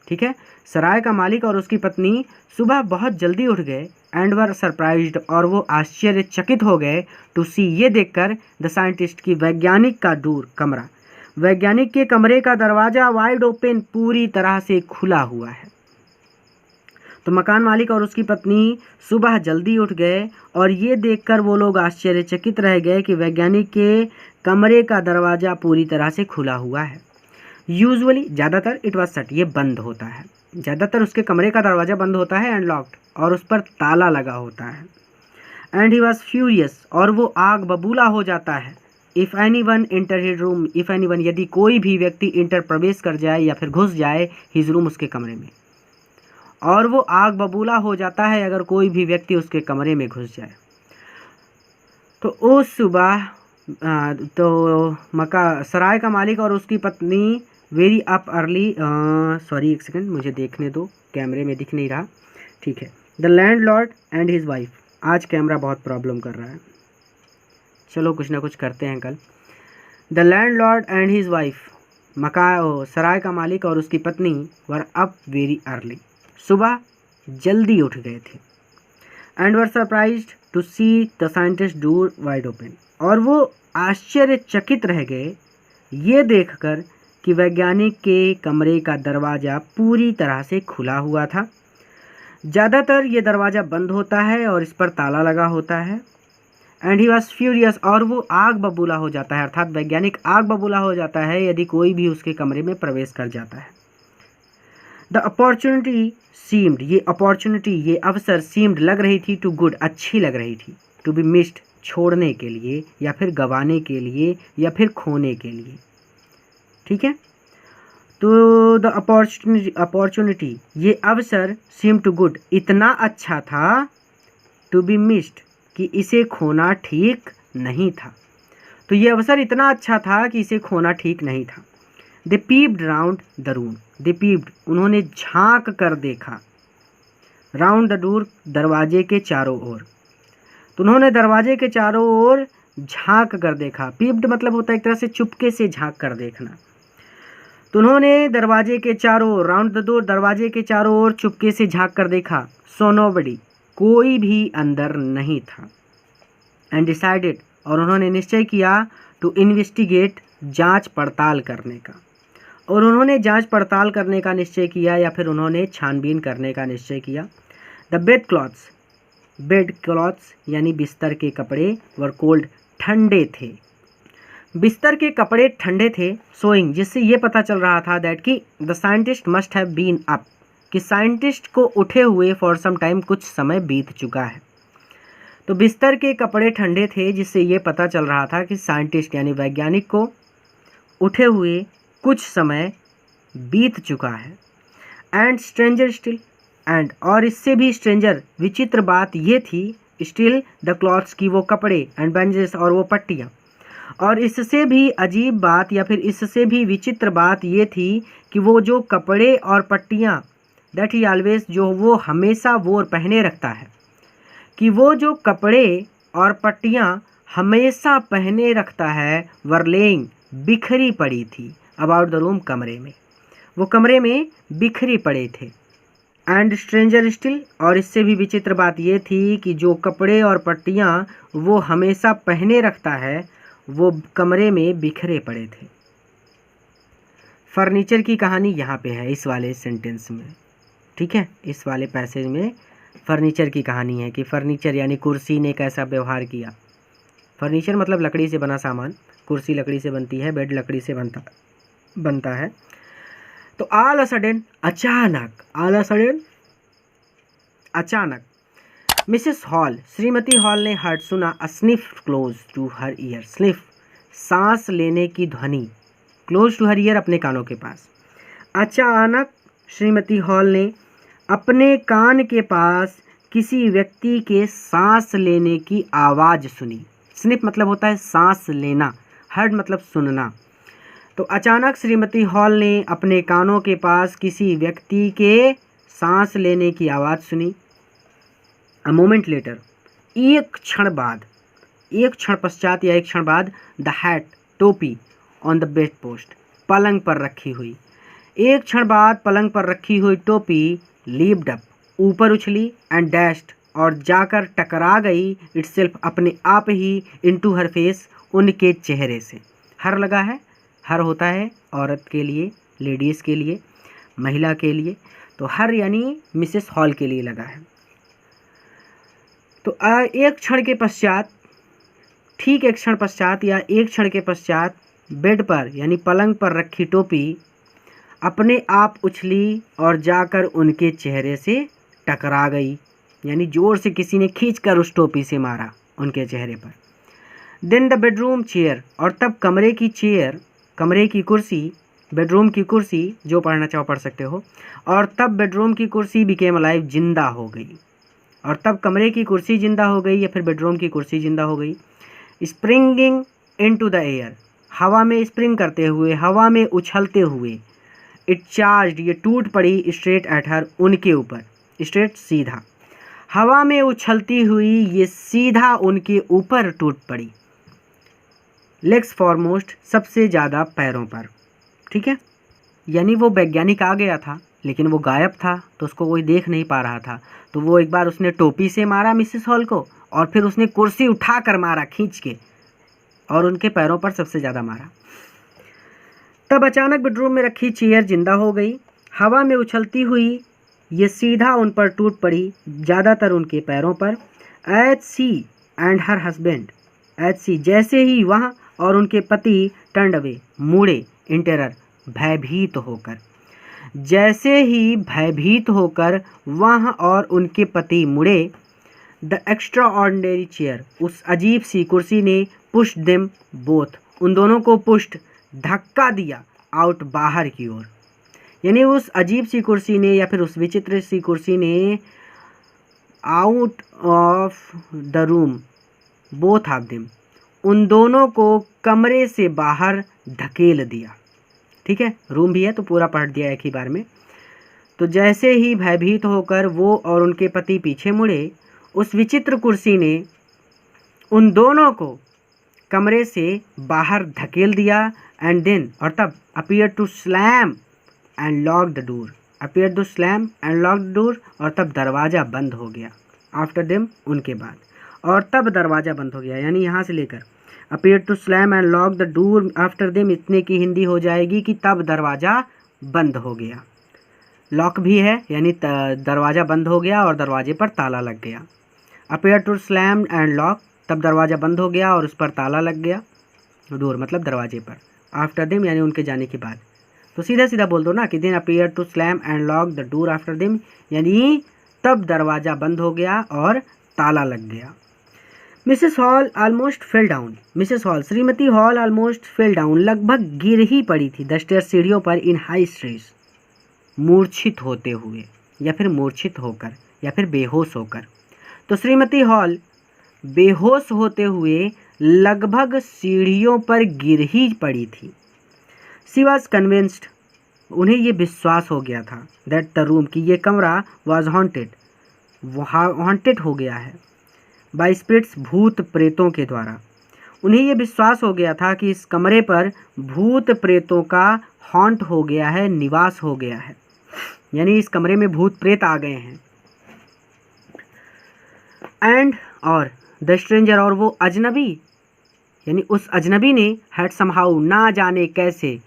ठीक है। सराय का मालिक और उसकी पत्नी सुबह बहुत जल्दी उठ गए एंड वर सरप्राइज्ड, और वो आश्चर्यचकित हो गए टू सी, ये देखकर द साइंटिस्ट की वैज्ञानिक का दूर कमरा, वैज्ञानिक के कमरे का दरवाज़ा वाइड ओपन, पूरी तरह से खुला हुआ है। तो मकान मालिक और उसकी पत्नी सुबह जल्दी उठ गए और ये देखकर वो लोग आश्चर्यचकित रह गए कि वैज्ञानिक के कमरे का दरवाज़ा पूरी तरह से खुला हुआ है। यूजुअली, ज़्यादातर इट वाज शट, ये बंद होता है, ज़्यादातर उसके कमरे का दरवाज़ा बंद होता है एंड लॉक्ड, और उस पर ताला लगा होता है। एंड ही वॉज फ्यूरियस, और वो आग बबूला हो जाता है। If any one inter his room, if any one, यदि कोई भी व्यक्ति इंटर प्रवेश कर जाए या फिर घुस जाए हिज रूम, उसके कमरे में, और वो आग बबूला हो जाता है अगर कोई भी व्यक्ति उसके कमरे में घुस जाए। तो उस सुबह सराय का मालिक और उसकी पत्नी वेरी अप अर्ली, सॉरी एक सेकंड मुझे देखने दो, कैमरे में दिख नहीं रहा, ठीक है। The landlord and his wife, आज कैमरा बहुत प्रॉब्लम कर रहा है, चलो कुछ ना कुछ करते हैं कल। The landlord and his wife, सराय का मालिक और उसकी पत्नी वर अप वेरी अर्ली, सुबह जल्दी उठ गए थे। And were surprised to see the scientist door wide open, और वो आश्चर्यचकित रह गए ये देखकर कि वैज्ञानिक के कमरे का दरवाज़ा पूरी तरह से खुला हुआ था। ज़्यादातर ये दरवाज़ा बंद होता है और इस पर ताला लगा होता है। एंड ही वॉज फ्यूरियस, और वो आग बबूला हो जाता है, अर्थात वैज्ञानिक आग बबूला हो जाता है यदि कोई भी उसके कमरे में प्रवेश कर जाता है। द अपॉर्चुनिटी सीम्ड, ये अपॉर्चुनिटी, ये अवसर, सीम्ड लग रही थी, टू गुड, अच्छी लग रही थी, टू बी मिस्ड, छोड़ने के लिए या फिर गंवाने के लिए या फिर खोने के लिए, ठीक है। तो द अपॉर्चुनिटी, ये अवसर, सीम टू गुड, इतना अच्छा था, टू बी मिस्ड, कि इसे खोना ठीक नहीं था। तो ये अवसर इतना अच्छा था कि इसे खोना ठीक नहीं था। They peeped round the room, they peeped, उन्होंने झांक कर देखा, राउंड द डोर, दरवाजे के चारों ओर, तो उन्होंने दरवाजे के चारों ओर झांक कर देखा। पीप्ड मतलब होता है एक तरह से चुपके से झांक कर देखना। तो उन्होंने दरवाजे के चारों ओर, राउंड द डोर, दरवाजे के चारों ओर चुपके से झांक कर देखा। सो नोबडी, कोई भी अंदर नहीं था। एंड डिसाइडेड, और उन्होंने निश्चय किया, टू इन्वेस्टिगेट, जांच पड़ताल करने का, और उन्होंने जांच पड़ताल करने का निश्चय किया या फिर उन्होंने छानबीन करने का निश्चय किया। द बेड क्लॉथ्स यानी बिस्तर के कपड़े, वर कोल्ड, ठंडे थे। बिस्तर के कपड़े ठंडे थे, सोइंग, जिससे ये पता चल रहा था दैट कि the scientist must have been up, कि साइंटिस्ट को उठे हुए फॉर सम टाइम, कुछ समय बीत चुका है। तो बिस्तर के कपड़े ठंडे थे जिससे ये पता चल रहा था कि साइंटिस्ट यानी वैज्ञानिक को उठे हुए कुछ समय बीत चुका है। एंड स्ट्रेंजर स्टिल, एंड, और इससे भी स्ट्रेंजर, विचित्र बात ये थी, स्टिल द क्लॉथ्स, की वो कपड़े, एंड बेंजेस, और वो पट्टियाँ। और इससे भी अजीब बात या फिर इससे भी विचित्र बात ये थी कि वो जो कपड़े और पट्टियाँ, दैट ही ऑलवेज, जो वो हमेशा वो पहने रखता है, कि वो जो कपड़े और पट्टियाँ हमेशा पहने रखता है, वर लेइंग, बिखरी पड़ी थी, अबाउट द रूम, कमरे में, वो कमरे में बिखरी पड़े थे। एंड स्ट्रेंजर स्टिल, और इससे भी विचित्र बात ये थी कि जो कपड़े और पट्टियाँ वो हमेशा पहने रखता है, वो कमरे में बिखरे पड़े थे। फर्नीचर की कहानी यहाँ पे है इस वाले सेंटेंस में, ठीक है। इस वाले पैसेज में फर्नीचर की कहानी है कि फर्नीचर यानी कुर्सी ने कैसा व्यवहार किया। फर्नीचर मतलब लकड़ी से बना सामान, कुर्सी लकड़ी से बनती है, बेड लकड़ी से बनता है। तो ऑल अ सडन, अचानक मिसेस हॉल, श्रीमती हॉल ने हर्ड, सुना, a sniff close to her ear, sniff, सांस लेने की ध्वनि, क्लोज टू हर ईयर, अपने कानों के पास। अचानक श्रीमती हॉल ने अपने कान के पास किसी व्यक्ति के सांस लेने की आवाज़ सुनी। स्निफ मतलब होता है सांस लेना, हर्ड मतलब सुनना। तो अचानक श्रीमती हॉल ने अपने कानों के पास किसी व्यक्ति के सांस लेने की आवाज़ सुनी। अ मोमेंट लेटर, एक क्षण पश्चात या एक क्षण बाद, द हैट, टोपी, ऑन द बेड पोस्ट, पलंग पर रखी हुई, एक क्षण बाद पलंग पर रखी हुई टोपी लीप्ड अप, ऊपर उछली, एंड डैश्ड, और जाकर टकरा गई, इटसेल्फ, अपने आप ही, इनटू हर फेस, उनके चेहरे से। हर लगा है, हर होता है औरत के लिए, लेडीज़ के लिए, महिला के लिए, तो हर यानी मिसेस हॉल के लिए लगा है। तो एक क्षण के पश्चात, ठीक एक क्षण पश्चात या एक क्षण के पश्चात, बेड पर यानी पलंग पर रखी टोपी अपने आप उछली और जाकर उनके चेहरे से टकरा गई, यानी जोर से किसी ने खींचकर उस टोपी से मारा उनके चेहरे पर। देन द बेडरूम चेयर, और तब कमरे की चेयर, कमरे की कुर्सी, बेडरूम की कुर्सी, जो पढ़ना चाहो पढ़ सकते हो, और तब बेडरूम की कुर्सी बिकेम अलाइव, जिंदा हो गई, और तब कमरे की कुर्सी जिंदा हो गई या फिर बेडरूम की कुर्सी जिंदा हो गई। स्प्रिंगिंग इनटू द एयर, हवा में स्प्रिंग करते हुए, हवा में उछलते हुए, इट चार्ज्ड, ये टूट पड़ी, स्ट्रेट एट हर, उनके ऊपर, स्ट्रेट सीधा, हवा में उछलती हुई ये सीधा उनके ऊपर टूट पड़ी। लेग्स फॉरमोस्ट, सबसे ज़्यादा पैरों पर, ठीक है। यानी वो वैज्ञानिक आ गया था लेकिन वो गायब था, तो उसको कोई देख नहीं पा रहा था, तो वो एक बार उसने टोपी से मारा मिसेस हॉल को, और फिर उसने कुर्सी उठा कर मारा खींच के, और उनके पैरों पर सबसे ज़्यादा मारा। तब अचानक बेडरूम में रखी चेयर जिंदा हो गई, हवा में उछलती हुई ये सीधा उन पर टूट पड़ी, ज़्यादातर उनके पैरों पर। As she and her husband, as she, जैसे ही वह और उनके पति, टर्न्ड अवे, मुड़े, इन टेरर, भयभीत होकर, जैसे ही भयभीत होकर वह और उनके पति मुड़े, द एक्स्ट्रा ऑर्डिनरी चेयर, उस अजीब सी कुर्सी ने, पुश्ड देम बोथ, उन दोनों को पुश्ड, धक्का दिया, आउट, बाहर की ओर, यानी उस अजीब सी कुर्सी ने या फिर उस विचित्र सी कुर्सी ने out of the room, both of them, उन दोनों को कमरे से बाहर धकेल दिया, ठीक है। रूम भी है तो पूरा पढ़ दिया एक ही बार में। तो जैसे ही भयभीत होकर वो और उनके पति पीछे मुड़े, उस विचित्र कुर्सी ने उन दोनों को कमरे से बाहर धकेल दिया, एंड देन, और तब, appear to slam and lock the door, appear to slam and lock the door, और तब दरवाज़ा बंद हो गया, आफ्टर देम, उनके बाद, और तब दरवाज़ा बंद हो गया, यानी यहाँ से लेकर appear to slam and lock the door after them, इतने की हिंदी हो जाएगी कि तब दरवाज़ा बंद हो गया। लॉक भी है यानी दरवाज़ा बंद हो गया और दरवाजे पर ताला लग गया। Appear to slam and lock, तब दरवाज़ा बंद हो गया और उस पर ताला लग गया, डोर मतलब दरवाजे पर। आफ्टर देम यानी उनके जाने के बाद। तो सीधा सीधा बोल दो ना कि then appear to slam and lock the door after them, यानी तब दरवाज़ा बंद हो गया और ताला लग गया। Mrs hall almost fell down, Mrs Hall श्रीमती हॉल ऑलमोस्ट फेल डाउन लगभग गिर ही पड़ी थी, द स्टेयर सीढ़ियों पर, इन हाई स्ट्रेस मूर्छित होते हुए या फिर मूर्छित होकर या फिर बेहोश होकर। तो श्रीमती हॉल बेहोश होते हुए लगभग सीढ़ियों पर गिर ही पड़ी थी। शी वॉज कन्विंस्ड, उन्हें ये विश्वास हो गया था, दैट द रूम कि ये कमरा वॉज हॉन्टेड, हॉन्टेड हो गया है, बाय स्पिरिट्स भूत प्रेतों के द्वारा। उन्हें ये विश्वास हो गया था कि इस कमरे पर भूत प्रेतों का हॉन्ट हो गया है, निवास हो गया है, यानी इस कमरे में भूत प्रेत आ गए हैं। एंड और द स्ट्रेंजर और वो अजनबी, यानी उस अजनबी ने हैड समहाउ ना जाने कैसे,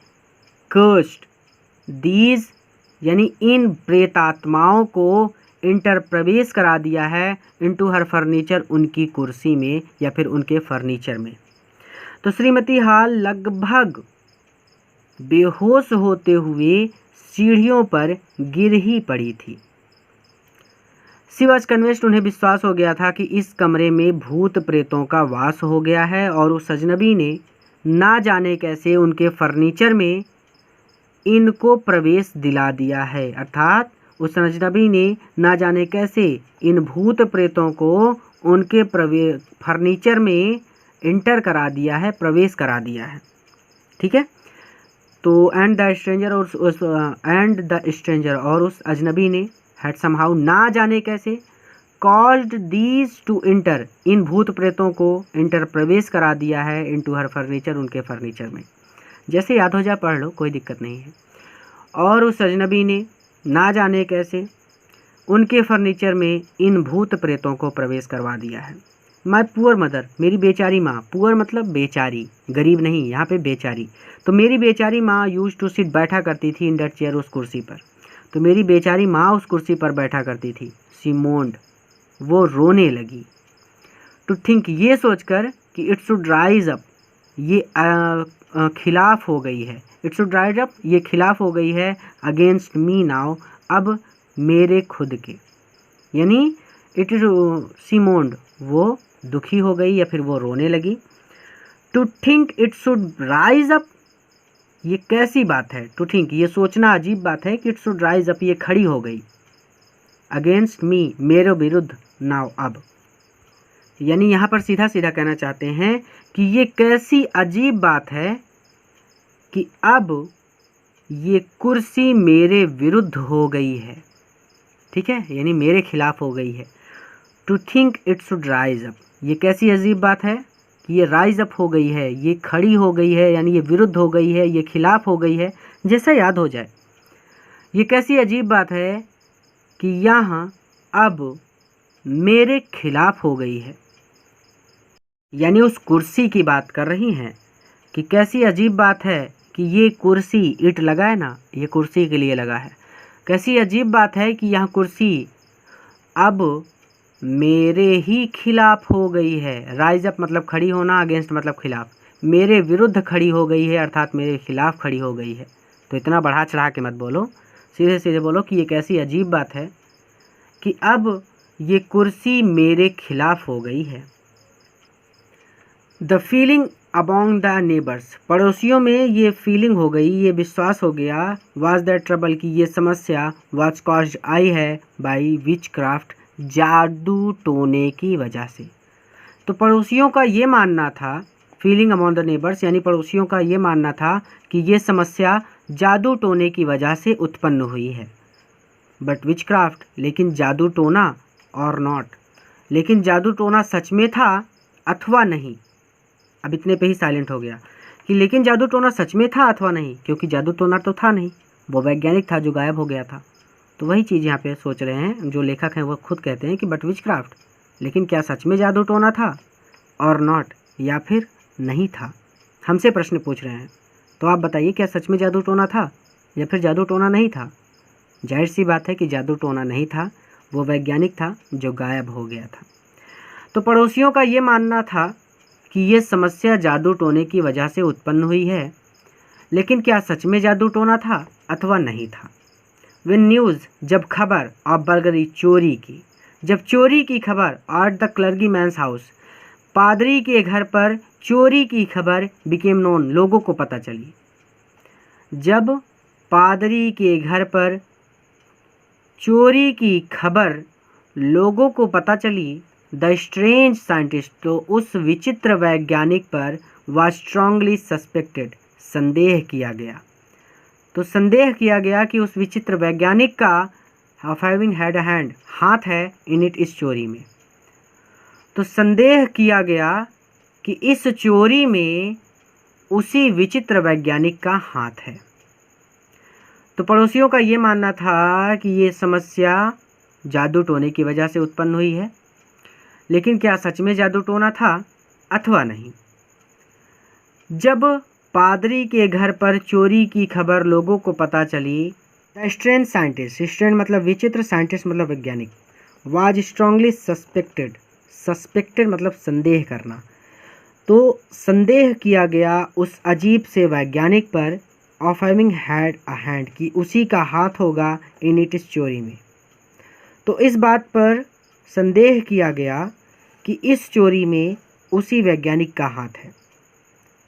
कर्स्ड दीज यानी इन प्रेतात्माओं को इंटर प्रवेश करा दिया है, इनटू हर फर्नीचर उनकी कुर्सी में या फिर उनके फर्नीचर में। तो श्रीमती हॉल लगभग बेहोश होते हुए सीढ़ियों पर गिर ही पड़ी थी। शी वॉज कन्विंस्ड, उन्हें विश्वास हो गया था कि इस कमरे में भूत प्रेतों का वास हो गया है और उस अजनबी ने ना जाने कैसे उनके फर्नीचर में इनको प्रवेश दिला दिया है, अर्थात उस अजनबी ने ना जाने कैसे इन भूत प्रेतों को उनके फर्नीचर में इंटर करा दिया है, प्रवेश करा दिया है। ठीक है, तो एंड द स्ट्रेंजर और उस अजनबी ने हैड समहाउ ना जाने कैसे कॉज्ड दीज टू इंटर, इन भूत प्रेतों को इंटर प्रवेश करा दिया है, इनटू हर फर्नीचर उनके फर्नीचर में। जैसे याद हो जाए पढ़ लो, कोई दिक्कत नहीं है। और उस अजनबी ने ना जाने कैसे उनके फर्नीचर में इन भूत प्रेतों को प्रवेश करवा दिया है। माय पुअर मदर, मेरी बेचारी माँ, पुअर मतलब बेचारी, गरीब नहीं, यहाँ पे बेचारी। तो मेरी बेचारी माँ यूज टू सिट, बैठा करती थी, इन दैट चेयर, उस कुर्सी पर। तो मेरी बेचारी माँ उस कुर्सी पर बैठा करती थी। शी मोन्ड, वो रोने लगी। टू थिंक, ये सोचकर कि इट शुड राइज अप, ये खिलाफ हो गई है, इट शुड राइज अप, ये खिलाफ हो गई है, अगेंस्ट मी नाउ, अब मेरे खुद के, यानी इट इज शी मोन्ड, वो दुखी हो गई या फिर वो रोने लगी। To think it should rise up, ये कैसी बात है, टू थिंक ये सोचना अजीब बात है कि इट शुड राइज अप, ये खड़ी हो गई, अगेंस्ट मी मेरे विरुद्ध, नाउ अब, यानी यहाँ पर सीधा सीधा कहना चाहते हैं कि ये कैसी अजीब बात है कि अब ये कुर्सी मेरे विरुद्ध हो गई है। ठीक है, यानी मेरे खिलाफ हो गई है। To think it should rise up, ये कैसी अजीब बात है कि ये राइज अप हो गई है, ये खड़ी हो गई है, यानी ये विरुद्ध हो गई है, ये खिलाफ हो गई है। जैसा याद हो जाए, ये कैसी अजीब बात है कि यहाँ अब मेरे खिलाफ हो गई है, यानी उस कुर्सी की बात कर रही हैं कि कैसी अजीब बात है कि ये कुर्सी, इट लगा है ना, ये कुर्सी के लिए लगा है, कैसी अजीब बात है कि यहाँ कुर्सी अब मेरे ही खिलाफ हो गई है। राइज अप मतलब खड़ी होना, अगेंस्ट मतलब खिलाफ, मेरे विरुद्ध खड़ी हो गई है, अर्थात मेरे खिलाफ खड़ी हो गई है। तो इतना बढ़ा चढ़ा के मत बोलो, सीधे सीधे बोलो कि ये कैसी अजीब बात है कि अब ये कुर्सी मेरे खिलाफ हो गई है। The feeling among the neighbours, पड़ोसियों में ये फीलिंग हो गई, ये विश्वास हो गया, वाज द ट्रबल की ये समस्या, वाज कॉज्ड आई है बाई विच क्राफ्ट, जादू टोने की वजह से। तो पड़ोसियों का ये मानना था, फीलिंग अमॉन्ग द नेबर्स यानी पड़ोसियों का ये मानना था कि ये समस्या जादू टोने की वजह से उत्पन्न हुई है। बट विच क्राफ्ट, लेकिन जादू टोना, और नॉट, लेकिन जादू टोना सच में था अथवा नहीं। अब इतने पे ही साइलेंट हो गया कि लेकिन जादू टोना सच में था अथवा नहीं, क्योंकि जादू टोना तो था नहीं, वो वैज्ञानिक था जो गायब हो गया था। तो वही चीज़ यहाँ पे सोच रहे हैं, जो लेखक हैं वो खुद कहते हैं कि बट विच क्राफ्ट, लेकिन क्या सच में जादू टोना था, और नॉट, या फिर नहीं था। हमसे प्रश्न पूछ रहे हैं, तो आप बताइए क्या सच में जादू टोना था या फिर जादू टोना नहीं था। जाहिर सी बात है कि जादू टोना नहीं था, वो वैज्ञानिक था जो गायब हो गया था। तो पड़ोसियों का ये मानना था कि ये समस्या जादू टोने की वजह से उत्पन्न हुई है, लेकिन क्या सच में जादू टोना था अथवा नहीं था। When न्यूज़, जब खबर ऑफ बर्गरी, चोरी की, जब चोरी की खबर at the clergy man's house, पादरी के घर पर चोरी की खबर बिकेम नोन, लोगों को पता चली। जब पादरी के घर पर चोरी की खबर लोगों को पता चली, द स्ट्रेंज साइंटिस्ट, तो उस विचित्र वैज्ञानिक पर वाज स्ट्रांगली सस्पेक्टेड, संदेह किया गया। तो संदेह किया गया कि उस विचित्र वैज्ञानिक का of having had a hand, हाथ है इन इट, इस चोरी में। तो संदेह किया गया कि इस चोरी में उसी विचित्र वैज्ञानिक का हाथ है। तो पड़ोसियों का ये मानना था कि ये समस्या जादू टोने की वजह से उत्पन्न हुई है, लेकिन क्या सच में जादू टोना था अथवा नहीं। जब पादरी के घर पर चोरी की खबर लोगों को पता चली, द स्ट्रेंज साइंटिस्ट, स्ट्रेंज मतलब विचित्र, साइंटिस्ट मतलब वैज्ञानिक, वाज स्ट्रांगली सस्पेक्टेड, सस्पेक्टेड मतलब संदेह करना। तो संदेह किया गया उस अजीब से वैज्ञानिक पर of having had a hand, कि उसी का हाथ होगा इन इट, इस चोरी में। तो इस बात पर संदेह किया गया कि इस चोरी में उसी वैज्ञानिक का हाथ है।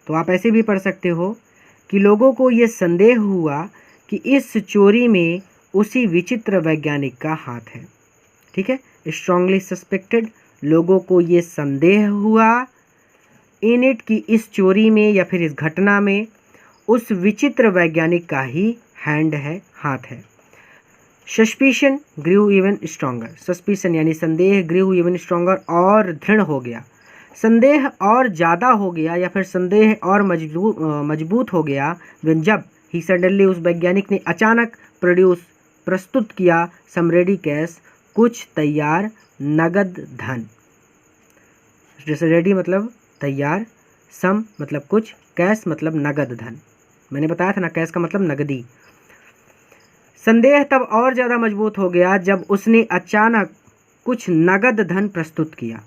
तो आप ऐसे भी पढ़ सकते हो कि लोगों को ये संदेह हुआ कि इस चोरी में उसी विचित्र वैज्ञानिक का हाथ है। ठीक है, स्ट्रांगली सस्पेक्टेड, लोगों को ये संदेह हुआ इन इट, की इस चोरी में या फिर इस घटना में उस विचित्र वैज्ञानिक का ही हैंड है, हाथ है। Suspicion grew even stronger, suspicion यानी संदेह, ग्रीव इवन स्ट्रॉन्गर और दृढ़ हो गया, संदेह और ज़्यादा हो गया या फिर संदेह और मजबूत हो गया। when जब ही सडनली, उस वैज्ञानिक ने अचानक प्रस्तुत किया सम रेडी कैश, कुछ तैयार नगद धन। जैसे रेडी मतलब तैयार, सम मतलब कुछ, कैश मतलब नगद धन। मैंने बताया था ना, कैश का मतलब नगदी। संदेह तब और ज़्यादा मजबूत हो गया जब उसने अचानक कुछ नगद धन प्रस्तुत किया।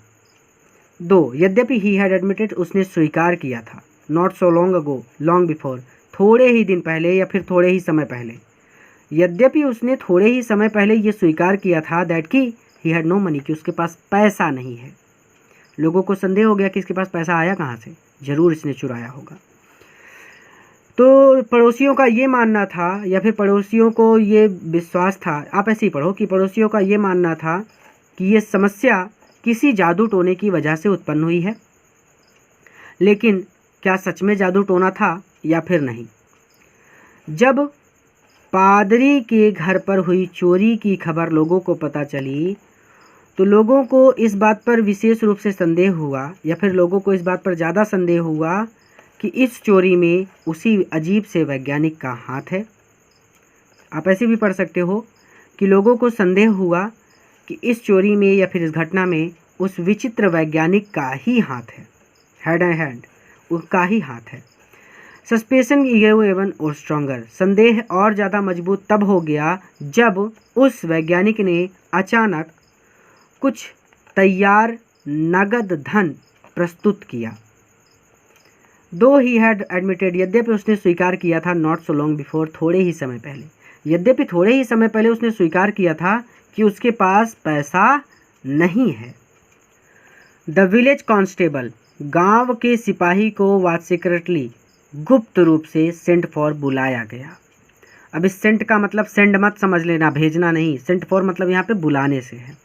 दो, यद्यपि ही हैड एडमिटेड, उसने स्वीकार किया था, not so long ago, long before, थोड़े ही दिन पहले या फिर थोड़े ही समय पहले, यद्यपि उसने थोड़े ही समय पहले ये स्वीकार किया था दैट कि ही हैड नो मनी, कि उसके पास पैसा नहीं है। लोगों को संदेह हो गया कि इसके पास पैसा आया कहाँ से, ज़रूर इसने चुराया होगा। तो पड़ोसियों का ये मानना था या फिर पड़ोसियों को ये विश्वास था, आप ऐसे ही पढ़ो कि पड़ोसियों का ये मानना था कि ये समस्या किसी जादू टोने की वजह से उत्पन्न हुई है, लेकिन क्या सच में जादू टोना था या फिर नहीं। जब पादरी के घर पर हुई चोरी की खबर लोगों को पता चली, तो लोगों को इस बात पर विशेष रूप से संदेह हुआ या फिर लोगों को इस बात पर ज़्यादा संदेह हुआ कि इस चोरी में उसी अजीब से वैज्ञानिक का हाथ है। आप ऐसे भी पढ़ सकते हो कि लोगों को संदेह हुआ कि इस चोरी में या फिर इस घटना में उस विचित्र वैज्ञानिक का ही हाथ है, हैड एंड हैंड, उसका ही हाथ है। सस्पेशन एवन और स्ट्रॉन्गर, संदेह और ज़्यादा मजबूत तब हो गया जब उस वैज्ञानिक ने अचानक कुछ तैयार नगद धन प्रस्तुत किया। दो ही हैड एडमिटेड, यद्यपि उसने स्वीकार किया था, नॉट सो लॉन्ग बिफोर, थोड़े ही समय पहले, यद्यपि थोड़े ही समय पहले उसने स्वीकार किया था कि उसके पास पैसा नहीं है। द विलेज कांस्टेबल, गांव के सिपाही को वाज सीक्रेटली, गुप्त रूप से सेंट फॉर, बुलाया गया। अब इस सेंट का मतलब सेंड मत समझ लेना, भेजना नहीं, सेंट फॉर मतलब यहाँ पे बुलाने से है।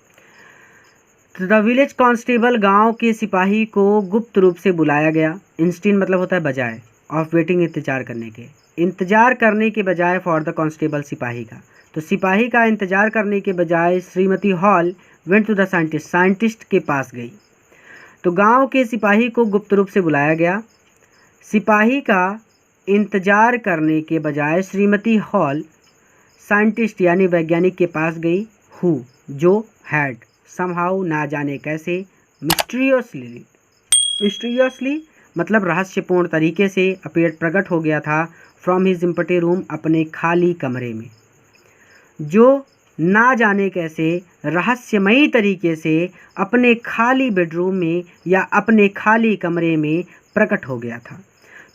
द विलेज कांस्टेबल, गांव के सिपाही को गुप्त रूप से बुलाया गया। इंस्टीन मतलब होता है बजाय, ऑफ वेटिंग इंतजार करने के, इंतजार करने के बजाय फॉर द कांस्टेबल, सिपाही का। तो सिपाही का इंतजार करने के बजाय Shrimati Hall went to the scientist, scientist के पास गई। तो गांव के सिपाही को गुप्त रूप से बुलाया गया। सिपाही का इंतजार करने के बजाय श्रीमती हॉल साइंटिस्ट यानी वैज्ञानिक के पास गई, हु जो हैड समहाउ ना जाने कैसे, मिस्टीरियसली मतलब रहस्यपूर्ण तरीके से अपीयर्ड प्रकट हो गया था, फ्रॉम हिज एम्प्टी रूम, अपने खाली कमरे में। जो ना जाने कैसे रहस्यमयी तरीके से अपने खाली बेडरूम में या अपने खाली कमरे में प्रकट हो गया था।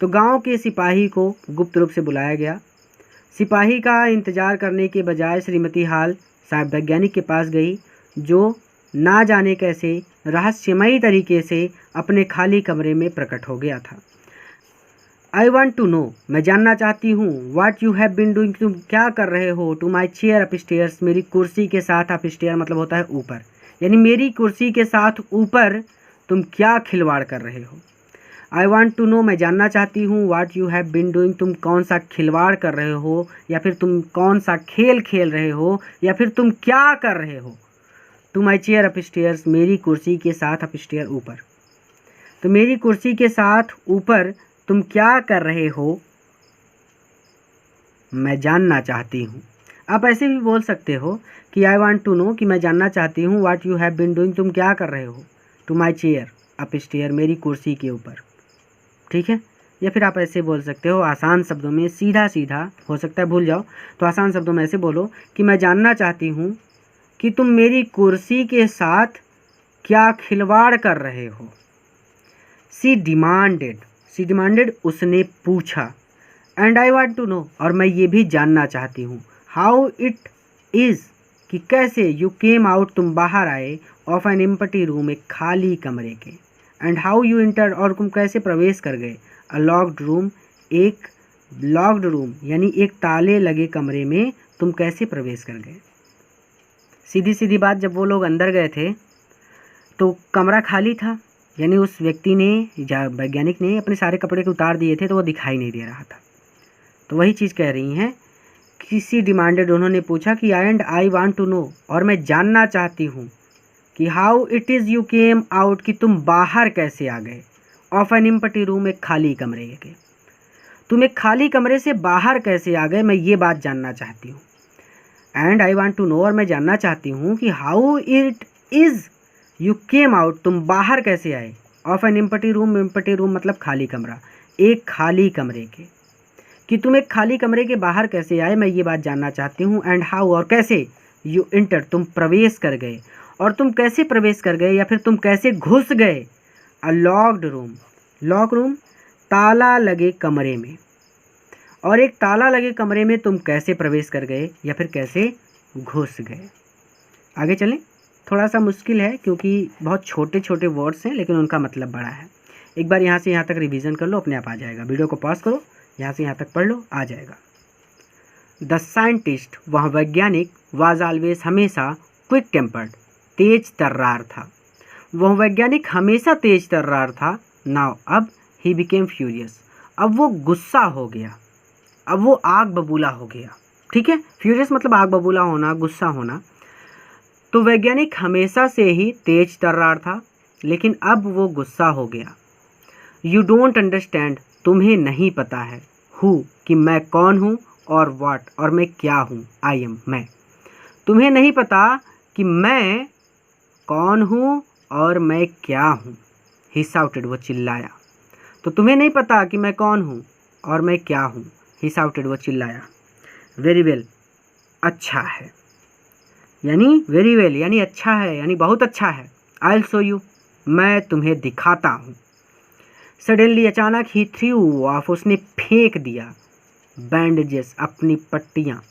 तो गांव के सिपाही को गुप्त रूप से बुलाया गया। सिपाही का इंतज़ार करने के बजाय श्रीमती हाल साहब वैज्ञानिक के पास गई, जो ना जाने कैसे रहस्यमयी तरीके से अपने खाली कमरे में प्रकट हो गया था। आई वॉन्ट टू नो, मैं जानना चाहती हूँ, what you have been doing, तुम क्या कर रहे हो, to my chair upstairs, मेरी कुर्सी के साथ, अप स्टेयर मतलब होता है ऊपर, यानी मेरी कुर्सी के साथ ऊपर तुम क्या खिलवाड़ कर रहे हो। आई वॉन्ट टू नो, मैं जानना चाहती हूँ, what you have been doing, तुम कौन सा खिलवाड़ कर रहे हो, या फिर तुम कौन सा खेल खेल रहे हो, या फिर तुम क्या कर रहे हो। To my chair upstairs, मेरी कुर्सी के साथ, अप स्टेयर ऊपर, तो मेरी कुर्सी के साथ ऊपर तुम क्या कर रहे हो, मैं जानना चाहती हूँ। आप ऐसे भी बोल सकते हो कि आई वांट टू नो, कि मैं जानना चाहती हूँ, what you have been doing, तुम क्या कर रहे हो, to my chair up stair, मेरी कुर्सी के ऊपर, ठीक है। या फिर आप ऐसे बोल सकते हो आसान शब्दों में, सीधा सीधा, हो सकता है भूल जाओ, तो आसान शब्दों में ऐसे बोलो कि मैं जानना चाहती हूँ कि तुम मेरी कुर्सी के साथ क्या खिलवाड़ कर रहे हो। सी डिमांडेड, उसने पूछा, and I want to know, और मैं ये भी जानना चाहती हूँ, हाउ इट इज़, कि कैसे, यू केम आउट, तुम बाहर आए, ऑफ एन एम्प्टी रूम, एक खाली कमरे के, एंड हाउ यू इंटर, और तुम कैसे प्रवेश कर गए, अ लॉक्ड रूम, एक लॉक्ड रूम यानी एक ताले लगे कमरे में तुम कैसे प्रवेश कर गए। सीधी सीधी बात, जब वो लोग अंदर गए थे तो कमरा खाली था, यानी उस व्यक्ति ने या वैज्ञानिक ने अपने सारे कपड़े को उतार दिए थे, तो वो दिखाई नहीं दे रहा था। तो वही चीज़ कह रही हैं, किसी डिमांडेड, उन्होंने पूछा कि and I want to know, और मैं जानना चाहती हूँ कि how it is you came out, कि तुम बाहर कैसे आ गए, ऑफ एन एम्प्टी रूम, एक खाली कमरे के, तुम एक खाली कमरे से बाहर कैसे आ गए, मैं ये बात जानना चाहती हूँ। And I want to know, और मैं जानना चाहती हूँ कि how it is you came out, तुम बाहर कैसे आए, of an empty room, empty room मतलब खाली कमरा, एक खाली कमरे के, कि तुम एक खाली कमरे के बाहर कैसे आए, मैं ये बात जानना चाहती हूँ। एंड हाउ, और कैसे, यू इंटर, तुम प्रवेश कर गए, और तुम कैसे प्रवेश कर गए या फिर तुम कैसे घुस गए, अ लॉक्ड रूम, लॉक रूम ताला लगे कमरे में, और एक ताला लगे कमरे में तुम कैसे प्रवेश कर गए या फिर कैसे घुस गए। आगे चलें, थोड़ा सा मुश्किल है क्योंकि बहुत छोटे छोटे वर्ड्स हैं, लेकिन उनका मतलब बड़ा है। एक बार यहाँ से यहाँ तक रिवीजन कर लो, अपने आप आ जाएगा। वीडियो को पॉज करो, यहाँ से यहाँ तक पढ़ लो, आ जाएगा। द साइंटिस्ट, वह वैज्ञानिक, वाज ऑलवेज, हमेशा, क्विक टेम्पर्ड, तेज तर्रार था। वह वैज्ञानिक हमेशा तेज तर्रार था। नाउ, अब, ही बिकेम फ्यूरियस, अब वो गुस्सा हो गया, अब वो आग बबूला हो गया, ठीक है। फ्यूरियस मतलब आग बबूला होना, गुस्सा होना। तो वैज्ञानिक हमेशा से ही तेज तर्रार था, लेकिन अब वो गुस्सा हो गया। यू डोंट अंडरस्टैंड, तुम्हें नहीं पता है, हु, कि मैं कौन हूँ, और व्हाट, और मैं क्या हूँ, आई एम, मैं। तुम्हें नहीं पता कि मैं कौन हूँ और मैं क्या हूँ। ही शाउटेड, वो चिल्लाया। तो तुम्हें नहीं पता कि मैं कौन हूँ और मैं क्या हूँ। ही शाउटेड, वो चिल्लाया। वेरी वेल, अच्छा है, यानी वेरी वेल यानी अच्छा है, यानी बहुत अच्छा है। आई विल शो यू, मैं तुम्हें दिखाता हूँ। सडनली, अचानक, ही थ्रू ऑफ, उसने फेंक दिया, बैंडेजेस, अपनी पट्टियाँ।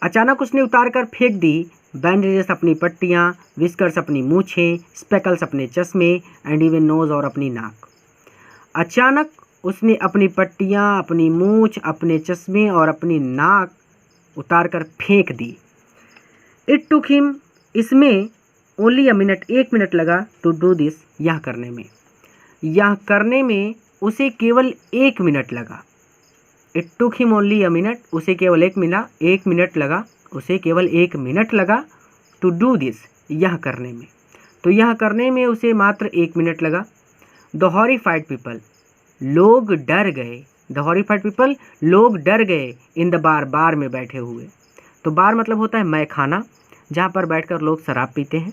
अचानक उसने उतार कर फेंक दी बैंडेजेस, अपनी पट्टियाँ, विस्कर्स, अपनी मूछें, स्पेकल्स, अपने चश्मे, एंड इवन नोज, और अपनी नाक। अचानक उसने अपनी पट्टियाँ, अपनी मूछ, अपने चश्मे और अपनी नाक उतार कर फेंक दी। इट टुक हिम, इसमें ओनली अ मिनट, 1 मिनट लगा, टू डू दिस, यह करने में, यह करने में उसे केवल 1 मिनट लगा। It took him only a minute, उसे केवल 1 मिनट लगा, उसे केवल 1 मिनट लगा, टू डू दिस, यह करने में, तो यह करने में उसे मात्र 1 मिनट लगा। द हॉरिफाइड पीपल, लोग डर गए, द हॉरिफाइड पीपल, लोग डर गए, इन द बार, बार में बैठे हुए। तो बार मतलब होता है मैखाना, जहाँ पर बैठकर लोग शराब पीते हैं।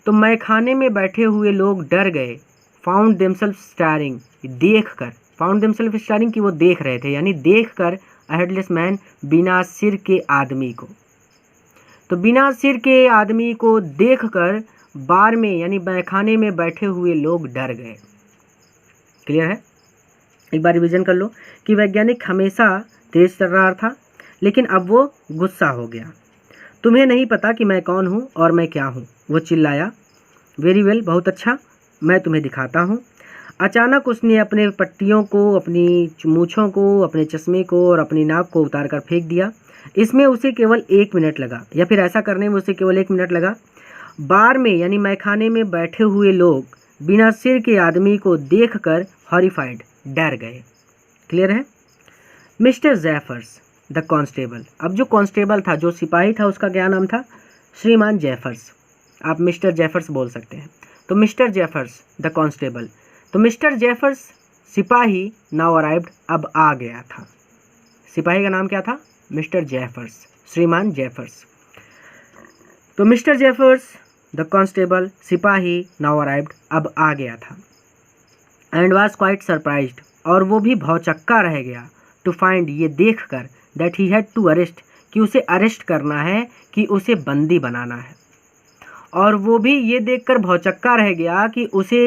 तो मैखाने में बैठे हुए लोग डर गए। फाउंड देमसेल्फ स्टारिंग, देख कर, फाउंड देमसेल्फ स्टारिंग, कि वो देख रहे थे, यानी देख कर, अ हेडलेस मैन, बिना सिर के आदमी को। तो बिना सिर के आदमी को देखकर बार में यानी मैखाने में बैठे हुए लोग डर गए। क्लियर है? एक बार रिवीजन कर लो कि वैज्ञानिक हमेशा तेज तर्रार था, लेकिन अब वो गुस्सा हो गया। तुम्हें नहीं पता कि मैं कौन हूँ और मैं क्या हूँ, वो चिल्लाया। वेरी वेल, बहुत अच्छा, मैं तुम्हें दिखाता हूँ। अचानक उसने अपने पट्टियों को, अपनी मूँछों को, अपने चश्मे को और अपनी नाक को उतार कर फेंक दिया। इसमें उसे केवल 1 मिनट लगा, या फिर ऐसा करने में उसे केवल 1 मिनट लगा। बार में यानी मैखाने में बैठे हुए लोग बिना सिर के आदमी को देखकर हॉरिफाइड, डर गए। क्लियर है? मिस्टर जेफर्स द कांस्टेबल, अब जो कांस्टेबल था, जो सिपाही था, उसका क्या नाम था? श्रीमान जेफर्स। आप मिस्टर जेफर्स बोल सकते हैं। तो मिस्टर जेफर्स द कांस्टेबल, तो मिस्टर जेफर्स सिपाही नाउ अराइव्ड, अब आ गया था। सिपाही का नाम क्या था? मिस्टर जेफर्स, श्रीमान जेफर्स। तो मिस्टर जेफर्स द कांस्टेबल, सिपाही नाउ अराइव्ड, अब आ गया था। एंड वाज क्वाइट सरप्राइज्ड, और वो भी भौचक्का रह गया, टू फाइंड, ये देखकर, that he had to arrest, कि उसे अरेस्ट करना है, कि उसे बंदी बनाना है। और वो भी ये देखकर भौचक्का रह गया कि उसे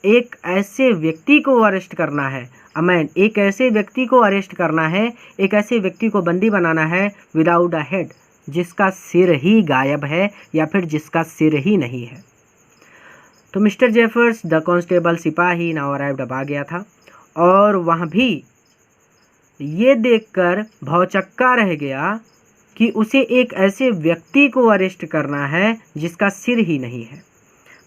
एक ऐसे व्यक्ति को अरेस्ट करना है, अमैन, एक ऐसे व्यक्ति को अरेस्ट करना है, एक ऐसे व्यक्ति को बंदी बनाना है, विदाउट अ हेड, जिसका सिर ही गायब है या फिर जिसका सिर ही नहीं है। तो मिस्टर जेफर्स द कांस्टेबल, सिपाही नाउ अराइव्ड, अब आ गया था, और वहाँ भी ये देखकर भौचक्का रह गया कि उसे एक ऐसे व्यक्ति को अरेस्ट करना है जिसका सिर ही नहीं है।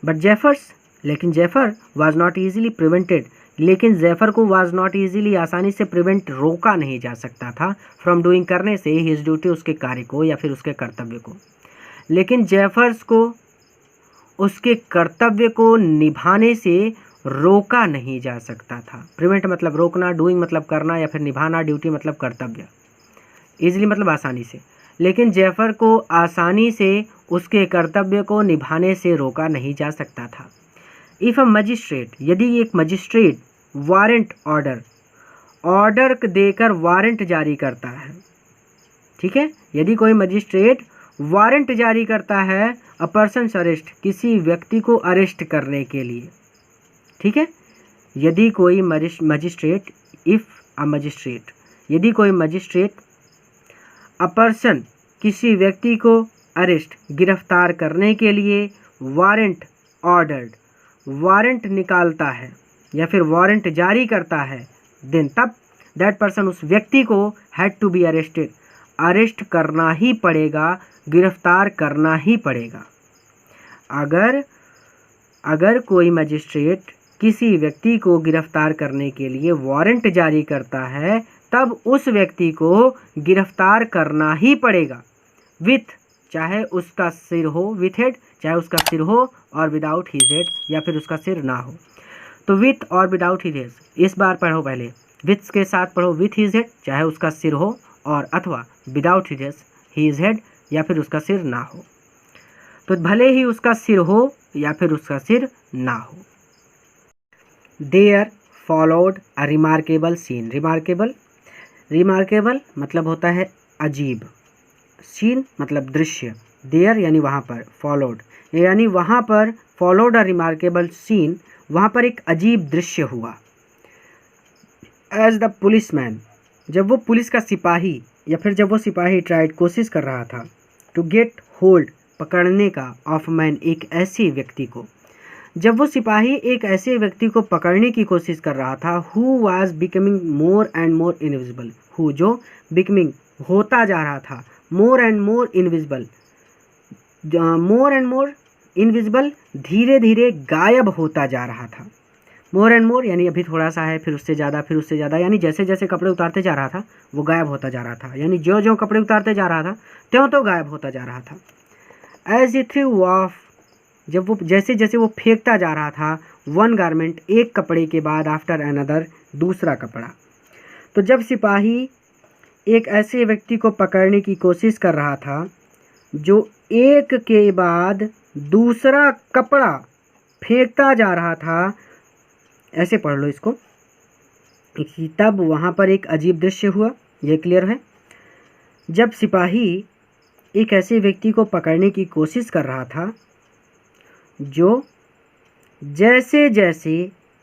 बट जेफर्स, लेकिन जेफर वाज नॉट ईजिली प्रिवेंटेड, लेकिन जेफर को वाज नॉट ईजिली, आसानी से प्रिवेंट, रोका नहीं जा सकता था, फ्रॉम डूइंग, करने से, हिज ड्यूटी, उसके कार्य को या फिर उसके कर्तव्य को। लेकिन जेफर्स को उसके कर्तव्य को निभाने से रोका नहीं जा सकता था। प्रिवेंट मतलब रोकना, डूइंग मतलब करना, या फिर निभाना, ड्यूटी मतलब कर्तव्य, ईजिली मतलब आसानी से। लेकिन जेफर को आसानी से उसके कर्तव्य को निभाने से रोका नहीं जा सकता था। इफ़ अ मजिस्ट्रेट, यदि एक मजिस्ट्रेट वारंट ऑर्डर देकर वारंट जारी करता है, ठीक है, यदि कोई मजिस्ट्रेट वारंट जारी करता है, अ पर्सन अरेस्ट, किसी व्यक्ति को अरेस्ट करने के लिए, ठीक है, यदि कोई मजिस्ट्रेट, इफ़ अ मजिस्ट्रेट, यदि कोई मजिस्ट्रेट अ पर्सन, किसी व्यक्ति को अरेस्ट, गिरफ्तार करने के लिए, वारंट ऑर्डर्ड, वारंट निकालता है या फिर वारंट जारी करता है, देन तब दैट पर्सन, उस व्यक्ति को, had to be arrested, arrest करना ही पड़ेगा, गिरफ्तार करना ही पड़ेगा। अगर कोई मजिस्ट्रेट किसी व्यक्ति को गिरफ्तार करने के लिए वारंट जारी करता है, तब उस व्यक्ति को गिरफ्तार करना ही पड़ेगा, विथ, चाहे उसका सिर हो, विथ हेड, चाहे उसका सिर हो, और विदाउट हिज हेड, या फिर उसका सिर ना हो। तो विथ और विदाउट हिज हेड, इस बार पढ़ो पहले, विथ के साथ पढ़ो विथ हिज हेड, चाहे उसका सिर हो, और अथवा विदाउट हिज हेड, या फिर उसका सिर ना हो। तो भले ही उसका सिर हो या फिर उसका सिर ना हो। There followed a remarkable scene, remarkable मतलब होता है अजीब, सीन मतलब दृश्य, देयर यानी वहाँ पर, फॉलोड यानी वहाँ पर, फॉलोड अ रिमार्केबल सीन, वहाँ पर एक अजीब दृश्य हुआ। एज द पुलिसमैन, जब वो पुलिस का सिपाही, या फिर जब वो सिपाही ट्राइड, कोशिश कर रहा था, टू गेट होल्ड, पकड़ने का, ऑफ मैन, एक ऐसे व्यक्ति को, जब वो सिपाही एक ऐसे व्यक्ति को पकड़ने की कोशिश कर रहा था, who was becoming more and more invisible, who, जो, बिकमिंग होता जा रहा था, more and more invisible, more and more invisible, धीरे धीरे गायब होता जा रहा था। मोर एंड मोर यानी अभी थोड़ा सा है, फिर उससे ज़्यादा, फिर उससे ज़्यादा, यानी जैसे जैसे कपड़े उतारते जा रहा था वो गायब होता जा रहा था, यानी जो जो कपड़े उतारते जा रहा था त्यों तो गायब होता जा रहा था। एज ही थ्रू ऑफ, जब वो जैसे जैसे वो फेंकता जा रहा था, वन गारमेंट, एक कपड़े के बाद, आफ्टर अनदर, दूसरा कपड़ा। तो जब सिपाही एक ऐसे व्यक्ति को पकड़ने की कोशिश कर रहा था जो एक के बाद दूसरा कपड़ा फेंकता जा रहा था, ऐसे पढ़ लो इसको, तब वहाँ पर एक अजीब दृश्य हुआ। ये क्लियर है? जब सिपाही एक ऐसे व्यक्ति को पकड़ने की कोशिश कर रहा था जो जैसे जैसे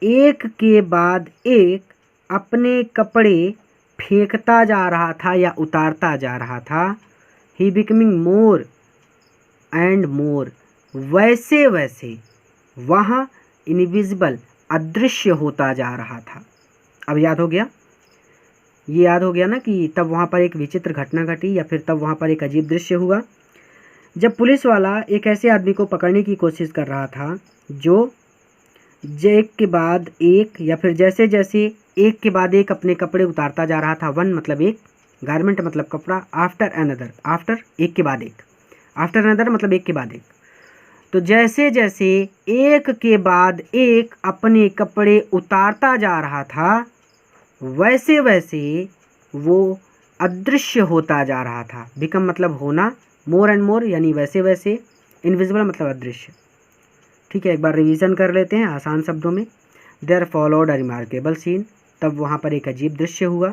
एक के बाद एक अपने कपड़े फेंकता जा रहा था या उतारता जा रहा था। ही बिकमिंग मोर एंड मोर, वैसे वैसे वहाँ इनविजिबल, अदृश्य होता जा रहा था। अब याद हो गया, ये याद हो गया ना कि तब वहाँ पर एक विचित्र घटना घटी या फिर तब वहाँ पर एक अजीब दृश्य हुआ जब पुलिस वाला एक ऐसे आदमी को पकड़ने की कोशिश कर रहा था जो एक के बाद एक या फिर जैसे जैसे एक के बाद एक अपने कपड़े उतारता जा रहा था। वन मतलब एक, गारमेंट मतलब कपड़ा, आफ्टर अनदर, आफ्टर एक के बाद एक, आफ्टर अनदर मतलब एक के बाद एक। तो जैसे जैसे एक के बाद एक अपने कपड़े उतारता जा रहा था वैसे वैसे वो अदृश्य होता जा रहा था। बिकम मतलब होना, मोर एंड मोर यानी वैसे वैसे, इनविजिबल मतलब अदृश्य। ठीक है, एक बार रिवीजन कर लेते हैं आसान शब्दों में। There followed a remarkable scene, तब वहाँ पर एक अजीब दृश्य हुआ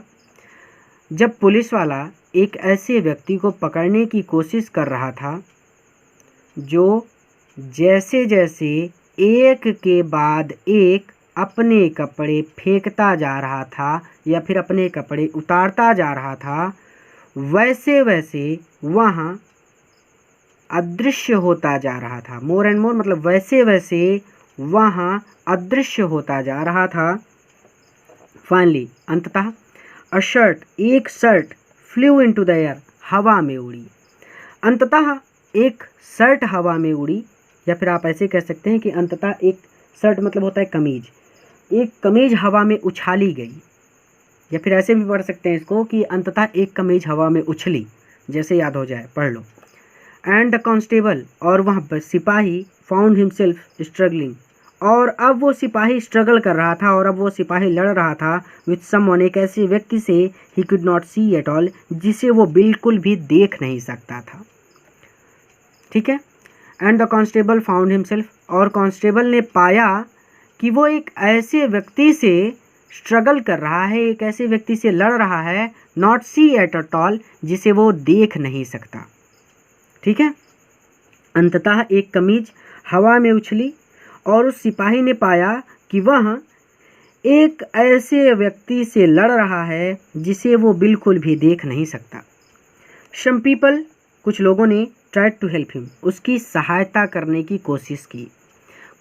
जब पुलिस वाला एक ऐसे व्यक्ति को पकड़ने की कोशिश कर रहा था जो जैसे जैसे एक के बाद एक अपने कपड़े फेंकता जा रहा था या फिर अपने कपड़े उतारता जा रहा था वैसे वैसे वहाँ अदृश्य होता जा रहा था। मोर एंड मोर मतलब वैसे वैसे वहाँ अदृश्य होता जा रहा था। फाइनली अंततः अ शर्ट, एक shirt flu into the air, हवा में उड़ी। अंततः एक शर्ट हवा में उड़ी, या फिर आप ऐसे कह सकते हैं कि अंततः एक शर्ट मतलब होता है कमीज, एक कमीज हवा में उछाली गई, या फिर ऐसे भी पढ़ सकते हैं इसको कि अंततः एक कमीज हवा में उछली, जैसे याद हो जाए पढ़ लो। एंड द कांस्टेबल, और वह सिपाही, फाउंड हिमसेल्फ स्ट्रगलिंग, और अब वो सिपाही स्ट्रगल कर रहा था, और अब वो सिपाही लड़ रहा था विथ समवन, एक ऐसे व्यक्ति से, he could not see at all, जिसे वो बिल्कुल भी देख नहीं सकता था। ठीक है, and the constable found himself, और कांस्टेबल ने पाया कि वो एक ऐसे व्यक्ति से स्ट्रगल कर रहा है, एक ऐसे व्यक्ति से लड़ रहा है, नॉट सी एट ऑल, जिसे वो देख नहीं सकता। ठीक है, अंततः एक कमीज हवा में उछली और उस सिपाही ने पाया कि वह एक ऐसे व्यक्ति से लड़ रहा है जिसे वो बिल्कुल भी देख नहीं सकता। सम पीपल, कुछ लोगों ने, ट्राइड टू हेल्प हिम, उसकी सहायता करने की कोशिश की।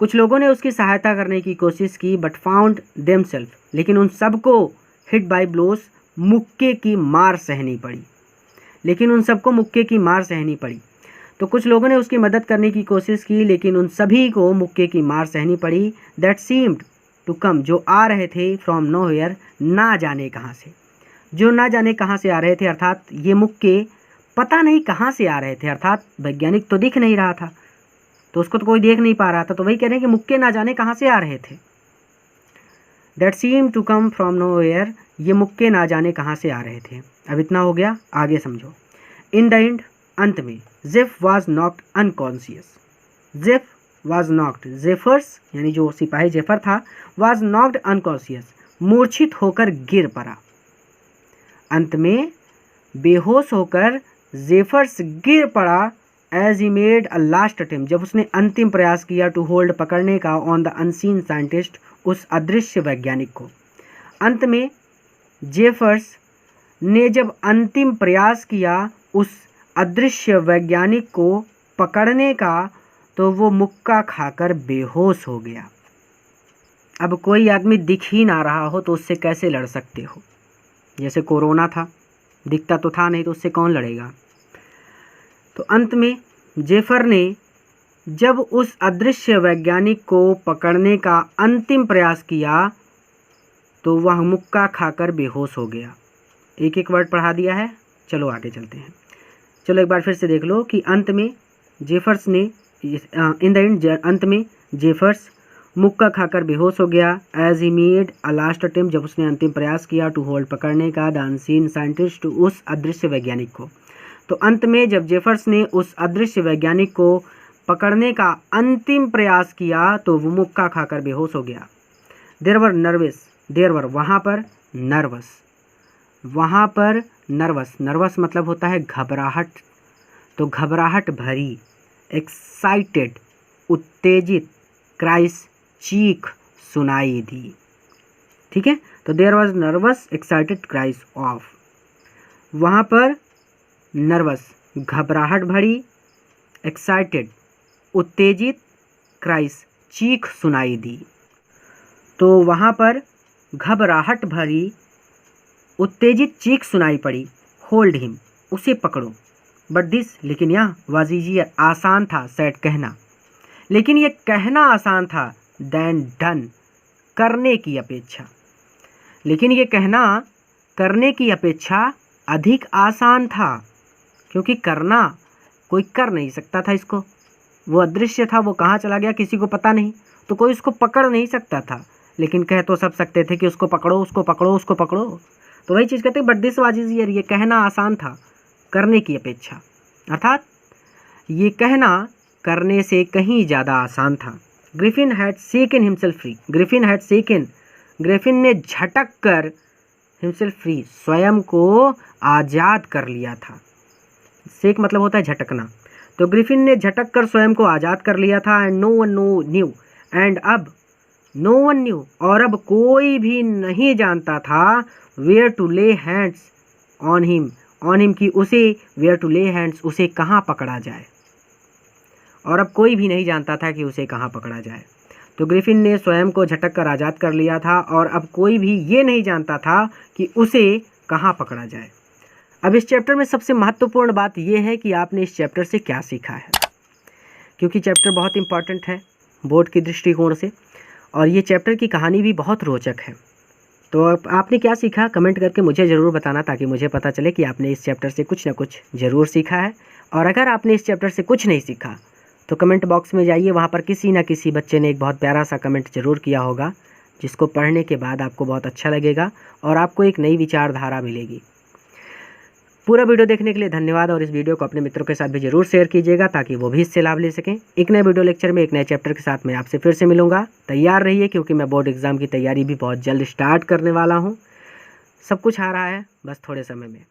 कुछ लोगों ने उसकी सहायता करने की कोशिश की, बट फाउंड देमसेल्फ, लेकिन उन सबको हिट बाय ब्लोस, मुक्के की मार सहनी पड़ी, लेकिन उन सबको मुक्के की मार सहनी पड़ी। तो कुछ लोगों ने उसकी मदद करने की कोशिश की लेकिन उन सभी को मुक्के की मार सहनी पड़ी। दैट सीम्ड टू कम, जो आ रहे थे, फ्रॉम नोवेयर, ना जाने कहाँ से, जो ना जाने कहाँ से आ रहे थे, अर्थात ये मुक्के पता नहीं कहाँ से आ रहे थे, अर्थात वैज्ञानिक तो दिख नहीं रहा था तो उसको तो कोई देख नहीं पा रहा था, तो वही कह रहे हैं कि मुक्के ना जाने कहाँ से आ रहे थे। That seem to come from nowhere, ये मुक्के ना जाने कहाँ से आ रहे थे। अब इतना हो गया, आगे समझो। इन द एंड, अंत में, Jeff was knocked unconscious, Jeff was knocked, Jeffers यानी जो सिपाही जेफर था, वॉज नॉक्ड अनकॉन्शियस, मूर्छित होकर गिर पड़ा। अंत में बेहोश होकर जेफर्स गिर पड़ा। As he made a last attempt, जब उसने अंतिम प्रयास किया, टू होल्ड, पकड़ने का, ऑन द अनसीन साइंटिस्ट, उस अदृश्य वैज्ञानिक को। अंत में जेफर्स ने जब अंतिम प्रयास किया उस अदृश्य वैज्ञानिक को पकड़ने का, तो वो मुक्का खाकर बेहोश हो गया। अब कोई आदमी दिख ही ना रहा हो तो उससे कैसे लड़ सकते हो? जैसे कोरोना था, दिखता तो था नहीं, तो उससे कौन लड़ेगा? तो अंत में जेफर ने जब उस अदृश्य वैज्ञानिक को पकड़ने का अंतिम प्रयास किया तो वह मुक्का खाकर बेहोश हो गया। एक एक वर्ड पढ़ा दिया है, चलो आगे चलते हैं। चलो एक बार फिर से देख लो कि अंत में जेफर्स ने, इन द एंड, अंत में जेफर्स मुक्का खाकर बेहोश हो गया। As he made a last attempt, जब उसने अंतिम प्रयास किया, टू होल्ड, पकड़ने का, द अनसीन साइंटिस्ट, उस अदृश्य वैज्ञानिक को। तो अंत में जब जेफर्स ने उस अदृश्य वैज्ञानिक को पकड़ने का अंतिम प्रयास किया तो वो मुक्का खाकर बेहोश हो गया। There were nervous, there were वहाँ पर, नर्वस, वहाँ पर नर्वस, नर्वस मतलब होता है घबराहट, तो घबराहट भरी, एक्साइटेड, उत्तेजित क्राइस, चीख सुनाई दी। ठीक है, तो there was nervous excited cries of, वहाँ पर नर्वस घबराहट भरी, एक्साइटेड उत्तेजित, क्राइस चीख सुनाई दी। तो वहाँ पर घबराहट भरी उत्तेजित चीख सुनाई पड़ी। होल्ड हिम, उसे पकड़ो। बट दिस, लेकिन यह वाज ईजियर, आसान था, सेड कहना, लेकिन ये कहना आसान था, देन डन, करने की अपेक्षा, लेकिन ये कहना करने की अपेक्षा अधिक आसान था, क्योंकि करना कोई कर नहीं सकता था इसको, वो अदृश्य था, वो कहाँ चला गया किसी को पता नहीं, तो कोई उसको पकड़ नहीं सकता था, लेकिन कह तो सब सकते थे कि उसको पकड़ो, उसको पकड़ो, उसको पकड़ो। तो वही चीज़ कहते हैं, बट दिस वाज ईजियर, ये कहना आसान था करने की अपेक्षा, अर्थात ये कहना करने से कहीं ज़्यादा आसान था। Griffin had shaken himself free, Griffin had shaken, Griffin ने झटक कर हिमसेल्फ फ्री, स्वयं को आज़ाद कर लिया था। शेक मतलब होता है झटकना, तो ग्रिफिन ने झटक कर स्वयं को आज़ाद कर लिया था। And no one knew, and अब नो वन न्यू, और अब कोई भी नहीं जानता था, where to lay hands on him, on him की उसे, वेयर टू ले हैंड्स उसे कहाँ पकड़ा जाए, और अब कोई भी नहीं जानता था कि उसे कहाँ पकड़ा जाए। तो ग्रिफिन ने स्वयं को झटक कर आज़ाद कर लिया था, और अब कोई भी ये नहीं जानता था कि उसे कहाँ पकड़ा जाए। अब इस चैप्टर में सबसे महत्वपूर्ण बात यह है कि आपने इस चैप्टर से क्या सीखा है, क्योंकि चैप्टर बहुत इंपॉर्टेंट है बोर्ड की दृष्टिकोण से, और ये चैप्टर की कहानी भी बहुत रोचक है। तो आपने क्या सीखा कमेंट करके मुझे ज़रूर बताना, ताकि मुझे पता चले कि आपने इस चैप्टर से कुछ ना कुछ ज़रूर सीखा है। और अगर आपने इस चैप्टर से कुछ नहीं सीखा तो कमेंट बॉक्स में जाइए, वहाँ पर किसी ना किसी बच्चे ने एक बहुत प्यारा सा कमेंट ज़रूर किया होगा, जिसको पढ़ने के बाद आपको बहुत अच्छा लगेगा और आपको एक नई विचारधारा मिलेगी। पूरा वीडियो देखने के लिए धन्यवाद, और इस वीडियो को अपने मित्रों के साथ भी जरूर शेयर कीजिएगा, ताकि वो भी इससे लाभ ले सकें। एक नए वीडियो लेक्चर में एक नए चैप्टर के साथ मैं आपसे फिर से मिलूंगा। तैयार रहिए, क्योंकि मैं बोर्ड एग्ज़ाम की तैयारी भी बहुत जल्द स्टार्ट करने वाला हूँ। सब कुछ आ रहा है, बस थोड़े समय में।